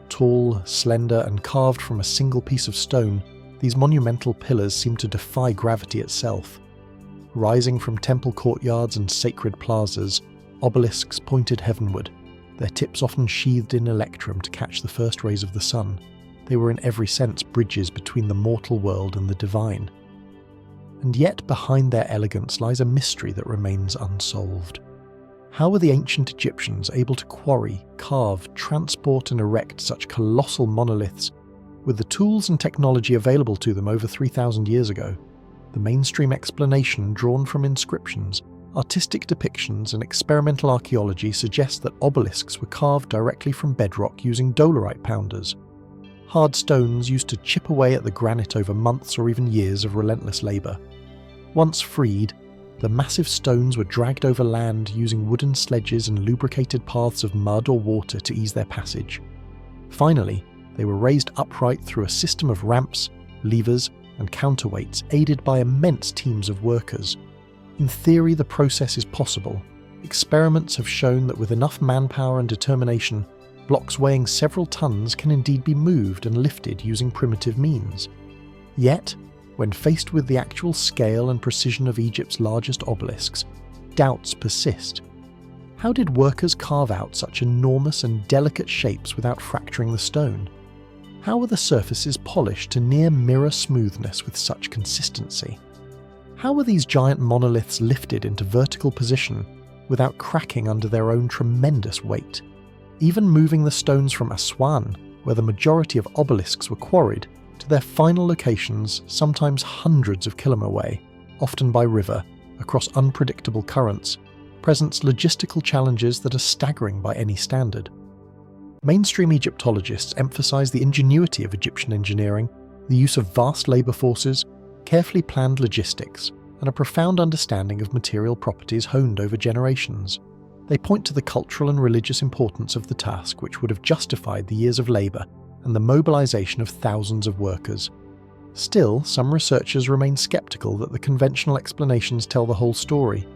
Tall, slender, and carved from a single piece of stone, these monumental pillars seem to defy gravity itself. Rising from temple courtyards and sacred plazas, obelisks pointed heavenward, their tips often sheathed in electrum to catch the first rays of the sun. They were in every sense bridges between the mortal world and the divine. And yet behind their elegance lies a mystery that remains unsolved. How were the ancient Egyptians able to quarry, carve, transport and erect such colossal monoliths with the tools and technology available to them over 3,000 years ago? The mainstream explanation drawn from inscriptions, artistic depictions and experimental archaeology suggests that obelisks were carved directly from bedrock using dolerite pounders. Hard stones used to chip away at the granite over months or even years of relentless labour. Once freed, the massive stones were dragged over land using wooden sledges and lubricated paths of mud or water to ease their passage. Finally, they were raised upright through a system of ramps, levers, and counterweights aided by immense teams of workers. In theory, the process is possible. Experiments have shown that with enough manpower and determination, blocks weighing several tons can indeed be moved and lifted using primitive means. Yet, when faced with the actual scale and precision of Egypt's largest obelisks, doubts persist. How did workers carve out such enormous and delicate shapes without fracturing the stone? How were the surfaces polished to near mirror smoothness with such consistency? How were these giant monoliths lifted into vertical position without cracking under their own tremendous weight? Even moving the stones from Aswan, where the majority of obelisks were quarried, to their final locations sometimes hundreds of kilometers away, often by river, across unpredictable currents, presents logistical challenges that are staggering by any standard. Mainstream Egyptologists emphasize the ingenuity of Egyptian engineering, the use of vast labour forces, carefully planned logistics, and a profound understanding of material properties honed over generations. They point to the cultural and religious importance of the task which would have justified the years of labour and the mobilisation of thousands of workers. Still, some researchers remain sceptical that the conventional explanations tell the whole story.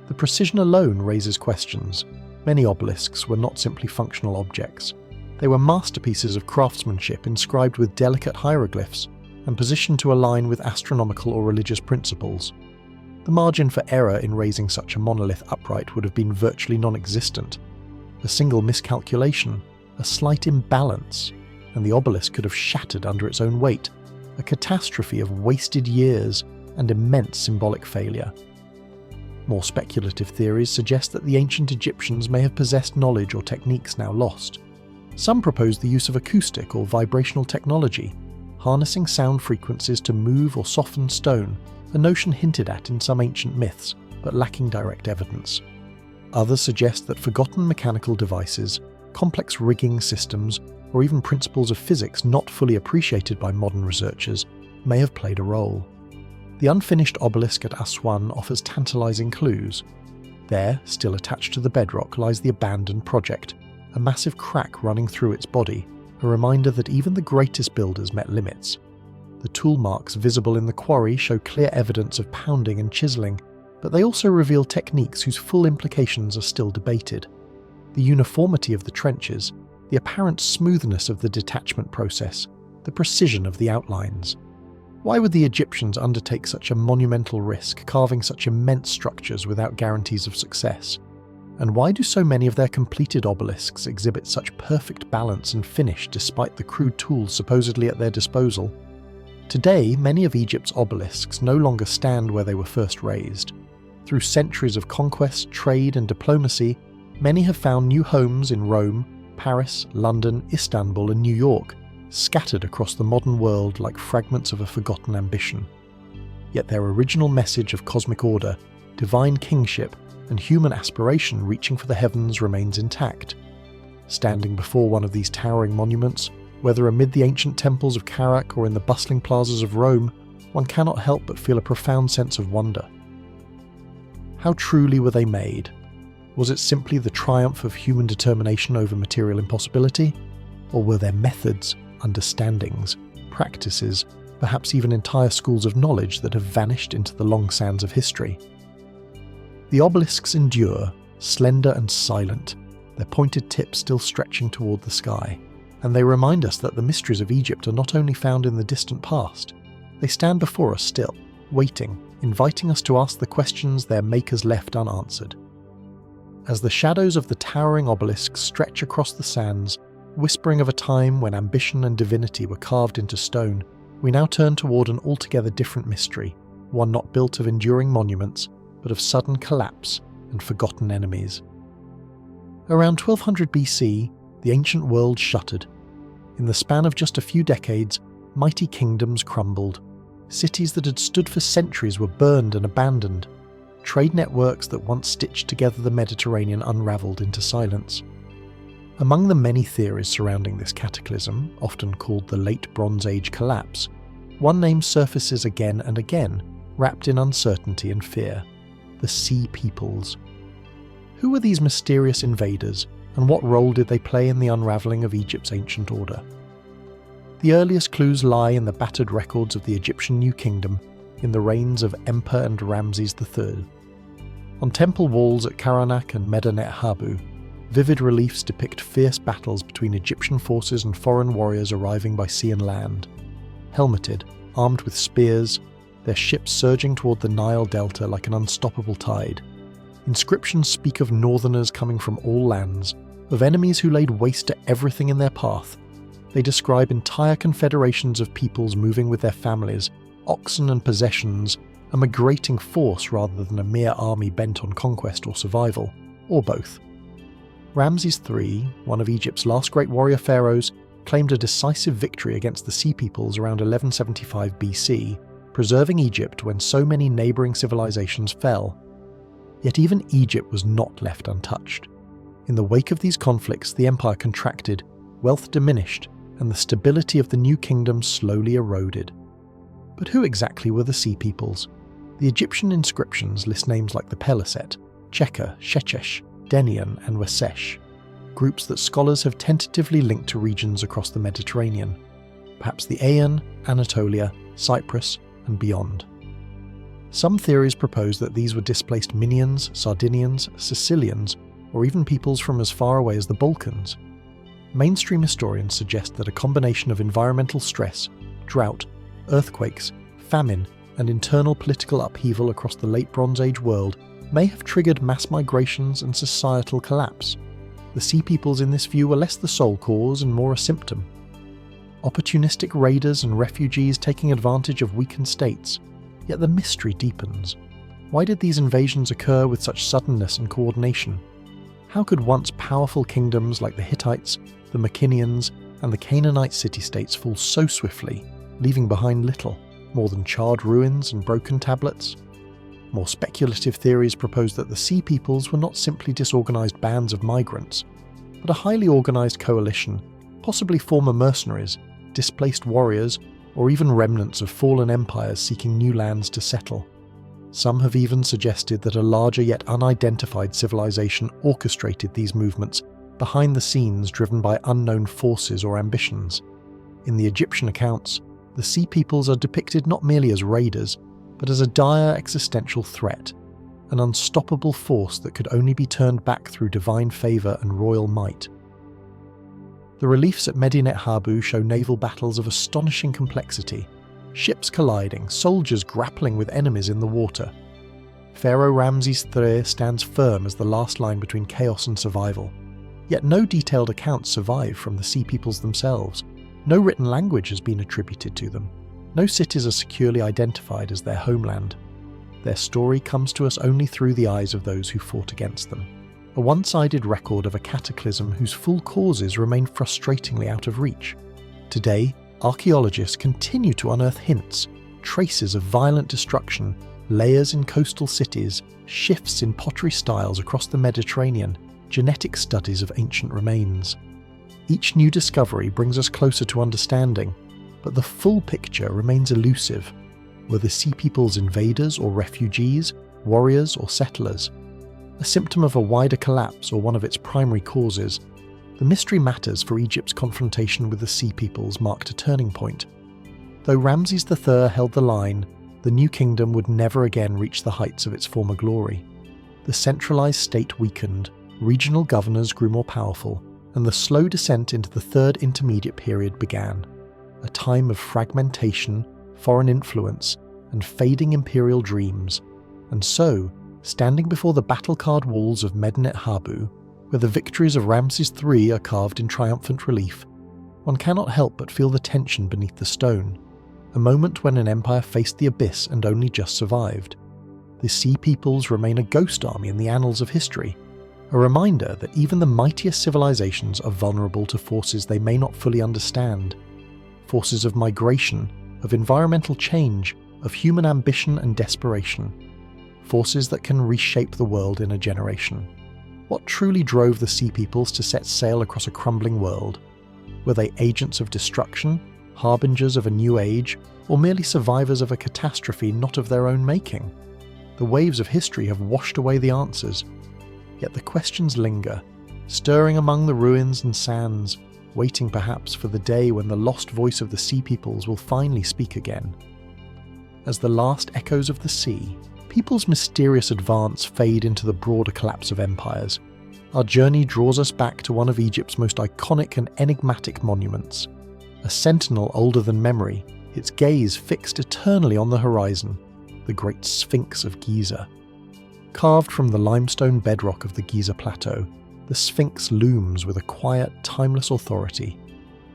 The precision alone raises questions. Many obelisks were not simply functional objects. They were masterpieces of craftsmanship inscribed with delicate hieroglyphs and positioned to align with astronomical or religious principles. The margin for error in raising such a monolith upright would have been virtually non-existent. A single miscalculation, a slight imbalance, and the obelisk could have shattered under its own weight, a catastrophe of wasted years and immense symbolic failure. More speculative theories suggest that the ancient Egyptians may have possessed knowledge or techniques now lost. Some propose the use of acoustic or vibrational technology, harnessing sound frequencies to move or soften stone, a notion hinted at in some ancient myths, but lacking direct evidence. Others suggest that forgotten mechanical devices, complex rigging systems, or even principles of physics not fully appreciated by modern researchers may have played a role. The unfinished obelisk at Aswan offers tantalizing clues. There, still attached to the bedrock, lies the abandoned project, a massive crack running through its body, a reminder that even the greatest builders met limits. The tool marks visible in the quarry show clear evidence of pounding and chiselling, but they also reveal techniques whose full implications are still debated. The uniformity of the trenches, the apparent smoothness of the detachment process, the precision of the outlines. Why would the Egyptians undertake such a monumental risk, carving such immense structures without guarantees of success? And why do so many of their completed obelisks exhibit such perfect balance and finish despite the crude tools supposedly at their disposal? Today, many of Egypt's obelisks no longer stand where they were first raised. Through centuries of conquest, trade, and diplomacy, many have found new homes in Rome, Paris, London, Istanbul, and New York, scattered across the modern world like fragments of a forgotten ambition. Yet their original message of cosmic order, divine kingship, and human aspiration reaching for the heavens remains intact. Standing before one of these towering monuments, whether amid the ancient temples of Karak or in the bustling plazas of Rome, one cannot help but feel a profound sense of wonder. How truly were they made? Was it simply the triumph of human determination over material impossibility? Or were there methods, understandings, practices, perhaps even entire schools of knowledge that have vanished into the long sands of history? The obelisks endure, slender and silent, their pointed tips still stretching toward the sky, and they remind us that the mysteries of Egypt are not only found in the distant past, they stand before us still, waiting, inviting us to ask the questions their makers left unanswered. As the shadows of the towering obelisks stretch across the sands, whispering of a time when ambition and divinity were carved into stone, we now turn toward an altogether different mystery, one not built of enduring monuments, but of sudden collapse and forgotten enemies. Around 1200 BC, the ancient world shuttered. In the span of just a few decades, mighty kingdoms crumbled. Cities that had stood for centuries were burned and abandoned. Trade networks that once stitched together the Mediterranean unravelled into silence. Among the many theories surrounding this cataclysm, often called the Late Bronze Age collapse, one name surfaces again and again, wrapped in uncertainty and fear: the Sea Peoples. Who were these mysterious invaders, and what role did they play in the unravelling of Egypt's ancient order? The earliest clues lie in the battered records of the Egyptian New Kingdom in the reigns of Emper and Ramses III. On temple walls at Karnak and Medinet Habu, vivid reliefs depict fierce battles between Egyptian forces and foreign warriors arriving by sea and land. Helmeted, armed with spears, their ships surging toward the Nile Delta like an unstoppable tide. Inscriptions speak of northerners coming from all lands, of enemies who laid waste to everything in their path. They describe entire confederations of peoples moving with their families, oxen and possessions, a migrating force rather than a mere army bent on conquest or survival, or both. Ramses III, one of Egypt's last great warrior pharaohs, claimed a decisive victory against the Sea Peoples around 1175 BC, preserving Egypt when so many neighbouring civilizations fell. Yet even Egypt was not left untouched. In the wake of these conflicts, the empire contracted, wealth diminished, and the stability of the new kingdom slowly eroded. But who exactly were the Sea Peoples? The Egyptian inscriptions list names like the Peliset, Cheka, Shechesh, Denian, and Wasesh, groups that scholars have tentatively linked to regions across the Mediterranean, perhaps the Aegean, Anatolia, Cyprus, and beyond. Some theories propose that these were displaced Minians, Sardinians, Sicilians, or even peoples from as far away as the Balkans. Mainstream historians suggest that a combination of environmental stress, drought, earthquakes, famine, and internal political upheaval across the Late Bronze Age world may have triggered mass migrations and societal collapse. The Sea Peoples in this view were less the sole cause and more a symptom. Opportunistic raiders and refugees taking advantage of weakened states, yet the mystery deepens. Why did these invasions occur with such suddenness and coordination? How could once powerful kingdoms like the Hittites, the Mycenaeans, and the Canaanite city-states fall so swiftly, leaving behind little, more than charred ruins and broken tablets? More speculative theories propose that the Sea Peoples were not simply disorganized bands of migrants, but a highly organized coalition, possibly former mercenaries, displaced warriors, or even remnants of fallen empires seeking new lands to settle. Some have even suggested that a larger yet unidentified civilization orchestrated these movements behind the scenes, driven by unknown forces or ambitions. In the Egyptian accounts, the Sea Peoples are depicted not merely as raiders, but as a dire existential threat, an unstoppable force that could only be turned back through divine favour and royal might. The reliefs at Medinet Habu show naval battles of astonishing complexity, ships colliding, soldiers grappling with enemies in the water. Pharaoh Ramses III stands firm as the last line between chaos and survival. Yet no detailed accounts survive from the Sea Peoples themselves. No written language has been attributed to them. No cities are securely identified as their homeland. Their story comes to us only through the eyes of those who fought against them. A one-sided record of a cataclysm whose full causes remain frustratingly out of reach. Today, archaeologists continue to unearth hints, traces of violent destruction, layers in coastal cities, shifts in pottery styles across the Mediterranean, genetic studies of ancient remains. Each new discovery brings us closer to understanding, but the full picture remains elusive. Were the Sea Peoples invaders or refugees, warriors or settlers? A symptom of a wider collapse or one of its primary causes? The mystery matters, for Egypt's confrontation with the Sea Peoples marked a turning point. Though Ramses III held the line, the new kingdom would never again reach the heights of its former glory. The centralized state weakened, regional governors grew more powerful, and the slow descent into the Third Intermediate Period began, a time of fragmentation, foreign influence, and fading imperial dreams. And so, standing before the battle-scarred walls of Medinet Habu, where the victories of Ramses III are carved in triumphant relief, one cannot help but feel the tension beneath the stone, a moment when an empire faced the abyss and only just survived. The Sea Peoples remain a ghost army in the annals of history, a reminder that even the mightiest civilizations are vulnerable to forces they may not fully understand. Forces of migration, of environmental change, of human ambition and desperation. Forces that can reshape the world in a generation. What truly drove the Sea Peoples to set sail across a crumbling world? Were they agents of destruction, harbingers of a new age, or merely survivors of a catastrophe not of their own making? The waves of history have washed away the answers, yet the questions linger, stirring among the ruins and sands, waiting perhaps for the day when the lost voice of the Sea Peoples will finally speak again. As the last echoes of the sea, people's mysterious advance fade into the broader collapse of empires, our journey draws us back to one of Egypt's most iconic and enigmatic monuments, a sentinel older than memory, its gaze fixed eternally on the horizon, the Great Sphinx of Giza. Carved from the limestone bedrock of the Giza Plateau, the Sphinx looms with a quiet, timeless authority.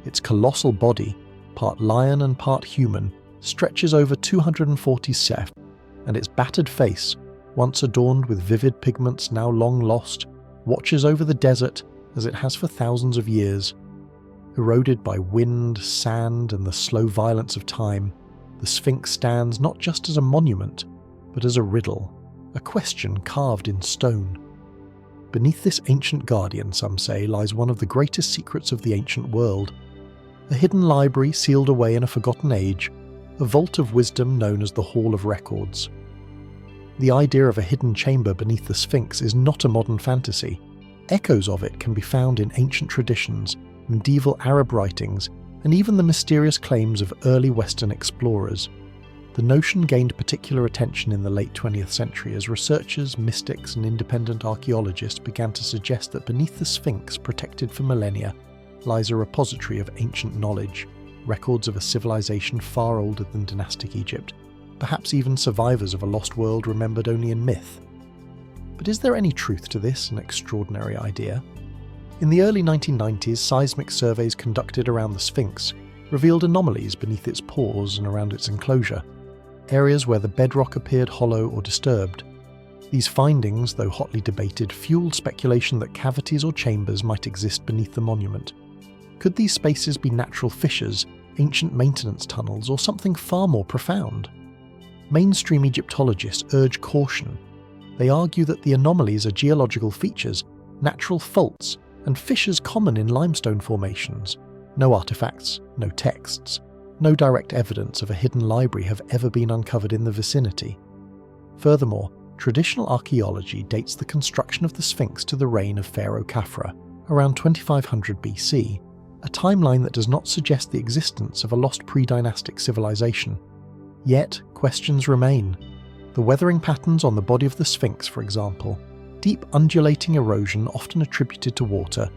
Its colossal body, part lion and part human, stretches over 240 sef, and its battered face, once adorned with vivid pigments now long lost, watches over the desert as it has for thousands of years. Eroded by wind, sand, and the slow violence of time, the Sphinx stands not just as a monument, but as a riddle, a question carved in stone. Beneath this ancient guardian, some say, lies one of the greatest secrets of the ancient world. A hidden library sealed away in a forgotten age, a vault of wisdom known as the Hall of Records. The idea of a hidden chamber beneath the Sphinx is not a modern fantasy. Echoes of it can be found in ancient traditions, medieval Arab writings, and even the mysterious claims of early Western explorers. The notion gained particular attention in the late 20th century as researchers, mystics, and independent archaeologists began to suggest that beneath the Sphinx, protected for millennia, lies a repository of ancient knowledge, records of a civilization far older than dynastic Egypt, perhaps even survivors of a lost world remembered only in myth. But is there any truth to this, an extraordinary idea? In the early 1990s, seismic surveys conducted around the Sphinx revealed anomalies beneath its pores and around its enclosure, areas where the bedrock appeared hollow or disturbed. These findings, though hotly debated, fueled speculation that cavities or chambers might exist beneath the monument. Could these spaces be natural fissures, ancient maintenance tunnels, or something far more profound? Mainstream Egyptologists urge caution. They argue that the anomalies are geological features, natural faults, and fissures common in limestone formations. No artifacts, no texts, no direct evidence of a hidden library have ever been uncovered in the vicinity. Furthermore, traditional archaeology dates the construction of the Sphinx to the reign of Pharaoh Khafra, around 2500 BC, a timeline that does not suggest the existence of a lost pre-dynastic civilization. Yet, questions remain. The weathering patterns on the body of the Sphinx, for example, deep undulating erosion often attributed to water,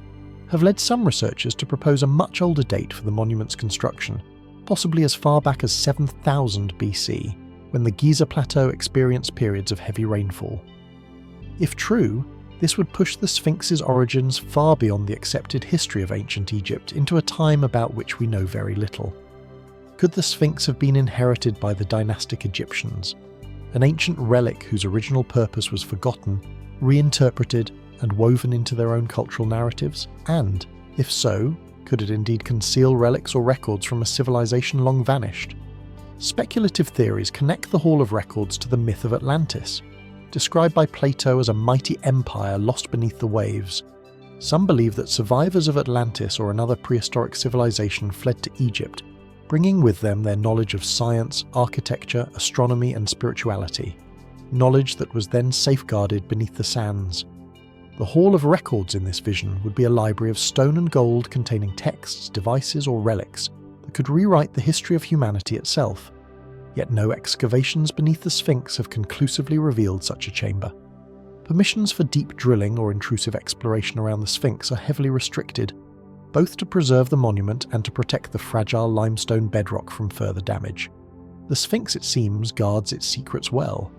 have led some researchers to propose a much older date for the monument's construction, possibly as far back as 7000 BC, when the Giza Plateau experienced periods of heavy rainfall. If true, this would push the Sphinx's origins far beyond the accepted history of ancient Egypt into a time about which we know very little. Could the Sphinx have been inherited by the dynastic Egyptians, an ancient relic whose original purpose was forgotten, reinterpreted, and woven into their own cultural narratives? And, if so, could it indeed conceal relics or records from a civilization long vanished? Speculative theories connect the Hall of Records to the myth of Atlantis. described by Plato as a mighty empire lost beneath the waves. Some believe that survivors of Atlantis or another prehistoric civilization fled to Egypt, bringing with them their knowledge of science, architecture, astronomy, and spirituality, knowledge that was then safeguarded beneath the sands. The Hall of Records in this vision would be a library of stone and gold containing texts, devices, or relics that could rewrite the history of humanity itself. Yet no excavations beneath the Sphinx have conclusively revealed such a chamber. Permissions for deep drilling or intrusive exploration around the Sphinx are heavily restricted, both to preserve the monument and to protect the fragile limestone bedrock from further damage. The Sphinx, it seems, guards its secrets well.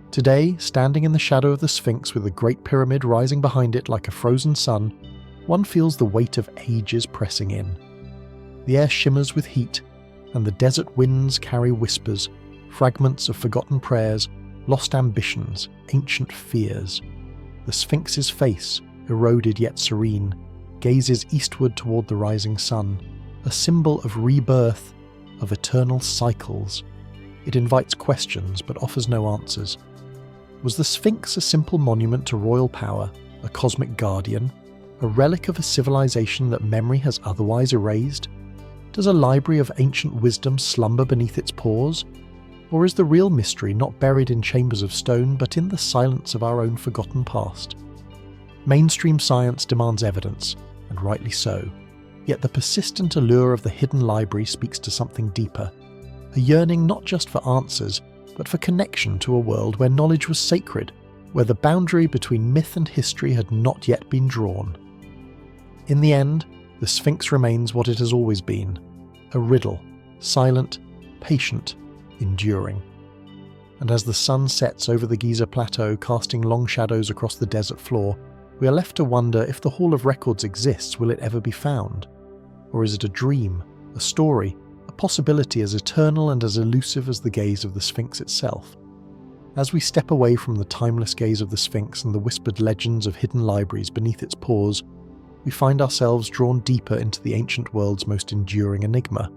Today, standing in the shadow of the Sphinx with the Great Pyramid rising behind it like a frozen sun, one feels the weight of ages pressing in. The air shimmers with heat, and the desert winds carry whispers, fragments of forgotten prayers, lost ambitions, ancient fears. The Sphinx's face, eroded yet serene, gazes eastward toward the rising sun, a symbol of rebirth, of eternal cycles. It invites questions but offers no answers. Was the Sphinx a simple monument to royal power, a cosmic guardian, a relic of a civilization that memory has otherwise erased? Does a library of ancient wisdom slumber beneath its paws? Or is the real mystery not buried in chambers of stone but in the silence of our own forgotten past? Mainstream science demands evidence, and rightly so. Yet the persistent allure of the hidden library speaks to something deeper, a yearning not just for answers, but for connection to a world where knowledge was sacred, where the boundary between myth and history had not yet been drawn. In the end, the Sphinx remains what it has always been, a riddle, silent, patient, enduring. And as the sun sets over the Giza Plateau, casting long shadows across the desert floor, we are left to wonder if the Hall of Records exists, will it ever be found? Or is it a dream, a story, a possibility as eternal and as elusive as the gaze of the Sphinx itself? As we step away from the timeless gaze of the Sphinx and the whispered legends of hidden libraries beneath its paws, we find ourselves drawn deeper into the ancient world's most enduring enigma.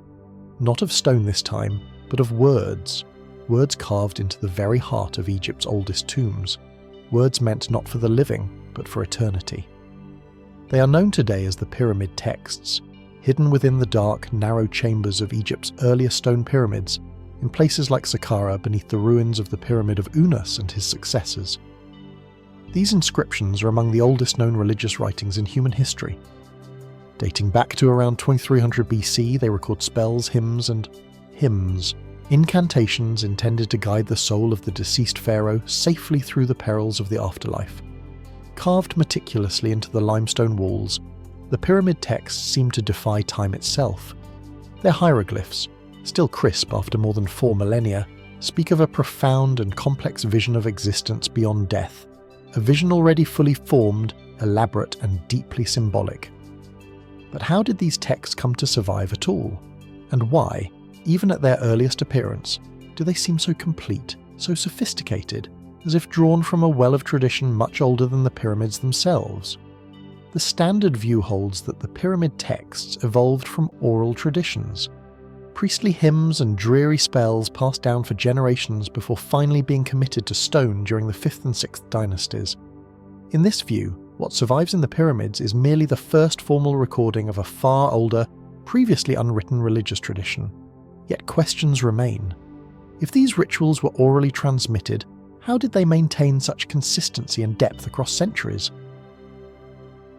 Not of stone this time, but of words. Words carved into the very heart of Egypt's oldest tombs. Words meant not for the living, but for eternity. They are known today as the pyramid texts, hidden within the dark, narrow chambers of Egypt's earlier stone pyramids, in places like Saqqara beneath the ruins of the pyramid of Unas and his successors. These inscriptions are among the oldest known religious writings in human history. Dating back to around 2300 BC, they record spells, hymns, incantations intended to guide the soul of the deceased pharaoh safely through the perils of the afterlife. Carved meticulously into the limestone walls, the pyramid texts seem to defy time itself. Their hieroglyphs, still crisp after more than 4 millennia, speak of a profound and complex vision of existence beyond death, a vision already fully formed, elaborate, and deeply symbolic. But how did these texts come to survive at all? And why, even at their earliest appearance, do they seem so complete, so sophisticated, as if drawn from a well of tradition much older than the pyramids themselves? The standard view holds that the pyramid texts evolved from oral traditions, priestly hymns and dreary spells passed down for generations before finally being committed to stone during the 5th and 6th dynasties. In this view, what survives in the pyramids is merely the first formal recording of a far older, previously unwritten religious tradition. Yet questions remain. If these rituals were orally transmitted, how did they maintain such consistency and depth across centuries?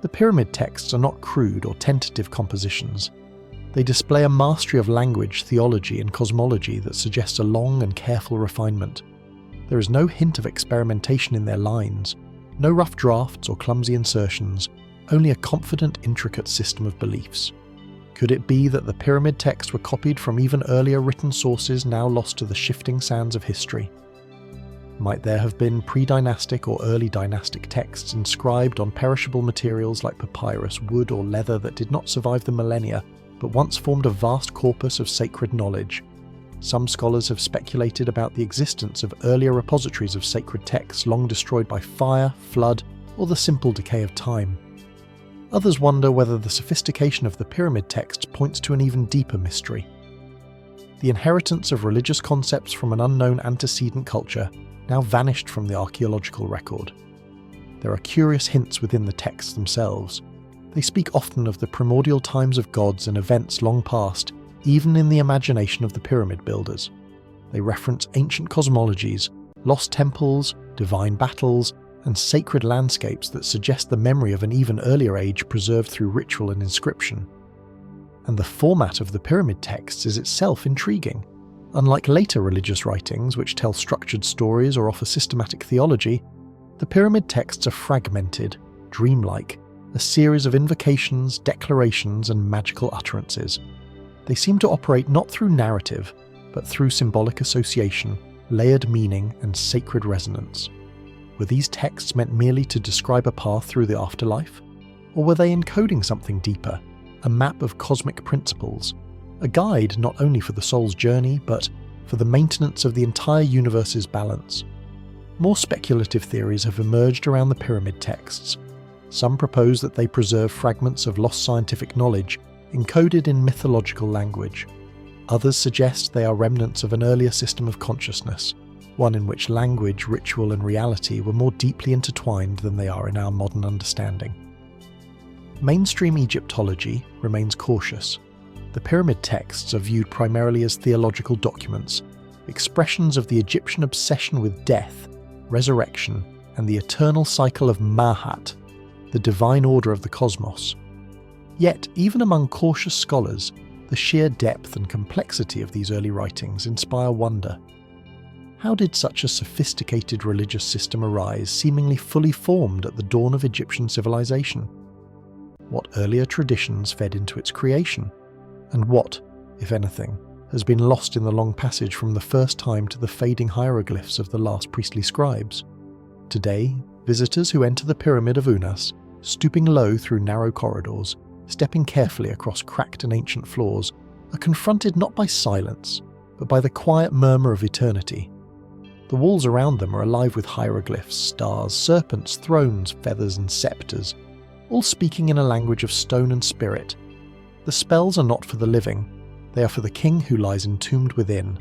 The pyramid texts are not crude or tentative compositions. They display a mastery of language, theology, and cosmology that suggests a long and careful refinement. There is no hint of experimentation in their lines, no rough drafts or clumsy insertions, only a confident, intricate system of beliefs. Could it be that the pyramid texts were copied from even earlier written sources now lost to the shifting sands of history? Might there have been pre-dynastic or early dynastic texts inscribed on perishable materials like papyrus, wood, or leather that did not survive the millennia, but once formed a vast corpus of sacred knowledge? Some scholars have speculated about the existence of earlier repositories of sacred texts long destroyed by fire, flood, or the simple decay of time. Others wonder whether the sophistication of the pyramid texts points to an even deeper mystery. The inheritance of religious concepts from an unknown antecedent culture, now vanished from the archaeological record. There are curious hints within the texts themselves. They speak often of the primordial times of gods and events long past, even in the imagination of the pyramid builders. They reference ancient cosmologies, lost temples, divine battles, and sacred landscapes that suggest the memory of an even earlier age preserved through ritual and inscription. And the format of the pyramid texts is itself intriguing. Unlike later religious writings which tell structured stories or offer systematic theology, the pyramid texts are fragmented, dreamlike, a series of invocations, declarations, and magical utterances. They seem to operate not through narrative, but through symbolic association, layered meaning, and sacred resonance. Were these texts meant merely to describe a path through the afterlife? Or were they encoding something deeper, a map of cosmic principles, a guide not only for the soul's journey, but for the maintenance of the entire universe's balance? More speculative theories have emerged around the pyramid texts. Some propose that they preserve fragments of lost scientific knowledge encoded in mythological language. Others suggest they are remnants of an earlier system of consciousness, one in which language, ritual, and reality were more deeply intertwined than they are in our modern understanding. Mainstream Egyptology remains cautious. The pyramid texts are viewed primarily as theological documents, expressions of the Egyptian obsession with death, resurrection, and the eternal cycle of Mahat, the divine order of the cosmos. Yet, even among cautious scholars, the sheer depth and complexity of these early writings inspire wonder. How did such a sophisticated religious system arise, seemingly fully formed at the dawn of Egyptian civilization? What earlier traditions fed into its creation? And what, if anything, has been lost in the long passage from the first time to the fading hieroglyphs of the last priestly scribes? Today, visitors who enter the Pyramid of Unas, stooping low through narrow corridors, stepping carefully across cracked and ancient floors, are confronted not by silence, but by the quiet murmur of eternity. The walls around them are alive with hieroglyphs, stars, serpents, thrones, feathers, and sceptres, all speaking in a language of stone and spirit. The spells are not for the living, they are for the king who lies entombed within,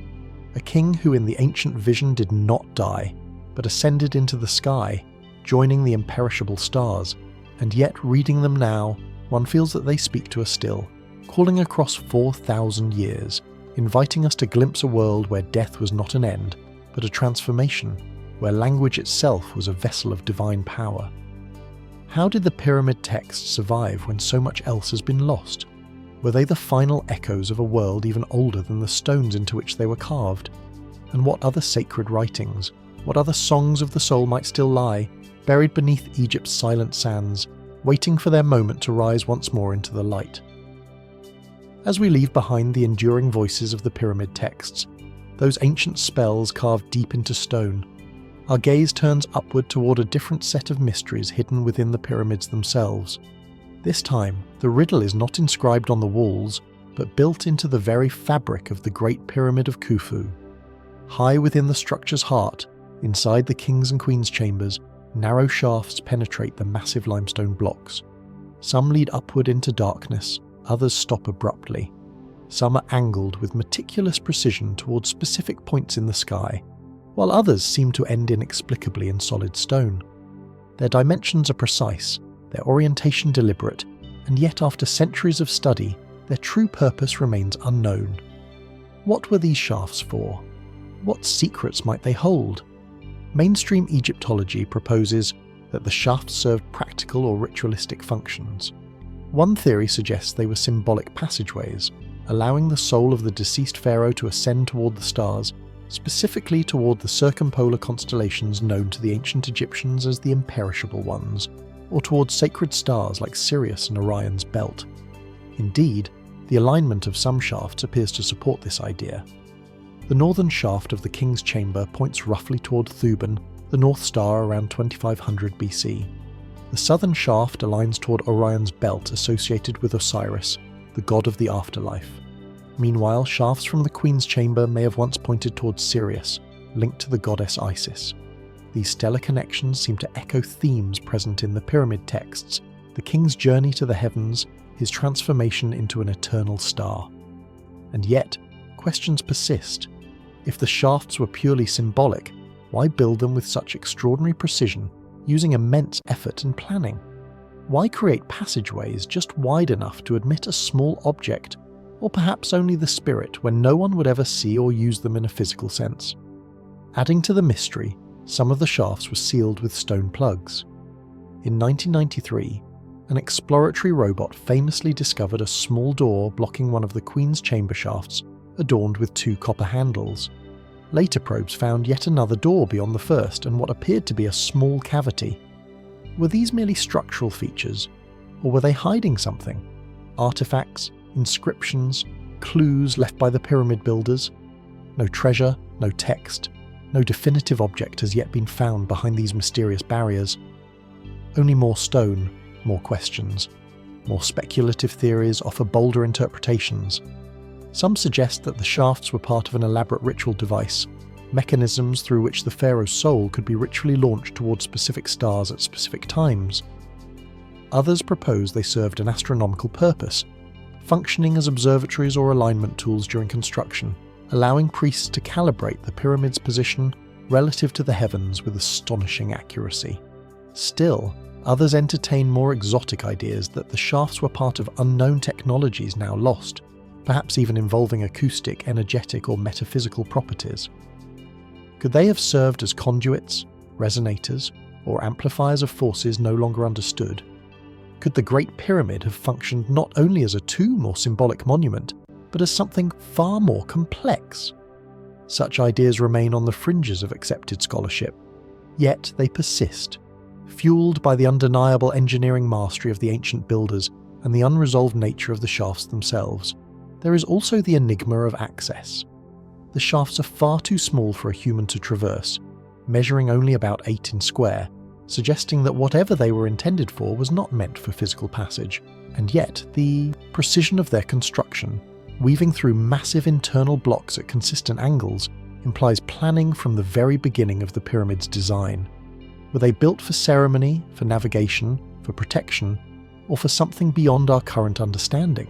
a king who in the ancient vision did not die, but ascended into the sky, joining the imperishable stars, and yet reading them now, one feels that they speak to us still, calling across 4,000 years, inviting us to glimpse a world where death was not an end, but a transformation, where language itself was a vessel of divine power. How did the pyramid texts survive when so much else has been lost? Were they the final echoes of a world even older than the stones into which they were carved? And what other sacred writings, what other songs of the soul might still lie, buried beneath Egypt's silent sands, waiting for their moment to rise once more into the light? As we leave behind the enduring voices of the pyramid texts, those ancient spells carved deep into stone, our gaze turns upward toward a different set of mysteries hidden within the pyramids themselves. This time, the riddle is not inscribed on the walls, but built into the very fabric of the Great Pyramid of Khufu. High within the structure's heart, inside the king's and queen's chambers, narrow shafts penetrate the massive limestone blocks. Some lead upward into darkness, others stop abruptly. Some are angled with meticulous precision towards specific points in the sky, while others seem to end inexplicably in solid stone. Their dimensions are precise, their orientation deliberate, and yet after centuries of study, their true purpose remains unknown. What were these shafts for? What secrets might they hold? Mainstream Egyptology proposes that the shafts served practical or ritualistic functions. One theory suggests they were symbolic passageways, allowing the soul of the deceased pharaoh to ascend toward the stars, specifically toward the circumpolar constellations known to the ancient Egyptians as the imperishable ones, or towards sacred stars like Sirius and Orion's belt. Indeed, the alignment of some shafts appears to support this idea. The northern shaft of the king's chamber points roughly toward Thuban, the North Star, around 2500 BC. The southern shaft aligns toward Orion's belt associated with Osiris, the god of the afterlife. Meanwhile, shafts from the queen's chamber may have once pointed towards Sirius, linked to the goddess Isis. These stellar connections seem to echo themes present in the pyramid texts: the king's journey to the heavens, his transformation into an eternal star. And yet, questions persist. If the shafts were purely symbolic, Why build them with such extraordinary precision, using immense effort and planning? Why create passageways just wide enough to admit a small object, or perhaps only the spirit, when no one would ever see or use them in a physical sense? Adding to the mystery, some of the shafts were sealed with stone plugs. In 1993, an exploratory robot famously discovered a small door blocking one of the Queen's chamber shafts, adorned with 2 copper handles. Later probes found yet another door beyond the first and what appeared to be a small cavity. Were these merely structural features, or were they hiding something? Artifacts, inscriptions, clues left by the pyramid builders? No treasure, no text, no definitive object has yet been found behind these mysterious barriers. Only more stone, more questions. More speculative theories offer bolder interpretations. Some suggest that the shafts were part of an elaborate ritual device, mechanisms through which the pharaoh's soul could be ritually launched towards specific stars at specific times. Others propose they served an astronomical purpose, functioning as observatories or alignment tools during construction, allowing priests to calibrate the pyramid's position relative to the heavens with astonishing accuracy. Still, others entertain more exotic ideas that the shafts were part of unknown technologies now lost, perhaps even involving acoustic, energetic, or metaphysical properties. Could they have served as conduits, resonators, or amplifiers of forces no longer understood? Could the Great Pyramid have functioned not only as a tomb or symbolic monument, but as something far more complex? Such ideas remain on the fringes of accepted scholarship, yet they persist, fueled by the undeniable engineering mastery of the ancient builders and the unresolved nature of the shafts themselves. There is also the enigma of access. The shafts are far too small for a human to traverse, measuring only about 8 in square, suggesting that whatever they were intended for was not meant for physical passage. And yet, the precision of their construction, weaving through massive internal blocks at consistent angles, implies planning from the very beginning of the pyramid's design. Were they built for ceremony, for navigation, for protection, or for something beyond our current understanding?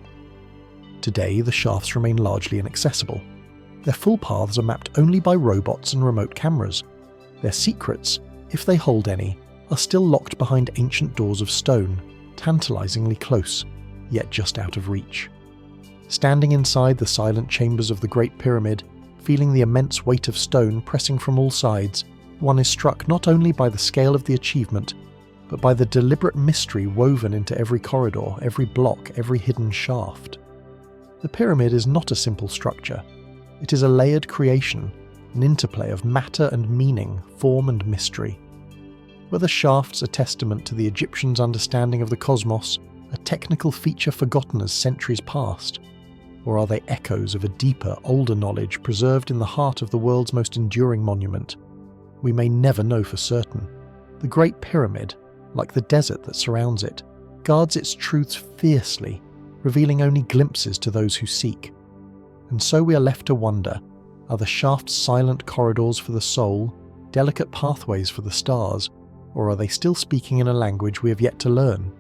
Today, the shafts remain largely inaccessible. Their full paths are mapped only by robots and remote cameras. Their secrets, if they hold any, are still locked behind ancient doors of stone, tantalizingly close, yet just out of reach. Standing inside the silent chambers of the Great Pyramid, feeling the immense weight of stone pressing from all sides, one is struck not only by the scale of the achievement, but by the deliberate mystery woven into every corridor, every block, every hidden shaft. The pyramid is not a simple structure. It is a layered creation, an interplay of matter and meaning, form and mystery. Were the shafts a testament to the Egyptians' understanding of the cosmos, a technical feature forgotten as centuries passed? Or are they echoes of a deeper, older knowledge preserved in the heart of the world's most enduring monument? We may never know for certain. The Great Pyramid, like the desert that surrounds it, guards its truths fiercely, revealing only glimpses to those who seek. And so we are left to wonder, are the shafts silent corridors for the soul, delicate pathways for the stars, or are they still speaking in a language we have yet to learn?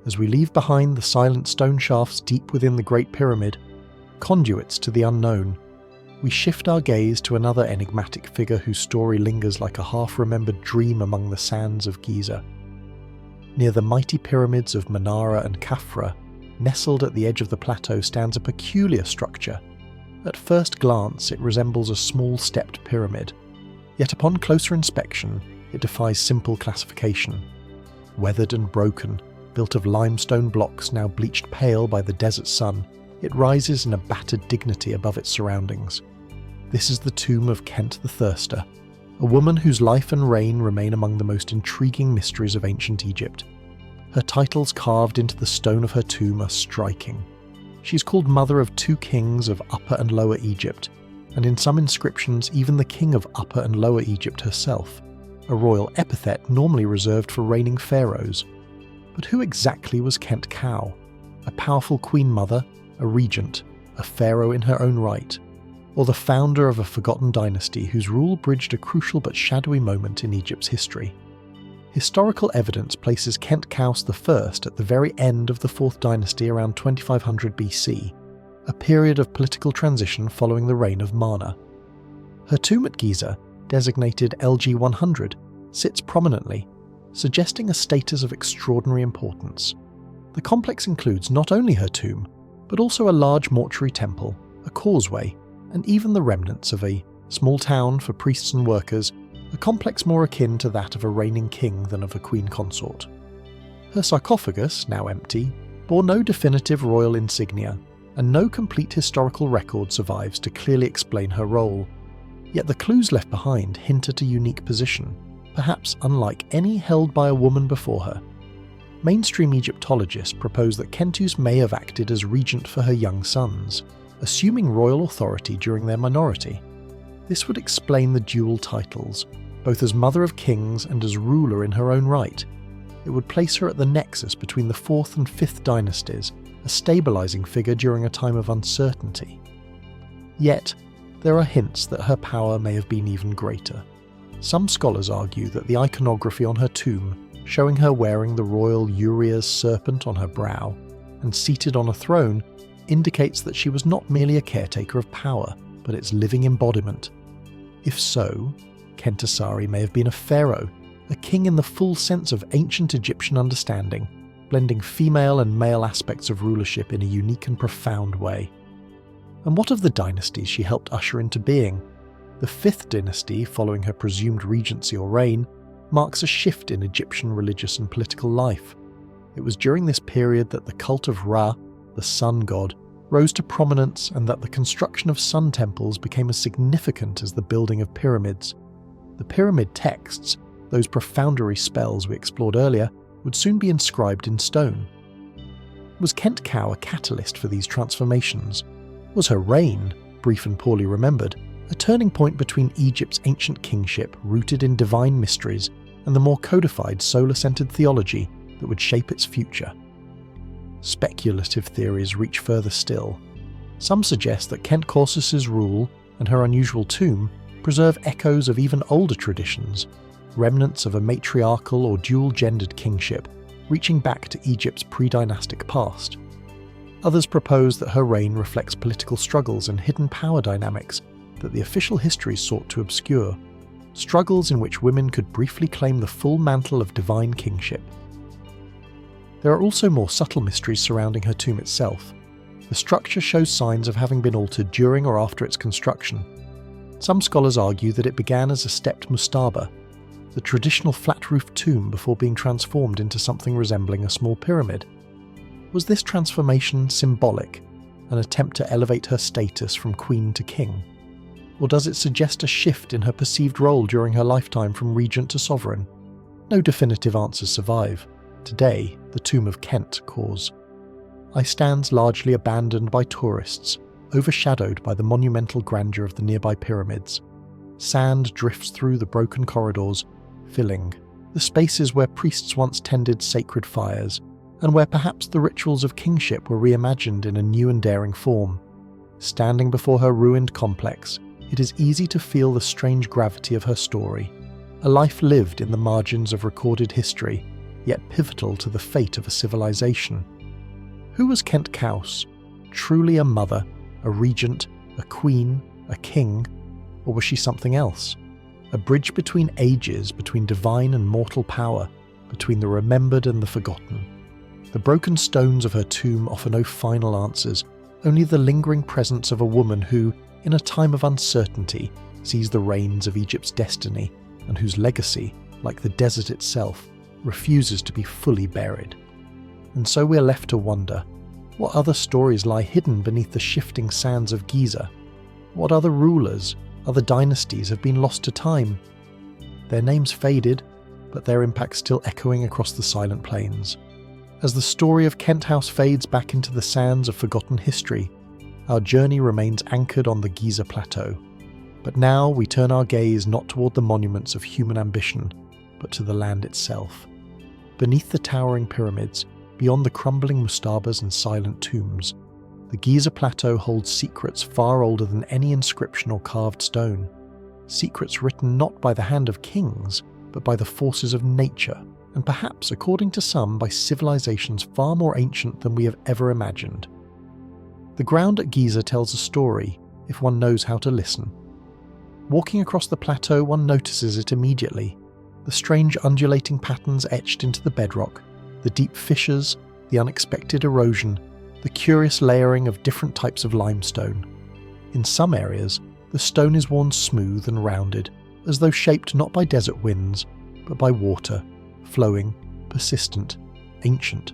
As we leave behind the silent stone shafts deep within the Great Pyramid, conduits to the unknown, we shift our gaze to another enigmatic figure whose story lingers like a half-remembered dream among the sands of Giza. Near the mighty pyramids of Menara and Khafra, nestled at the edge of the plateau, stands a peculiar structure. At first glance, it resembles a small stepped pyramid, yet upon closer inspection, it defies simple classification. Weathered and broken, built of limestone blocks now bleached pale by the desert sun, it rises in a battered dignity above its surroundings. This is the tomb of Kent the Thirster, a woman whose life and reign remain among the most intriguing mysteries of ancient Egypt. Her titles carved into the stone of her tomb are striking. She is called mother of 2 kings of Upper and Lower Egypt, and in some inscriptions even the king of Upper and Lower Egypt herself, a royal epithet normally reserved for reigning pharaohs. But who exactly was Kent Cow? A powerful queen mother, a regent, a pharaoh in her own right, or the founder of a forgotten dynasty whose rule bridged a crucial but shadowy moment in Egypt's history? Historical evidence places Kent Kaus I at the very end of the 4th dynasty around 2500 BC, a period of political transition following the reign of Mana. Her tomb at Giza, designated LG100, sits prominently, suggesting a status of extraordinary importance. The complex includes not only her tomb, but also a large mortuary temple, a causeway, and even the remnants of a small town for priests and workers, a complex more akin to that of a reigning king than of a queen consort. Her sarcophagus, now empty, bore no definitive royal insignia, and no complete historical record survives to clearly explain her role. Yet the clues left behind hint at a unique position, perhaps unlike any held by a woman before her. Mainstream Egyptologists propose that Kentus may have acted as regent for her young sons, assuming royal authority during their minority. This would explain the dual titles, both as mother of kings and as ruler in her own right. It would place her at the nexus between the 4th and 5th dynasties, a stabilising figure during a time of uncertainty. Yet, there are hints that her power may have been even greater. Some scholars argue that the iconography on her tomb, showing her wearing the royal Uria's serpent on her brow and seated on a throne, indicates that she was not merely a caretaker of power, but its living embodiment. If so, Kentasari may have been a pharaoh, a king in the full sense of ancient Egyptian understanding, blending female and male aspects of rulership in a unique and profound way. And what of the dynasties she helped usher into being? The 5th dynasty, following her presumed regency or reign, marks a shift in Egyptian religious and political life. It was during this period that the cult of Ra, the sun god, rose to prominence, and that the construction of sun temples became as significant as the building of pyramids. The pyramid texts, those profoundary spells we explored earlier, would soon be inscribed in stone. Was Kent Cow a catalyst for these transformations? Was her reign, brief and poorly remembered, a turning point between Egypt's ancient kingship rooted in divine mysteries and the more codified solar-centered theology that would shape its future? Speculative theories reach further still. Some suggest that Kent Croesus's rule and her unusual tomb preserve echoes of even older traditions, remnants of a matriarchal or dual-gendered kingship reaching back to Egypt's pre-dynastic past. Others propose that her reign reflects political struggles and hidden power dynamics that the official histories sought to obscure, struggles in which women could briefly claim the full mantle of divine kingship. There are also more subtle mysteries surrounding her tomb itself. The structure shows signs of having been altered during or after its construction. Some scholars argue that it began as a stepped mastaba, the traditional flat-roofed tomb before being transformed into something resembling a small pyramid. Was this transformation symbolic, an attempt to elevate her status from queen to king? Or does it suggest a shift in her perceived role during her lifetime from regent to sovereign? No definitive answers survive. Today, the tomb of Kent Cause stands largely abandoned by tourists, overshadowed by the monumental grandeur of the nearby pyramids. Sand drifts through the broken corridors, filling the spaces where priests once tended sacred fires, and where perhaps the rituals of kingship were reimagined in a new and daring form. Standing before her ruined complex, it is easy to feel the strange gravity of her story, a life lived in the margins of recorded history, yet pivotal to the fate of a civilization. Who was Kent Kaus? Truly a mother, a regent, a queen, a king, or was she something else? A bridge between ages, between divine and mortal power, between the remembered and the forgotten. The broken stones of her tomb offer no final answers, only the lingering presence of a woman who, in a time of uncertainty, sees the reins of Egypt's destiny, and whose legacy, like the desert itself, refuses to be fully buried. And so we are left to wonder, what other stories lie hidden beneath the shifting sands of Giza? What other rulers, other dynasties have been lost to time? Their names faded, but their impact still echoing across the silent plains. As the story of Kent House fades back into the sands of forgotten history, our journey remains anchored on the Giza Plateau. But now we turn our gaze not toward the monuments of human ambition, but to the land itself. Beneath the towering pyramids, beyond the crumbling mustabas and silent tombs, the Giza Plateau holds secrets far older than any inscription or carved stone. Secrets written not by the hand of kings, but by the forces of nature, and perhaps, according to some, by civilizations far more ancient than we have ever imagined. The ground at Giza tells a story, if one knows how to listen. Walking across the plateau, one notices it immediately. The strange undulating patterns etched into the bedrock, the deep fissures, the unexpected erosion, the curious layering of different types of limestone. In some areas, the stone is worn smooth and rounded, as though shaped not by desert winds, but by water, flowing, persistent, ancient.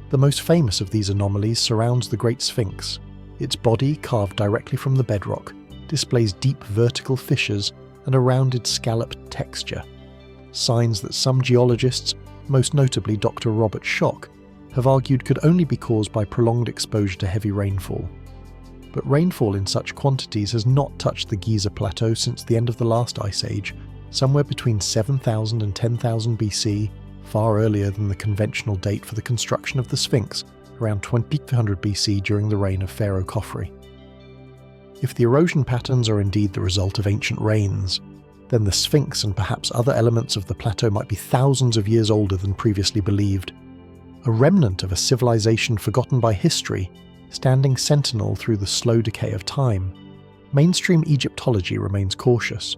The most famous of these anomalies surrounds the Great Sphinx. Its body, carved directly from the bedrock, displays deep vertical fissures and a rounded scalloped texture, signs that some geologists, most notably Dr. Robert Schoch, have argued could only be caused by prolonged exposure to heavy rainfall. But rainfall in such quantities has not touched the Giza Plateau since the end of the last ice age, somewhere between 7,000 and 10,000 BC, far earlier than the conventional date for the construction of the Sphinx, around 2000 BC during the reign of Pharaoh Khafre. If the erosion patterns are indeed the result of ancient rains, then the Sphinx and perhaps other elements of the plateau might be thousands of years older than previously believed. A remnant of a civilization forgotten by history, standing sentinel through the slow decay of time. Mainstream Egyptology remains cautious.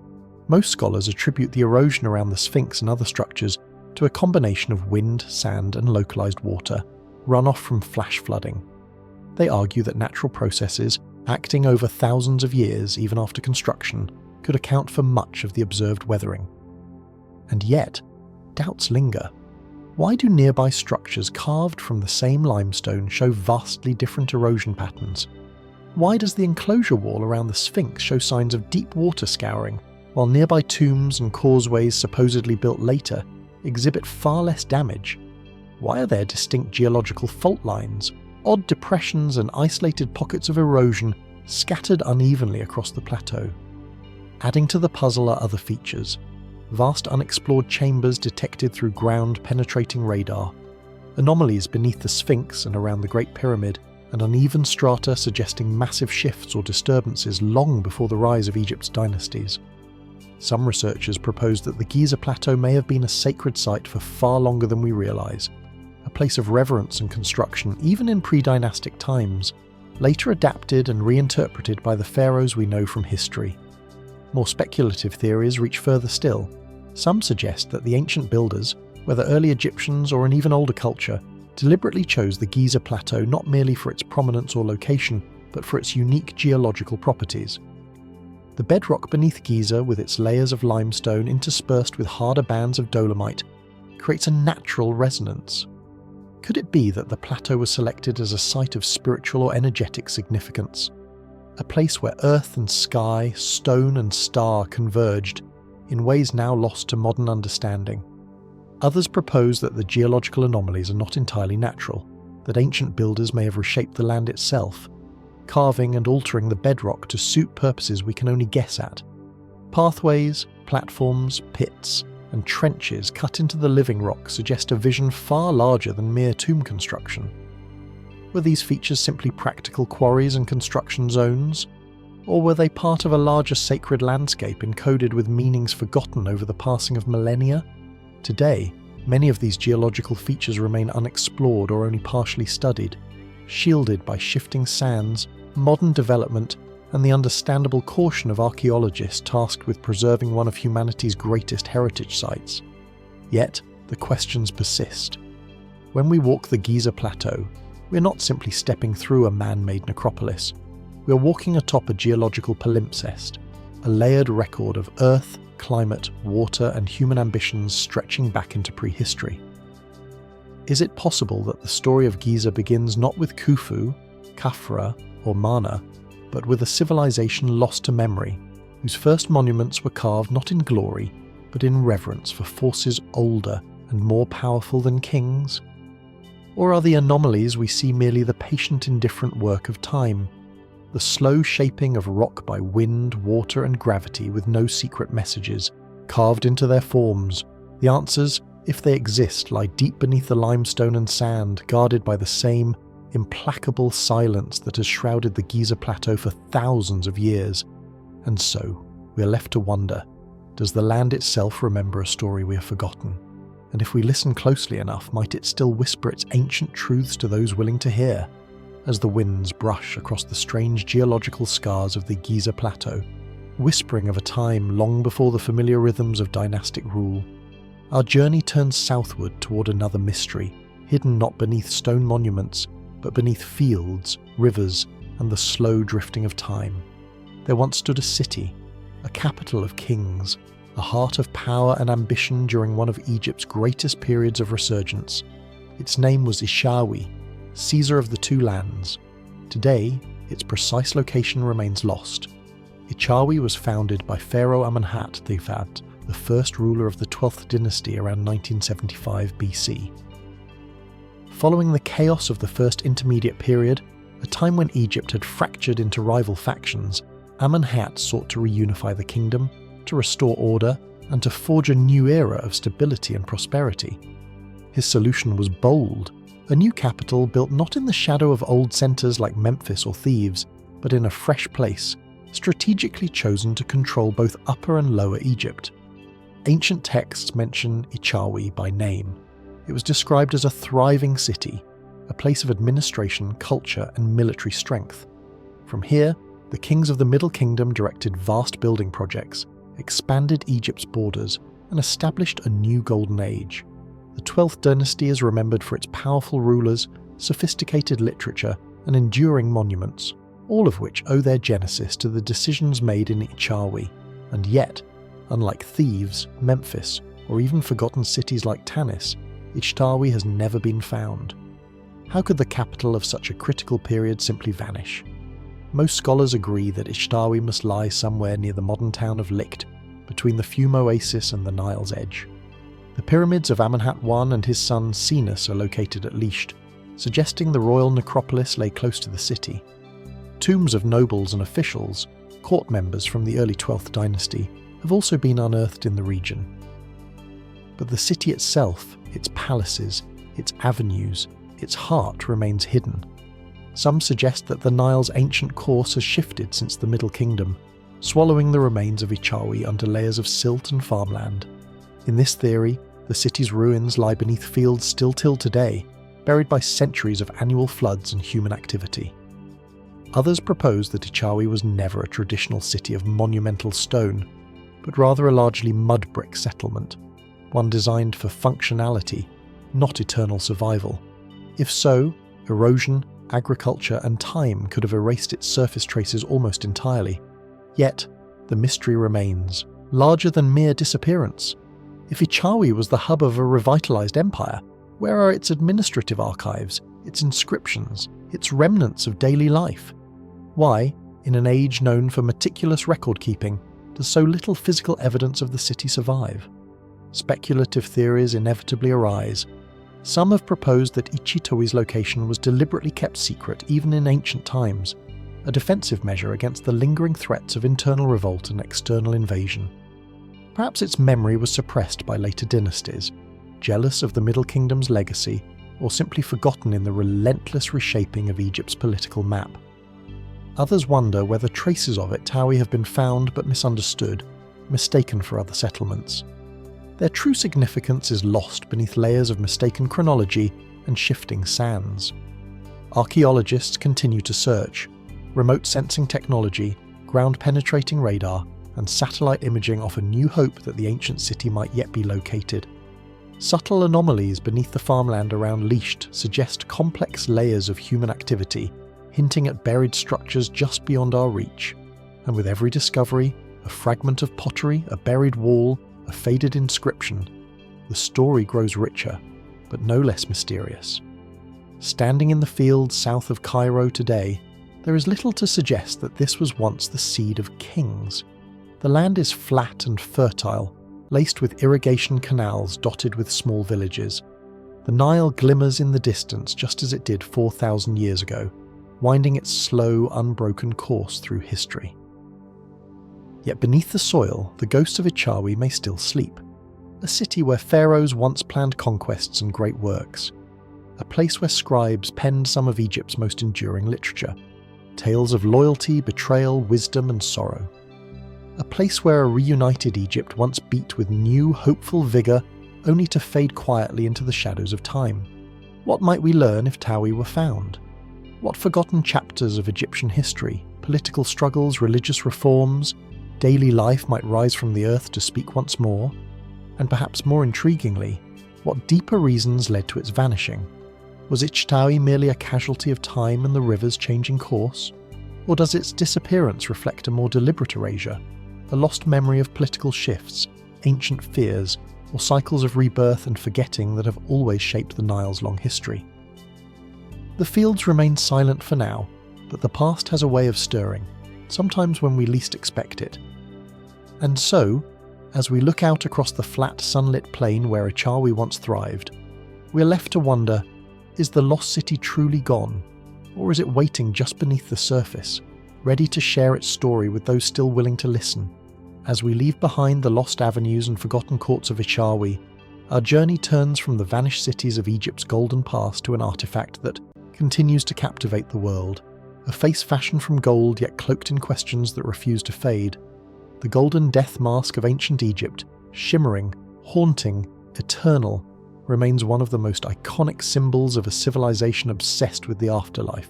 Most scholars attribute the erosion around the Sphinx and other structures to a combination of wind, sand, and localized water, runoff from flash flooding. They argue that natural processes, acting over thousands of years even after construction, could account for much of the observed weathering. And yet, doubts linger. Why do nearby structures carved from the same limestone show vastly different erosion patterns? Why does the enclosure wall around the Sphinx show signs of deep water scouring, while nearby tombs and causeways supposedly built later exhibit far less damage? Why are there distinct geological fault lines, odd depressions and isolated pockets of erosion scattered unevenly across the plateau? Adding to the puzzle are other features. Vast unexplored chambers detected through ground-penetrating radar, anomalies beneath the Sphinx and around the Great Pyramid, and uneven strata suggesting massive shifts or disturbances long before the rise of Egypt's dynasties. Some researchers propose that the Giza Plateau may have been a sacred site for far longer than we realise, a place of reverence and construction even in pre-dynastic times, later adapted and reinterpreted by the pharaohs we know from history. More speculative theories reach further still. Some suggest that the ancient builders, whether early Egyptians or an even older culture, deliberately chose the Giza Plateau not merely for its prominence or location, but for its unique geological properties. The bedrock beneath Giza, with its layers of limestone interspersed with harder bands of dolomite, creates a natural resonance. Could it be that the plateau was selected as a site of spiritual or energetic significance? A place where earth and sky, stone and star converged, in ways now lost to modern understanding. Others propose that the geological anomalies are not entirely natural, that ancient builders may have reshaped the land itself, carving and altering the bedrock to suit purposes we can only guess at. Pathways, platforms, pits, and trenches cut into the living rock suggest a vision far larger than mere tomb construction. Were these features simply practical quarries and construction zones? Or were they part of a larger sacred landscape encoded with meanings forgotten over the passing of millennia? Today, many of these geological features remain unexplored or only partially studied, shielded by shifting sands, modern development, and the understandable caution of archaeologists tasked with preserving one of humanity's greatest heritage sites. Yet, the questions persist. When we walk the Giza Plateau, we're not simply stepping through a man-made necropolis. We're walking atop a geological palimpsest, a layered record of earth, climate, water, and human ambitions stretching back into prehistory. Is it possible that the story of Giza begins not with Khufu, Khafre, or Mana, but with a civilization lost to memory, whose first monuments were carved not in glory, but in reverence for forces older and more powerful than kings? Or are the anomalies we see merely the patient indifferent work of time, the slow shaping of rock by wind, water, and gravity with no secret messages, carved into their forms? The answers, if they exist, lie deep beneath the limestone and sand, guarded by the same implacable silence that has shrouded the Giza Plateau for thousands of years. And so, we are left to wonder, does the land itself remember a story we have forgotten? And if we listen closely enough, might it still whisper its ancient truths to those willing to hear, as the winds brush across the strange geological scars of the Giza Plateau, whispering of a time long before the familiar rhythms of dynastic rule. Our journey turns southward toward another mystery, hidden not beneath stone monuments, but beneath fields, rivers, and the slow drifting of time. There once stood a city, a capital of kings, a heart of power and ambition during one of Egypt's greatest periods of resurgence. Its name was Ishawi, Caesar of the Two Lands. Today, its precise location remains lost. Ishawi was founded by Pharaoh Amenhotep III, the first ruler of the 12th dynasty around 1975 BC. Following the chaos of the First Intermediate Period, a time when Egypt had fractured into rival factions, Amenhotep sought to reunify the kingdom, to restore order, and to forge a new era of stability and prosperity. His solution was bold, a new capital built not in the shadow of old centres like Memphis or Thebes, but in a fresh place, strategically chosen to control both Upper and Lower Egypt. Ancient texts mention Ishawi by name. It was described as a thriving city, a place of administration, culture, and military strength. From here, the kings of the Middle Kingdom directed vast building projects, expanded Egypt's borders, and established a new golden age. The 12th dynasty is remembered for its powerful rulers, sophisticated literature, and enduring monuments, all of which owe their genesis to the decisions made in Ishawi. And yet, unlike Thebes, Memphis, or even forgotten cities like Tanis, Ishawi has never been found. How could the capital of such a critical period simply vanish? Most scholars agree that Ishawi must lie somewhere near the modern town of Licht, between the Fume Oasis and the Nile's edge. The pyramids of Amenhotep I and his son Sinus are located at Licht, suggesting the royal necropolis lay close to the city. Tombs of nobles and officials, court members from the early 12th dynasty, have also been unearthed in the region. But the city itself, its palaces, its avenues, its heart remains hidden. Some suggest that the Nile's ancient course has shifted since the Middle Kingdom, swallowing the remains of Ishawi under layers of silt and farmland. In this theory, the city's ruins lie beneath fields still till today, buried by centuries of annual floods and human activity. Others propose that Ishawi was never a traditional city of monumental stone, but rather a largely mud brick settlement, one designed for functionality, not eternal survival. If so, erosion, agriculture, and time could have erased its surface traces almost entirely. Yet, the mystery remains, larger than mere disappearance. If Ishawi was the hub of a revitalized empire, where are its administrative archives, its inscriptions, its remnants of daily life? Why, in an age known for meticulous record-keeping, does so little physical evidence of the city survive? Speculative theories inevitably arise. Some have proposed that Ichitowi's location was deliberately kept secret even in ancient times, a defensive measure against the lingering threats of internal revolt and external invasion. Perhaps its memory was suppressed by later dynasties, jealous of the Middle Kingdom's legacy, or simply forgotten in the relentless reshaping of Egypt's political map. Others wonder whether traces of Ishawi have been found but misunderstood, mistaken for other settlements. Their true significance is lost beneath layers of mistaken chronology and shifting sands. Archaeologists continue to search. Remote sensing technology, ground-penetrating radar, and satellite imaging offer new hope that the ancient city might yet be located. Subtle anomalies beneath the farmland around Licht suggest complex layers of human activity, hinting at buried structures just beyond our reach. And with every discovery, a fragment of pottery, a buried wall, a faded inscription, the story grows richer, but no less mysterious. Standing in the fields south of Cairo today, there is little to suggest that this was once the seed of kings. The land is flat and fertile, laced with irrigation canals dotted with small villages. The Nile glimmers in the distance just as it did 4,000 years ago, winding its slow, unbroken course through history. Yet beneath the soil, the ghosts of Ishawi may still sleep. A city where pharaohs once planned conquests and great works. A place where scribes penned some of Egypt's most enduring literature. Tales of loyalty, betrayal, wisdom, and sorrow. A place where a reunited Egypt once beat with new, hopeful vigour, only to fade quietly into the shadows of time. What might we learn if Tawi were found? What forgotten chapters of Egyptian history, political struggles, religious reforms, daily life might rise from the earth to speak once more? And perhaps more intriguingly, what deeper reasons led to its vanishing? Was Ichtawi merely a casualty of time and the river's changing course? Or does its disappearance reflect a more deliberate erasure, a lost memory of political shifts, ancient fears, or cycles of rebirth and forgetting that have always shaped the Nile's long history? The fields remain silent for now, but the past has a way of stirring, sometimes when we least expect it. And so, as we look out across the flat sunlit plain where Ichawi once thrived, we're left to wonder, is the lost city truly gone, or is it waiting just beneath the surface, ready to share its story with those still willing to listen? As we leave behind the lost avenues and forgotten courts of Ichawi, our journey turns from the vanished cities of Egypt's golden past to an artifact that continues to captivate the world, a face fashioned from gold yet cloaked in questions that refuse to fade. The golden death mask of ancient Egypt, shimmering, haunting, eternal, remains one of the most iconic symbols of a civilization obsessed with the afterlife.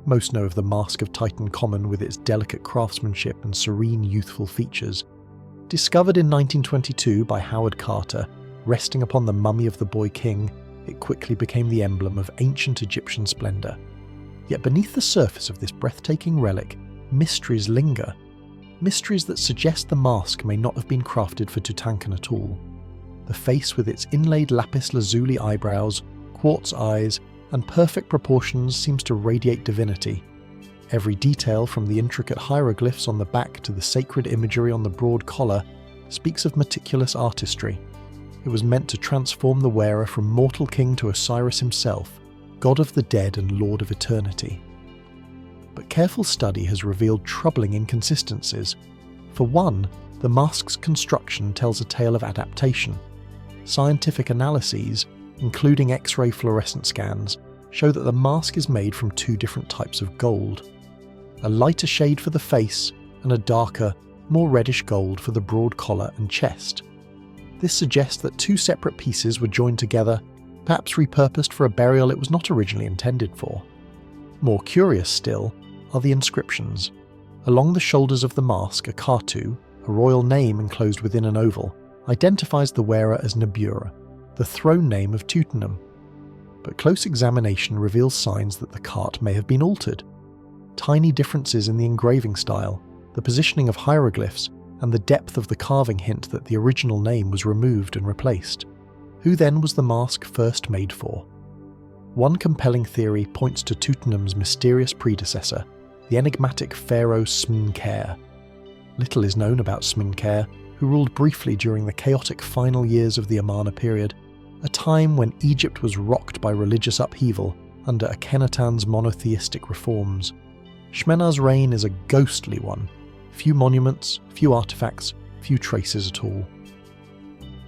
Most know of the Mask of Tutankhamun with its delicate craftsmanship and serene youthful features. Discovered in 1922 by Howard Carter, resting upon the mummy of the boy king, it quickly became the emblem of ancient Egyptian splendor. Yet beneath the surface of this breathtaking relic, mysteries linger. Mysteries that suggest the mask may not have been crafted for Tutankhamun at all. The face with its inlaid lapis lazuli eyebrows, quartz eyes, and perfect proportions seems to radiate divinity. Every detail, from the intricate hieroglyphs on the back to the sacred imagery on the broad collar, speaks of meticulous artistry. It was meant to transform the wearer from mortal king to Osiris himself, god of the dead and lord of eternity. But careful study has revealed troubling inconsistencies. For one, the mask's construction tells a tale of adaptation. Scientific analyses, including X-ray fluorescent scans, show that the mask is made from two different types of gold. A lighter shade for the face and a darker, more reddish gold for the broad collar and chest. This suggests that two separate pieces were joined together, perhaps repurposed for a burial it was not originally intended for. More curious still are the inscriptions. Along the shoulders of the mask, a Khartu, a royal name enclosed within an oval, identifies the wearer as Nebura, the throne name of Tutankhamun. But close examination reveals signs that the cart may have been altered. Tiny differences in the engraving style, the positioning of hieroglyphs, and the depth of the carving hint that the original name was removed and replaced. Who then was the mask first made for? One compelling theory points to Tutankhamun's mysterious predecessor, the enigmatic Pharaoh Smenkhare. Little is known about Smenkhare, who ruled briefly during the chaotic final years of the Amarna period, a time when Egypt was rocked by religious upheaval under Akhenaten's monotheistic reforms. Shmena's reign is a ghostly one. Few monuments, few artifacts, few traces at all.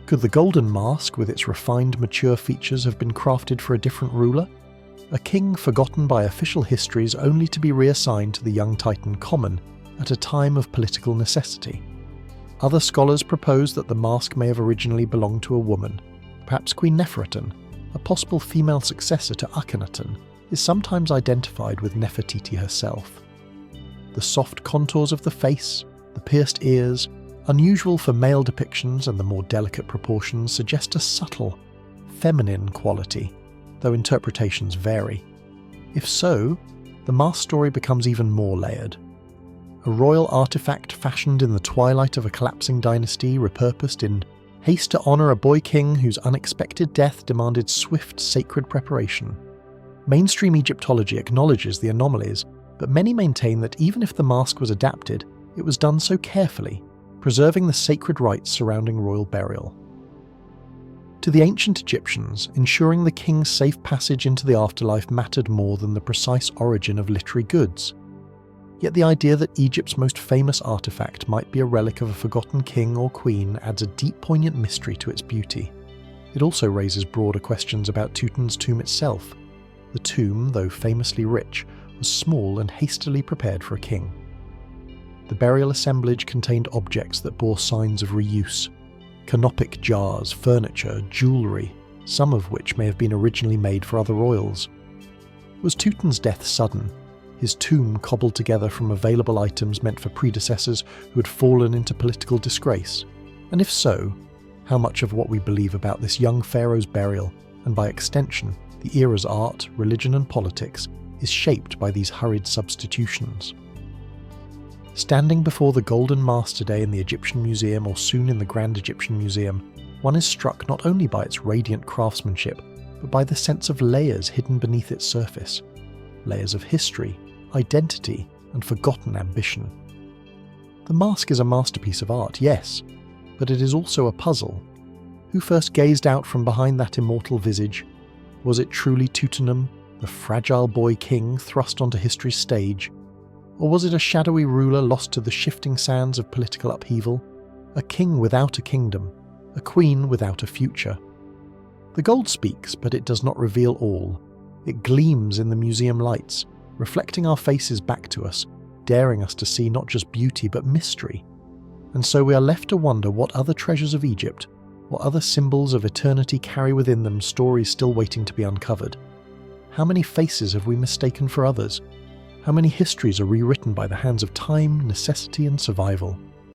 Could the golden mask, with its refined, mature features, have been crafted for a different ruler? A king forgotten by official histories only to be reassigned to the young Tutankhamun at a time of political necessity. Other scholars propose that the mask may have originally belonged to a woman. Perhaps Queen Nefertiti, a possible female successor to Akhenaten, is sometimes identified with Nefertiti herself. The soft contours of the face, the pierced ears, unusual for male depictions, and the more delicate proportions suggest a subtle, feminine quality, though interpretations vary. If so, the mask story becomes even more layered. A royal artifact fashioned in the twilight of a collapsing dynasty, repurposed in haste to honour a boy king whose unexpected death demanded swift sacred preparation. Mainstream Egyptology acknowledges the anomalies, but many maintain that even if the mask was adapted, it was done so carefully, preserving the sacred rites surrounding royal burial. To the ancient Egyptians, ensuring the king's safe passage into the afterlife mattered more than the precise origin of literary goods. Yet the idea that Egypt's most famous artifact might be a relic of a forgotten king or queen adds a deep, poignant mystery to its beauty. It also raises broader questions about Tutankhamun's tomb itself. The tomb, though famously rich, was small and hastily prepared for a king. The burial assemblage contained objects that bore signs of reuse: canopic jars, furniture, jewellery, some of which may have been originally made for other royals. Was Tutankhamun's death sudden, his tomb cobbled together from available items meant for predecessors who had fallen into political disgrace? And if so, how much of what we believe about this young pharaoh's burial, and by extension, the era's art, religion and politics, is shaped by these hurried substitutions? Standing before the Golden Master Day in the Egyptian Museum or soon in the Grand Egyptian Museum, one is struck not only by its radiant craftsmanship, but by the sense of layers hidden beneath its surface. Layers of history, identity, and forgotten ambition. The mask is a masterpiece of art, yes, but it is also a puzzle. Who first gazed out from behind that immortal visage? Was it truly Tutankhamun, the fragile boy king thrust onto history's stage? Or was it a shadowy ruler lost to the shifting sands of political upheaval? A king without a kingdom, a queen without a future. The gold speaks, but it does not reveal all. It gleams in the museum lights, reflecting our faces back to us, daring us to see not just beauty but mystery. And so we are left to wonder what other treasures of Egypt, what other symbols of eternity carry within them stories still waiting to be uncovered. How many faces have we mistaken for others? How many histories are rewritten by the hands of time, necessity and survival?